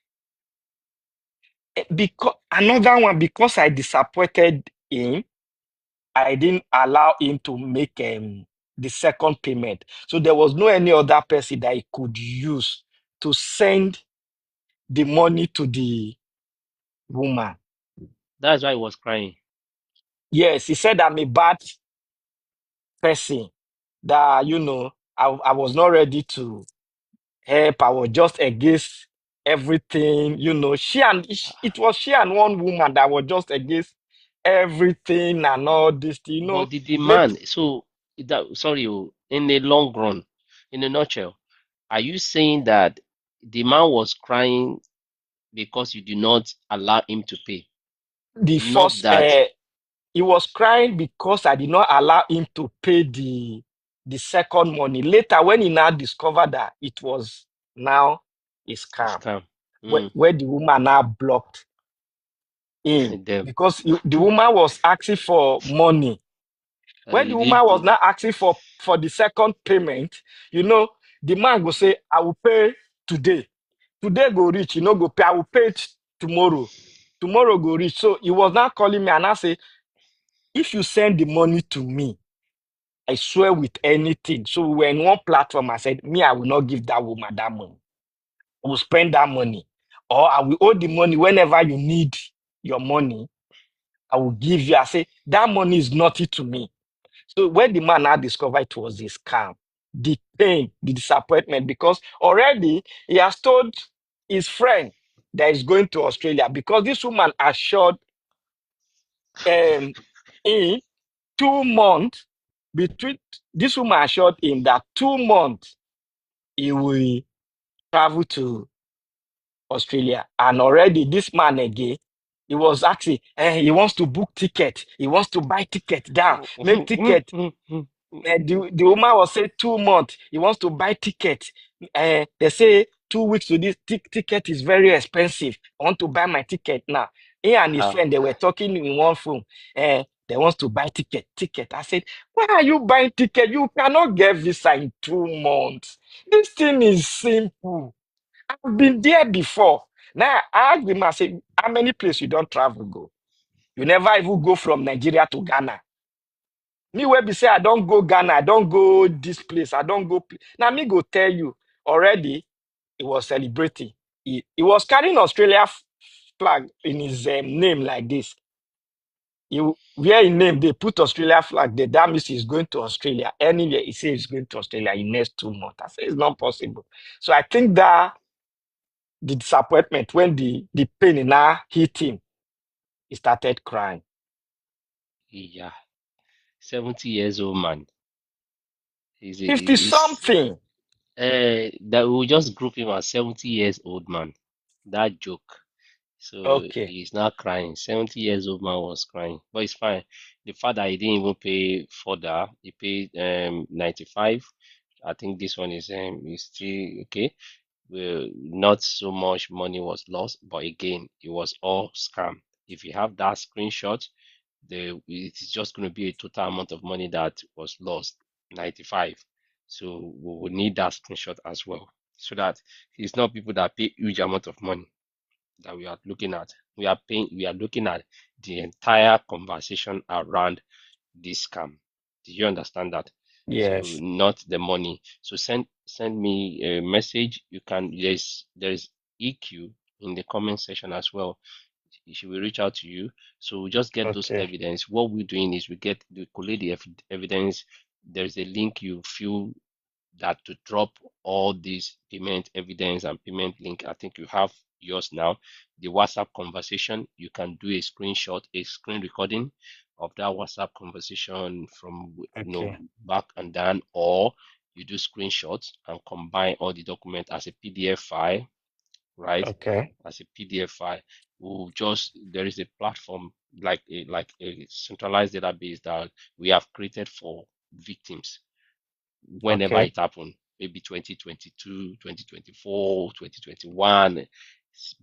Because another one, because I disappointed him, I didn't allow him to make the second payment. So there was no any other person that he could use to send the money to the woman. That's why he was crying. Yes, he said I'm a bad person, that I was not ready to help. I was just against. everything. It was she and one woman that were just against everything and all this. But the Let demand, so that, sorry, in the long run, in a nutshell, are you saying that the man was crying because you did not allow him to pay? the Not first. that He was crying because I did not allow him to pay the second money. Later, when he now discovered that it was now a a scam, scam. where the woman now blocked him Them. because the woman was asking for money. When He the woman did. was now asking for the second payment, the man go say, "I will pay today. Today go reach, go pay. I will pay it tomorrow. Tomorrow go reach." So he was now calling me and I say, "If you send the money to me, I swear with anything." So we were in one platform. I said, "Me, I will not give that woman that money. I will spend that money. Or I will owe the money whenever you need your money. I will give you." I say, "That money is nothing to me." So when the man now discovered it was a scam, the pain, the disappointment, because already he has told his friend that he's going to Australia because this woman assured him 2 months between this woman assured him that 2 months he will travel to Australia. And already this man again, he was asking, he wants to book ticket. He wants to buy ticket down, make ticket. The woman was saying 2 months. He wants to buy ticket. They say 2 weeks to this ticket is very expensive. I want to buy my ticket now. He and his How? friend, they were talking in one phone. They want to buy ticket. I said, "Why are you buying ticket? You cannot get visa in 2 months. This thing is simple. I've been there before." Now I asked him, I said, "How many places you don't travel go? You never even go from Nigeria to Ghana. Me where be say I don't go Ghana, I don't go this place, I don't go." Now me go tell you already. He was celebrating. He was carrying Australia flag in his name like this. Where he name they put Australia flag there. That means he's going to Australia. Anywhere he says he's going to Australia in next 2 months. I say it's not possible. So I think that the disappointment when the pain now hit him, he started crying. Yeah. 70 years old man. 50 Is something. that we'll just group him as 70 years old man. That joke. So Okay. he's not crying. 70 years old man was crying. But it's fine. The fact that he didn't even pay further, he paid 95. I think this one is still okay. Well, not so much money was lost, but again, it was all scam. If you have that screenshot, it is just going to be a total amount of money that was lost, 95. So we will need that screenshot as well, so that it's not people that pay huge amount of money that we are looking at. We are looking at the entire conversation around this scam. Do you understand that? So Yes. not the money. So send me a message. You can there's EQ in the comment section as well. She will reach out to you. So we just get those Okay. evidence. What we're doing is we collate the evidence. There's a link you fill that to drop all these payment evidence and payment link. I think you have yours now. The WhatsApp conversation, you can do a screenshot, a screen recording of that WhatsApp conversation from Okay. back and down, or you do screenshots and combine all the document as a PDF file, right? Okay. As a PDF file. There is a platform like a centralized database that we have created for victims whenever Okay. it happened, maybe 2022, 2024, 2021,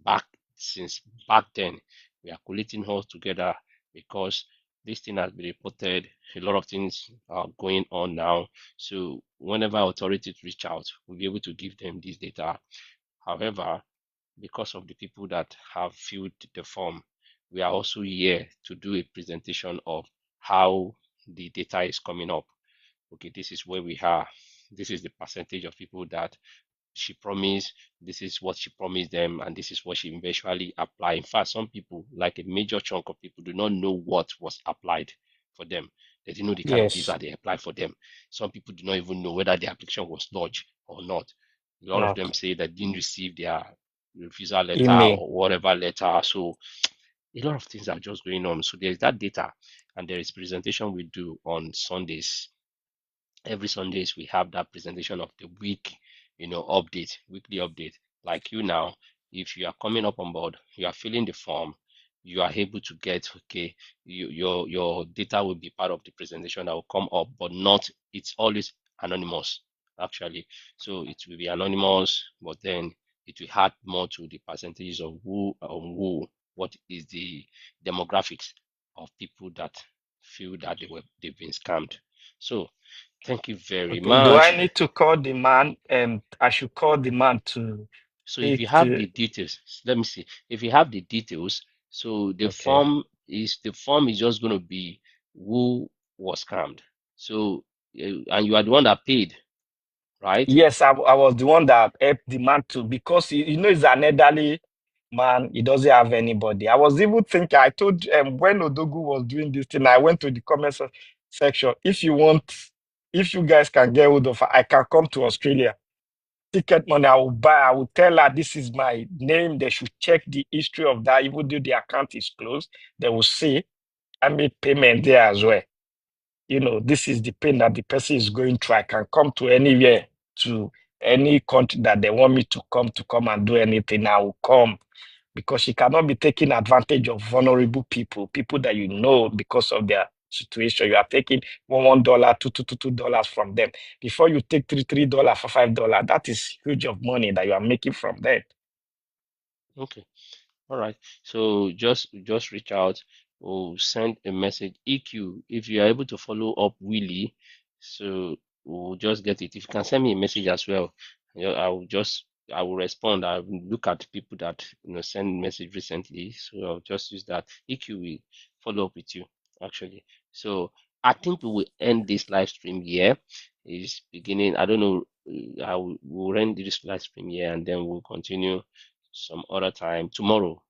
back since back then, we are collating all together because this thing has been reported. A lot of things are going on now. So whenever authorities reach out, we'll be able to give them this data. However, because of the people that have filled the form, we are also here to do a presentation of how the data is coming up. Okay, this is where we are. This is the percentage of people that she promised. This is what she promised them, and this is what she eventually applied. In fact, some people, like a major chunk of people, do not know what was applied for them. They didn't know the kind of Yes. visa they applied for them. Some people do not even know whether the application was lodged or not. A lot of them Okay. say that didn't receive their visa letter Email. or whatever letter. So a lot of things are just going on. So there's that data, and there is presentation we do on Sundays. Every Sundays we have that presentation of the week, update, weekly update. Like you now, if you are coming up on board, you are filling the form, you are able to get, okay, your data will be part of the presentation that will come up, but not, it's always anonymous actually. So it will be anonymous, but then it will add more to the percentages of what is the demographics of people that feel that they've been scammed. So thank you very Okay. Do I much. need to call the man? I should call the man to So if take you have to. the details, let me see. If you have the details, so Okay. the form is just going to be who was scammed. So and you are the one that paid, right? Yes, I was the one that helped the man to, because he's an elderly man. He doesn't have anybody. I was even thinking. I told when Odogu was doing this thing, I went to the section. If you guys can get hold of her, I can come to Australia. Ticket money, I will buy. I will tell her this is my name. They should check the history of that. Even though the account is closed, they will see I made payment there as well. This is the pain that the person is going through. I can come to anywhere, to any country that they want me to come and do anything. I will come, because she cannot be taking advantage of vulnerable people that because of their situation. You are taking $1, $2 from them. Before you take $3 for $5, that is huge of money that you are making from them. Okay. All right. So just reach out or send a message. EQ, if you are able to follow up Willie, so we'll just get it. If you can send me a message as well, I will respond. I will look at people that send message recently. So I'll just use that. EQ will follow up with you actually. So I think we will end this live stream here. It's beginning. I don't know. We'll end this live stream here and then we'll continue some other time tomorrow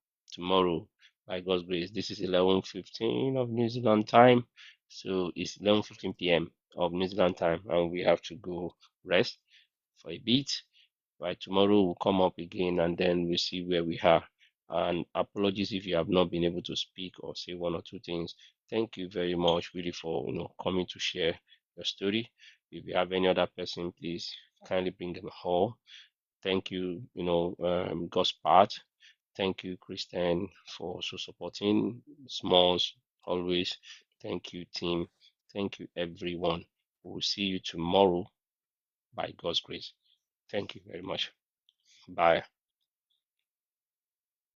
by God's grace. This is 11:15 of New Zealand time, so it's 11:15 p.m. of New Zealand time, and we have to go rest for a bit. Right, tomorrow we'll come up again, and then we'll see where we are. And apologies if you have not been able to speak or say one or two things. Thank you very much, really, for coming to share your story. If you have any other person, please kindly bring them all. Thank you, God's part. Thank you, Christian, for also supporting Smalls always. Thank you, team. Thank you, everyone. We'll see you tomorrow by God's grace. Thank you very much. Bye.